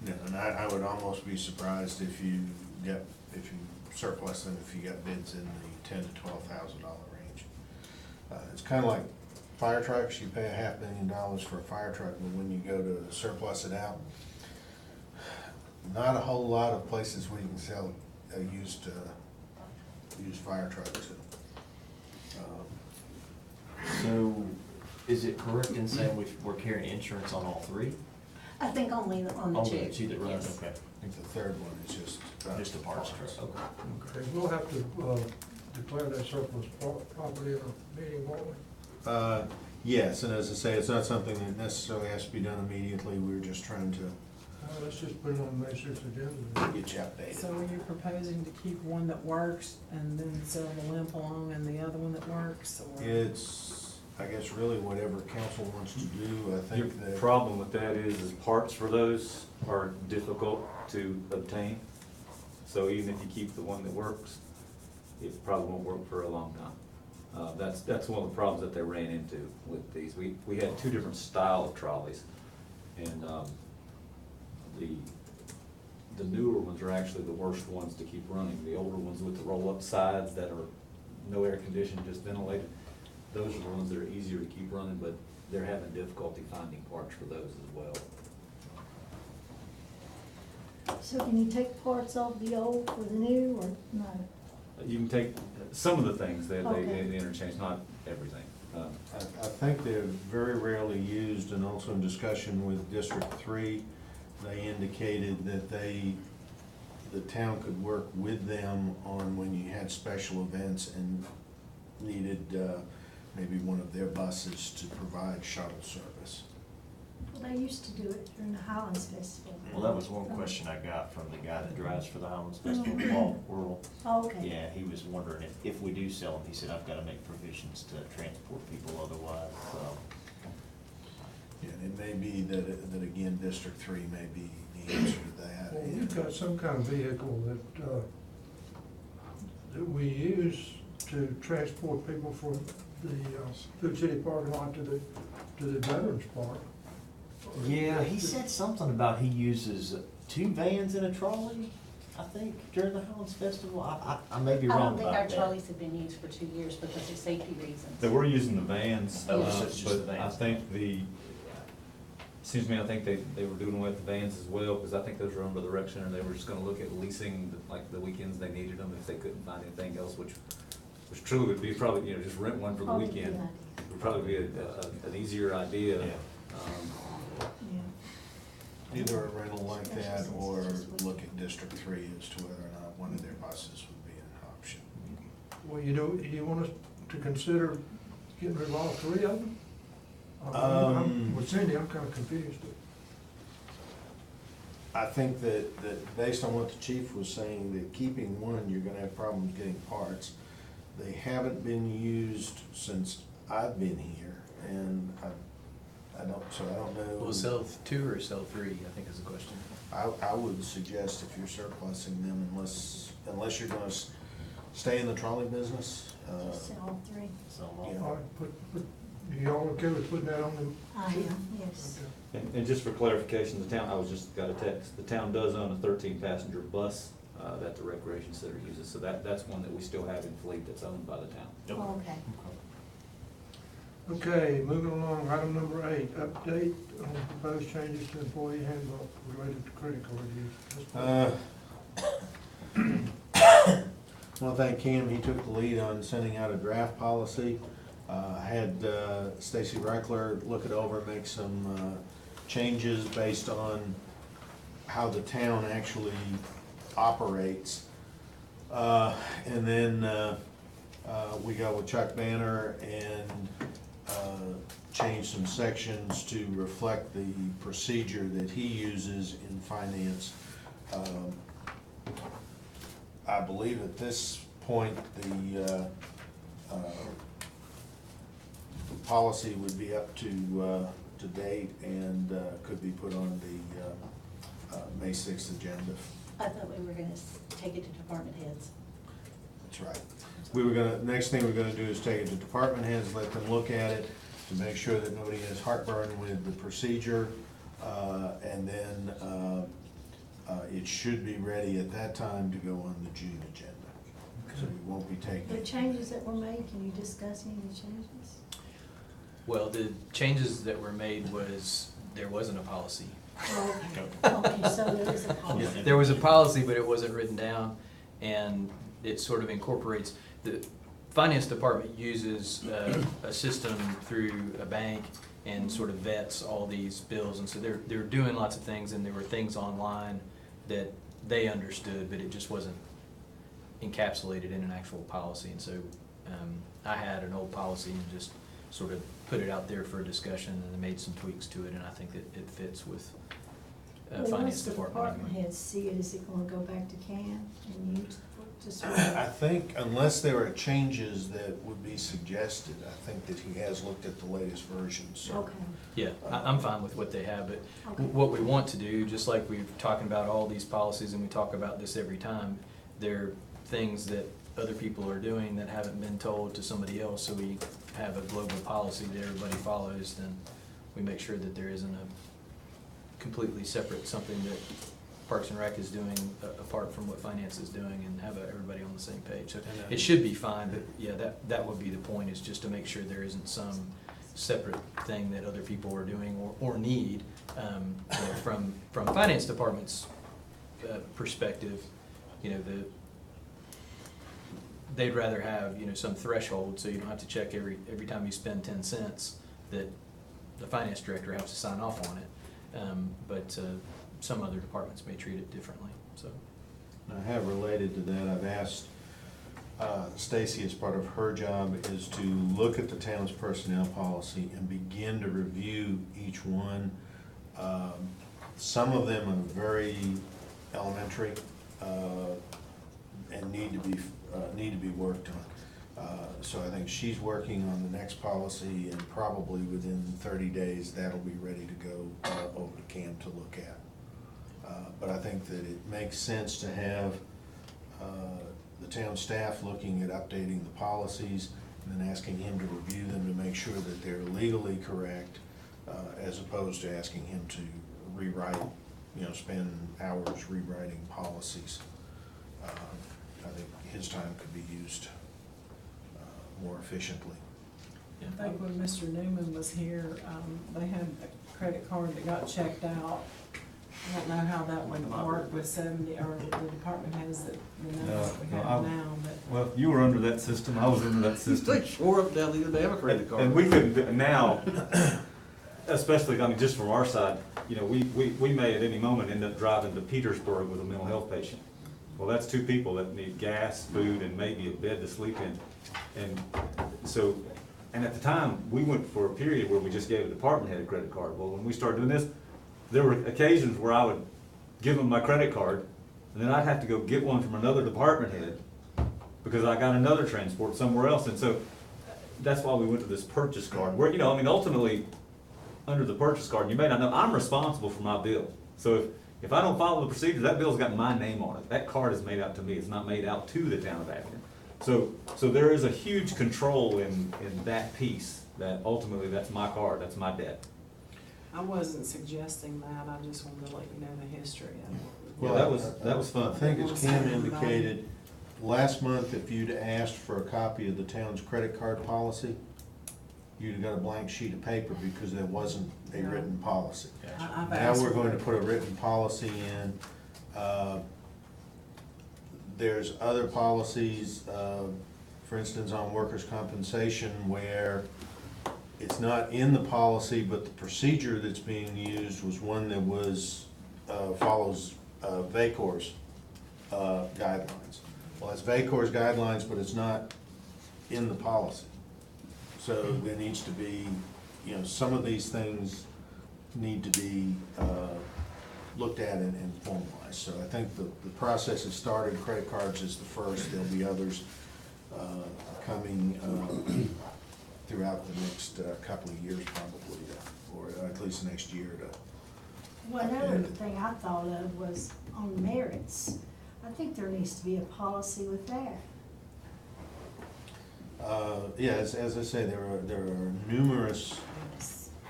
no, and I would almost be surprised if you get if you surplus them, if you got bids in the $10,000 to $12,000 range. It's kinda like fire trucks, you pay $500,000 for a fire truck, but when you go to surplus it out, not a whole lot of places where you can sell a used fire trucks. So, is it correct in saying we're carrying insurance on all three? I think only on the two. Only the two that runs, Yes. okay. I think the third one is just a parts truck, okay. Okay, we'll have to declare that surplus property in a meeting, won't we? Yes, and as I say, it's not something that necessarily has to be done immediately, we're just trying to Let's just put it on the May 6th agenda. get you updated. So are you proposing to keep one that works and then sell the limp along and the other one that works, or? It's, I guess, really whatever council wants to do. I Your think that. problem with that is parts for those are difficult to obtain. So even if you keep the one that works, it probably won't work for a long time. That's one of the problems that they ran into with these. We had two different style of trolleys, and the newer ones are actually the worst ones to keep running. The older ones with the roll-up sides that are no air conditioned, just ventilated, those are the ones that are easier to keep running, but they're having difficulty finding parts for those as well. So can you take parts off the old for the new, or no? You can take some of the things that Okay. they interchange, not everything. I think they're very rarely used, and also in discussion with District 3, they indicated that the town could work with them on when you had special events and needed maybe one of their buses to provide shuttle service. Well, they used to do it during the Highlands Festival. Well, that was one question I got from the guy that drives for the Highlands Festival, Paul Worrell. Oh, okay. Yeah, he was wondering if we do sell them, he said, I've gotta make provisions to transport people otherwise, so. Yeah, and it may be that again, District 3 may be the answer to that. Well, we've got some kind of vehicle that we use to transport people from the Food City parking lot to the Veterans Park. Yeah, he said something about he uses 2 vans in a trolley, I think, during the Highlands Festival. I may be I wrong don't think about our that. trolleys have been used for 2 years because of safety reasons. They were using the vans, Oh, so it's just the but I vans. think seems to me, I think they were doing away with the vans as well, because I think those were under the rec center, they were just gonna look at leasing, like, the weekends they needed them, if they couldn't find anything else, which truly would be probably, just rent one for the Probably a weekend. good idea. Would probably be an easier idea. Yeah. Yeah. Either a rental like that or look at District 3 as to whether or not one of their buses would be an option. Well, you want us to consider getting rid of all 3 of them? With Cindy, I'm kind of confused. I think that based on what the chief was saying, that keeping one, you're gonna have problems getting parts. They haven't been used since I've been here, and I don't know. We'll sell 2 or sell 3, I think is the question. I would suggest if you're surplusing them, unless you're gonna stay in the trolley business, Just sell all 3. So, Yeah. All right, you all okay with putting that on them? I am, yes. Okay. And just for clarification, the town, I was just got a text, the town does own a 13-passenger bus that the recreation center uses, so that's one that we still have in fleet that's owned by the town. Oh, okay. Okay, moving along, item number 8, update on proposed changes to employee handbook related to credit card use. Well, thank Cam, he took the lead on sending out a draft policy. Had Stacy Reichler look it over, make some changes based on how the town actually operates. And then we got with Chuck Banner and changed some sections to reflect the procedure that he uses in finance. I believe at this point, the policy would be up to date and could be put on the May 6th agenda. I thought we were gonna take it to department heads. That's right. Next thing we're gonna do is take it to department heads, let them look at it to make sure that nobody has heartburn with the procedure. And then it should be ready at that time to go on the June agenda. So we won't be taking. The changes that were made, can you discuss any of the changes? Well, the changes that were made was, there wasn't a policy. Oh, okay, so there is a policy. There was a policy, but it wasn't written down, and it sort of incorporates, the finance department uses a system through a bank and sort of vets all these bills, and so they're doing lots of things, and there were things online that they understood, but it just wasn't encapsulated in an actual policy, and so I had an old policy and just sort of put it out there for a discussion, and then made some tweaks to it, and I think that it fits with Well, finance once the department. department heads see it, is it gonna go back to CAN and you just? I think unless there are changes that would be suggested, I think that he has looked at the latest version, so. Okay, Yeah, I'm fine with what they have, but Okay. what we want to do, just like we're talking about all these policies, and we talk about this every time, there are things that other people are doing that haven't been told to somebody else, so we have a global policy that everybody follows, then we make sure that there isn't a completely separate something that Parks and Rec is doing apart from what finance is doing, and have everybody on the same page. So it should be fine, but yeah, that would be the point, is just to make sure there isn't some separate thing that other people are doing or need. You know, from finance department's perspective, you know, they'd rather have, you know, some threshold, so you don't have to check every time you spend 10 cents that the finance director has to sign off on it. But some other departments may treat it differently, so. I have related to that, I've asked Stacy, as part of her job, is to look at the town's personnel policy and begin to review each one. Some of them are very elementary and need to be worked on. So I think she's working on the next policy, and probably within 30 days, that'll be ready to go over to CAM to look at. But I think that it makes sense to have the town staff looking at updating the policies, and then asking him to review them to make sure that they're legally correct, as opposed to asking him to rewrite, you know, spend hours rewriting policies. I think his time could be used more efficiently. I think when Mr. Newman was here, they had a credit card that got checked out. I don't know how that would work with 70, or the department has it, the numbers we have now, but. Well, you were under that system, I was under that system. They swore up down, they didn't have a credit card. And we couldn't, now, especially, I mean, just from our side, you know, we may at any moment end up driving to Petersburg with a mental health patient. Well, that's two people that need gas, food, and maybe a bed to sleep in. And so, and at the time, we went for a period where we just gave a department head a credit card. Well, when we started doing this, there were occasions where I would give them my credit card, and then I'd have to go get one from another department head because I got another transport somewhere else. And so that's why we went to this purchase card, where, you know, I mean, ultimately, under the purchase card, you may not know, I'm responsible for my bill. So if I don't follow the procedure, that bill's got my name on it. That card is made out to me. It's not made out to the town of Abingdon. So there is a huge control in that piece, that ultimately that's my card, that's my debt. I wasn't suggesting that, I just wanted to let you know the history of it. Well, that was fun. I think as Ken indicated, last month, if you'd asked for a copy of the town's credit card policy, you'd have got a blank sheet of paper because there wasn't a written policy. I've Now asked we're for going to it. put a written policy in. There's other policies, for instance, on workers' compensation, where it's not in the policy, but the procedure that's being used was one that was, follows VACOR's guidelines. Well, it's VACOR's guidelines, but it's not in the policy. So there needs to be, you know, some of these things need to be looked at and formalized. So I think the process has started. Credit cards is the first. There'll be others coming throughout the next couple of years probably, or at least next year to. Well, another thing I thought of was on merits. I think there needs to be a policy with that. Yeah, as I say, there are numerous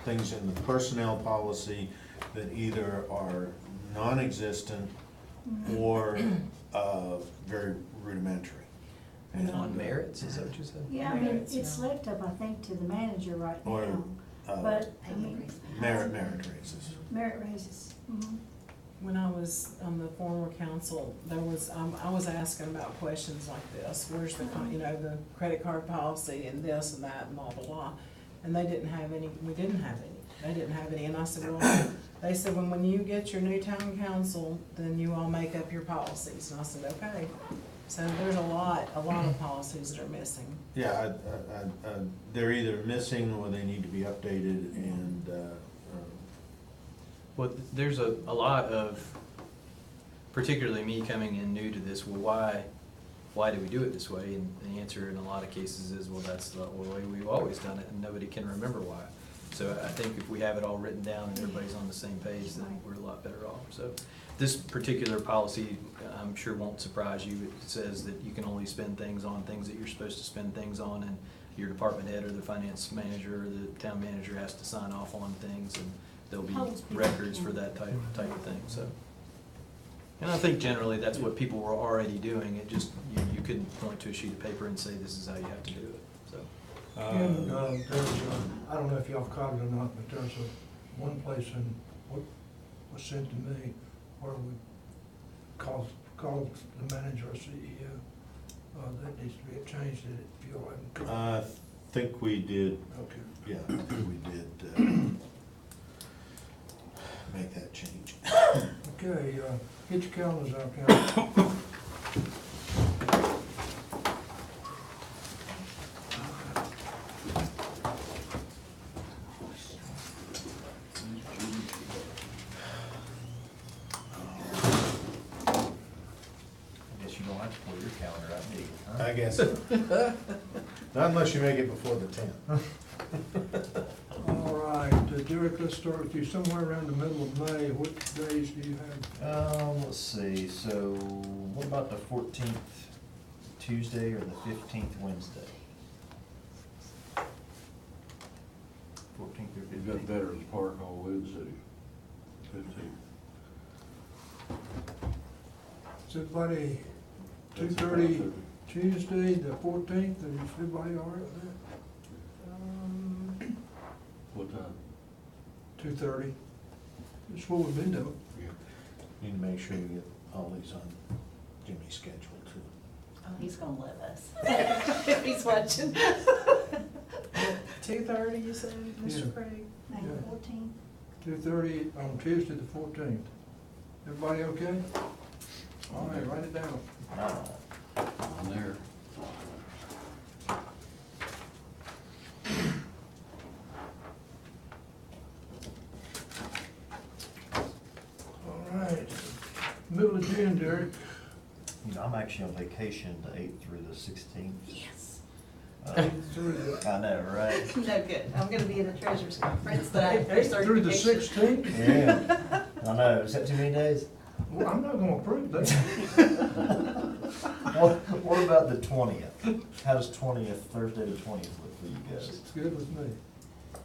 things in the personnel policy that either are non-existent or, very rudimentary. And, On merits, is that what you said? Yeah, I mean, Merits, it's yeah. left up, I think, to the manager right Or, now, but, I mean. merit raises. Merit raises. Mhm. When I was on the former council, there was, I was asking about questions like this, where's the, you know, the credit card policy and this and that and blah, blah, blah. And they didn't have any, we didn't have any, they didn't have any, and I said, well, they said, when you get your new town council, then you all make up your policies, and I said, okay. So there's a lot of policies that are missing. Yeah, they're either missing or they need to be updated and, Well, there's a lot of, particularly me coming in new to this, well, why do we do it this way? And the answer in a lot of cases is, well, that's the way we've always done it, and nobody can remember why. So I think if we have it all written down and everybody's on the same page, then we're a lot better off. So this particular policy, I'm sure won't surprise you. It says that you can only spend things on things that you're supposed to spend things on, and your department head or the finance manager or the town manager has to sign off on things, and there'll be records for that type of thing, so. And I think generally that's what people were already doing, it just, you couldn't point to a sheet of paper and say, this is how you have to do it, so. Ken, there's, I don't know if y'all caught it or not, but there's one place in, what was sent to me, where we called the manager or CEO, that needs to be changed, if you all haven't. I think we did, Okay. yeah, I think we did, make that change. Okay, get your calendars out, Cal. I guess you don't have to pull your calendar out, do you? Huh? I guess, not unless you make it before the 10th. All right, Derek, let's start with you. Somewhere around the middle of May, what days do you have? Let's see, so what about the 14th Tuesday or the 15th Wednesday? 14th or We've got 15th? Veterans Park on Wednesday, 15th. Is everybody 2:30 Tuesday, the 14th, is everybody all right with that? What time? 2:30. That's what we've been doing. Need to make sure you get all these on Jimmy's schedule too. Oh, he's gonna love us. He's watching. 2:30, you said, Yeah. Mr. Craig? May Yeah. 14th. 2:30 on Tuesday, the 14th. Everybody okay? All right, write it down. On there. All right. Middle of June, Derek. You know, I'm actually on vacation the 8th through the 16th. Yes. Through the, I know, right? No good. I'm gonna be in the treasurer's conference, but I. through the 16th? Yeah, I know, is that too many days? Well, I'm not gonna approve that. What about the 20th? How does 20th, Thursday the 20th look for you guys? It's good with me. As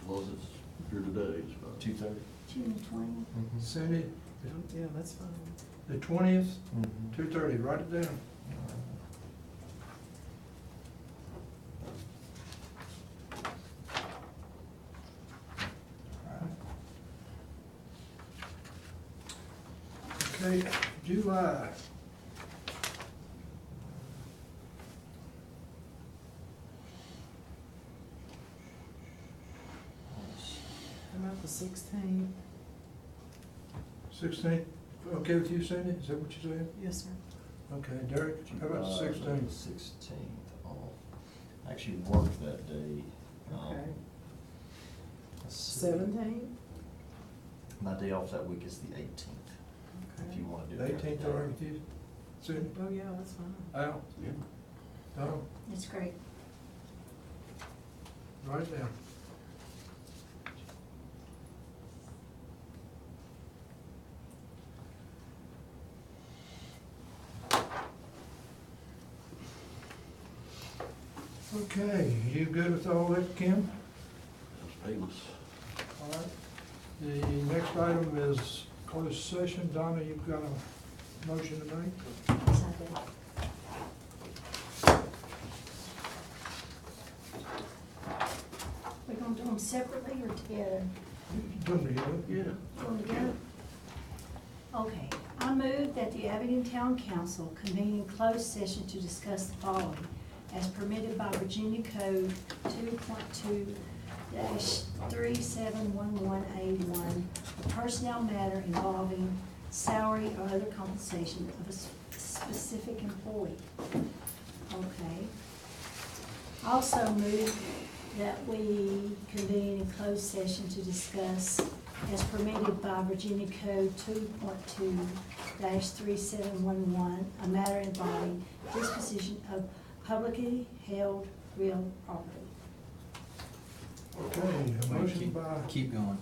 long as it's here today, it's fine. 2:30? June 20th. Cindy, Yeah, that's fine. the 20th, Mhm. 2:30, write it down. Okay, July. How about the 16th? 16th, okay with you, Cindy? Is that what you said? Yes, sir. Okay, Derek, how about the 16th? 16th off. I actually work that day. Okay. Let's see. 17th? My day off that week is the 18th, if you wanna do The it. 18th, all right with you? Cindy? Oh, yeah, that's fine. Al? Yeah. Donald? That's great. Write it down. Okay, you good with all that, Kim? That's painless. All right. The next item is closed session. Donna, you've got a motion to make? Yes, I do. We're gonna do them separately or together? Do them together. Yeah. Do them together? Okay, I move that the Abingdon Town Council convene in closed session to discuss the following as permitted by Virginia Code 2.2-3711A1, a personnel matter involving salary or other compensation of a specific employee. Okay. Also move that we convene in closed session to discuss, as permitted by Virginia Code 2.2-3711, a matter involving disposition of publicly held real property. Okay, a motion by, Keep going.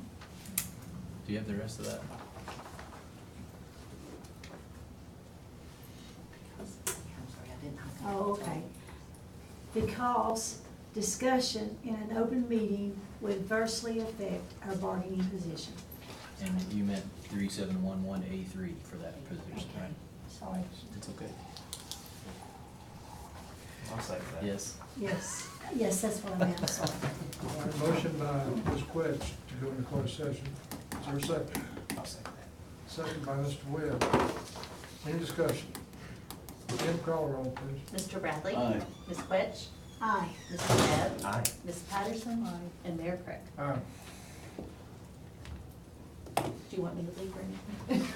Do you have the rest of that? I'm sorry, I didn't. Oh, okay. Because discussion in an open meeting would adversely affect our bargaining position. And you meant 3711A3 for that position, Okay, right? sorry. It's okay. I'll say that. Yes. Yes, yes, that's what I meant, I'm sorry. all right, motion by Ms. Quetch to go into closed session. Is there a second? I'll say that. Second by Mr. Webb. Any discussion? Jim, call her on, please. Mr. Bradley? Aye. Ms. Quetch? Aye. Mr. Webb? Aye. Ms. Patterson? Aye. And Mayor Craig? Aye. Do you want me to leave or anything?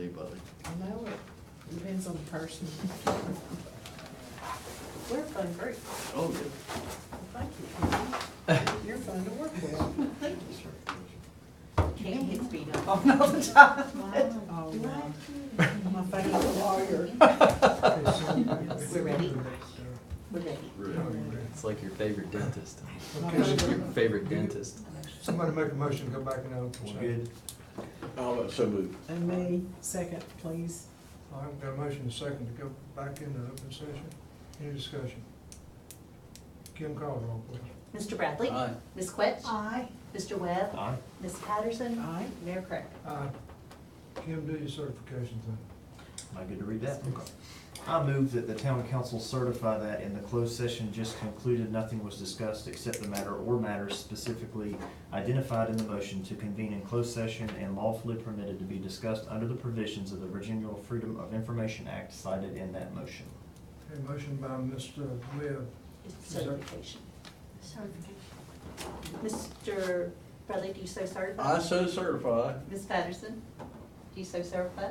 anybody. I know it, depends on the person. We're a fun group. Oh, yeah. Thank you. You're fun to work with. Thank you, sir. Cam gets beat up all the time. Oh, wow. My favorite lawyer. We're ready. We're ready. It's like your favorite dentist. Okay, Your favorite dentist. somebody make a motion to go back in open We're session. good. So moved. And me, second, please. All right, got a motion and a second to go back into open session. Any discussion? Kim, call the roll, please. Mr. Bradley? Aye. Ms. Quetch? Aye. Mr. Webb? Aye. Ms. Patterson? Aye. Mayor Craig? Aye. Kim, do your certifications then. Am I good to read that? I move that the town council certify that in the closed session just concluded, nothing was discussed except the matter or matters specifically identified in the motion to convene in closed session and lawfully permitted to be discussed under the provisions of the Virginia Freedom of Information Act cited in that motion. Okay, motion by Mr. Webb. It's certification. Certification. Mr. Bradley, do you so certify? I so certify. Ms. Patterson? Do you so certify?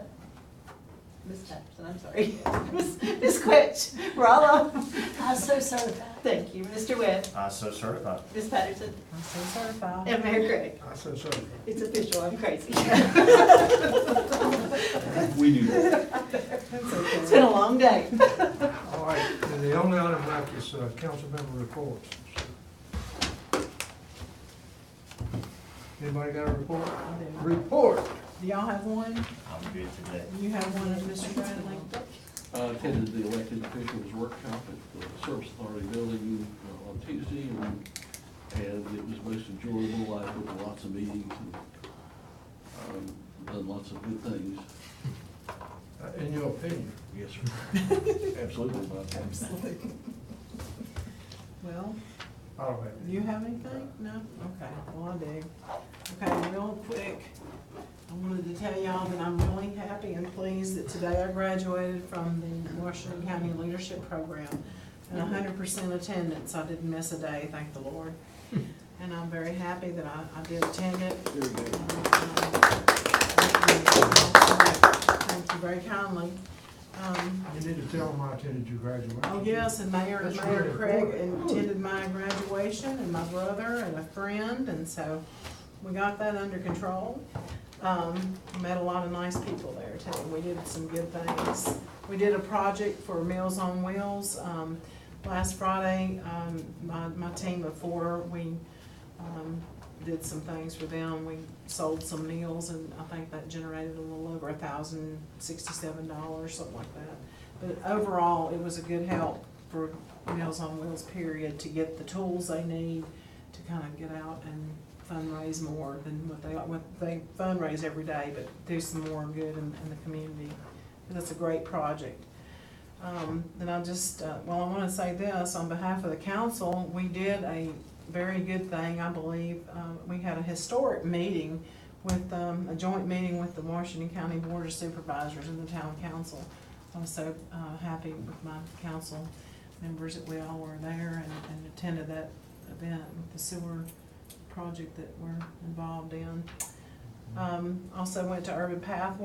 Ms. Patterson, I'm sorry. Ms. Quetch? We're all on. I so certify. Thank you. Mr. Webb? I so certify. Ms. Patterson? I'm so certified. And Mayor Craig? I so certify. It's official, I'm crazy. We do that. That's okay. It's been a long day. All right, and the only item left is council member reports. Anybody got a report? I do. Report. Do y'all have one? I'm good today. You have one, Mr. Bradley? I attended the elected officials workshop at the Service Authority building on Tuesday, and it was most enjoyable. I went to lots of meetings and done lots of good things. In your opinion? Yes, sir. Absolutely, Bob. Absolutely. Well, I don't have do you have anything? No? Okay, well, I do. Okay, real quick, I wanted to tell y'all that I'm really happy and pleased that today I graduated from the Washington County Leadership Program. And 100% attendance, I didn't miss a day, thank the Lord. And I'm very happy that I did attend it. Very good. Thank you very kindly. You need to tell them I attended your graduation. Oh, yes, and Mayor That's really Craig important. attended my graduation, and my brother and a friend, and so we got that under control. Met a lot of nice people there too. We did some good things. We did a project for Meals on Wheels. Last Friday, my team of 4, we did some things for them. We sold some meals, and I think that generated a little over $1,067, something like that. But overall, it was a good help for Meals on Wheels, period, to get the tools they need to kind of get out and fundraise more than what they fundraise every day, but do some more good in the community. And that's a great project. Then I just, I want to say this, on behalf of the council, we did a very good thing, I believe. We had a historic meeting with, a joint meeting with the Washington County Board of Supervisors and the Town Council. I was so happy with my council members that we all were there and attended that event with the sewer project that we're involved in. Also went to Urban Path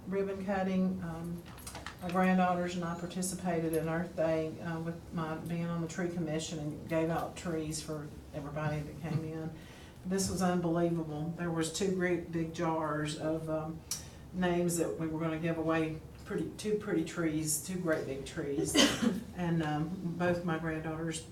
ribbon cutting. My granddaughters and I participated in Earth Day with my being on the tree commission and gave out trees for everybody that came in. This was unbelievable. There was 2 great big jars of names that we were going to give away. Two pretty trees, 2 great big trees, and both my granddaughters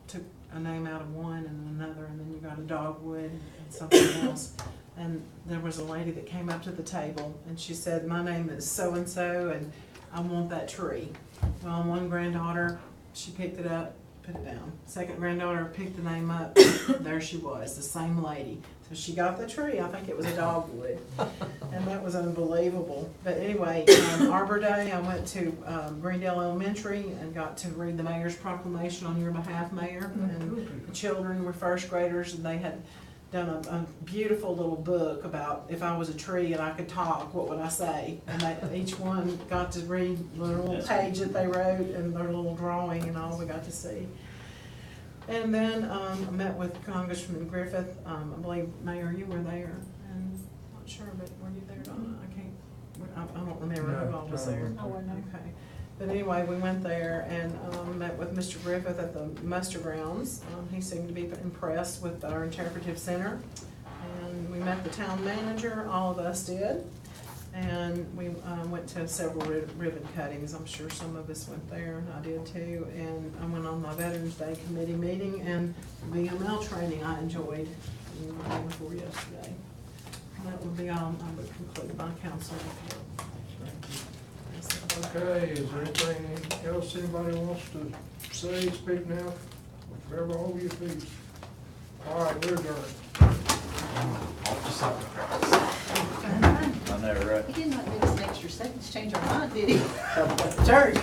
took a name out of one and another, and then you got a dogwood and something else. And there was a lady that came up to the table and she said, "My name is so-and-so and I want that tree." Well, one granddaughter, she picked it up, put it down. Second granddaughter picked the name up, there she was, the same lady. So she got the tree, I think it was a dogwood, and that was unbelievable. But anyway, Arbor Day, I went to Greendale Elementary and got to read the mayor's proclamation on your behalf, Mayor. And the children were first graders, and they had done a beautiful little book about if I was a tree and I could talk, what would I say? And each one got to read the little page that they wrote and their little drawing and all we got to see. And then I met with Congressman Griffith. I believe, Mayor, you were there. And I'm not sure, but were you there, Donna? I can't I don't remember who all was there. I wasn't there. Okay. But anyway, we went there and met with Mr. Griffith at the muster grounds. He seemed to be impressed with our interpretive center. And we met the town manager, all of us did. And we went to several ribbon cuttings. I'm sure some of us went there, and I did too. And I went on my Veterans Day committee meeting and VML training I enjoyed the day before yesterday. That would be all. I would conclude my council report. Okay, is there anything else anybody wants to say, speak now? Whatever, hold your peace. All right, we're adjourned. I know, right? He did not give us an extra second to change our mind, did he? Jerry.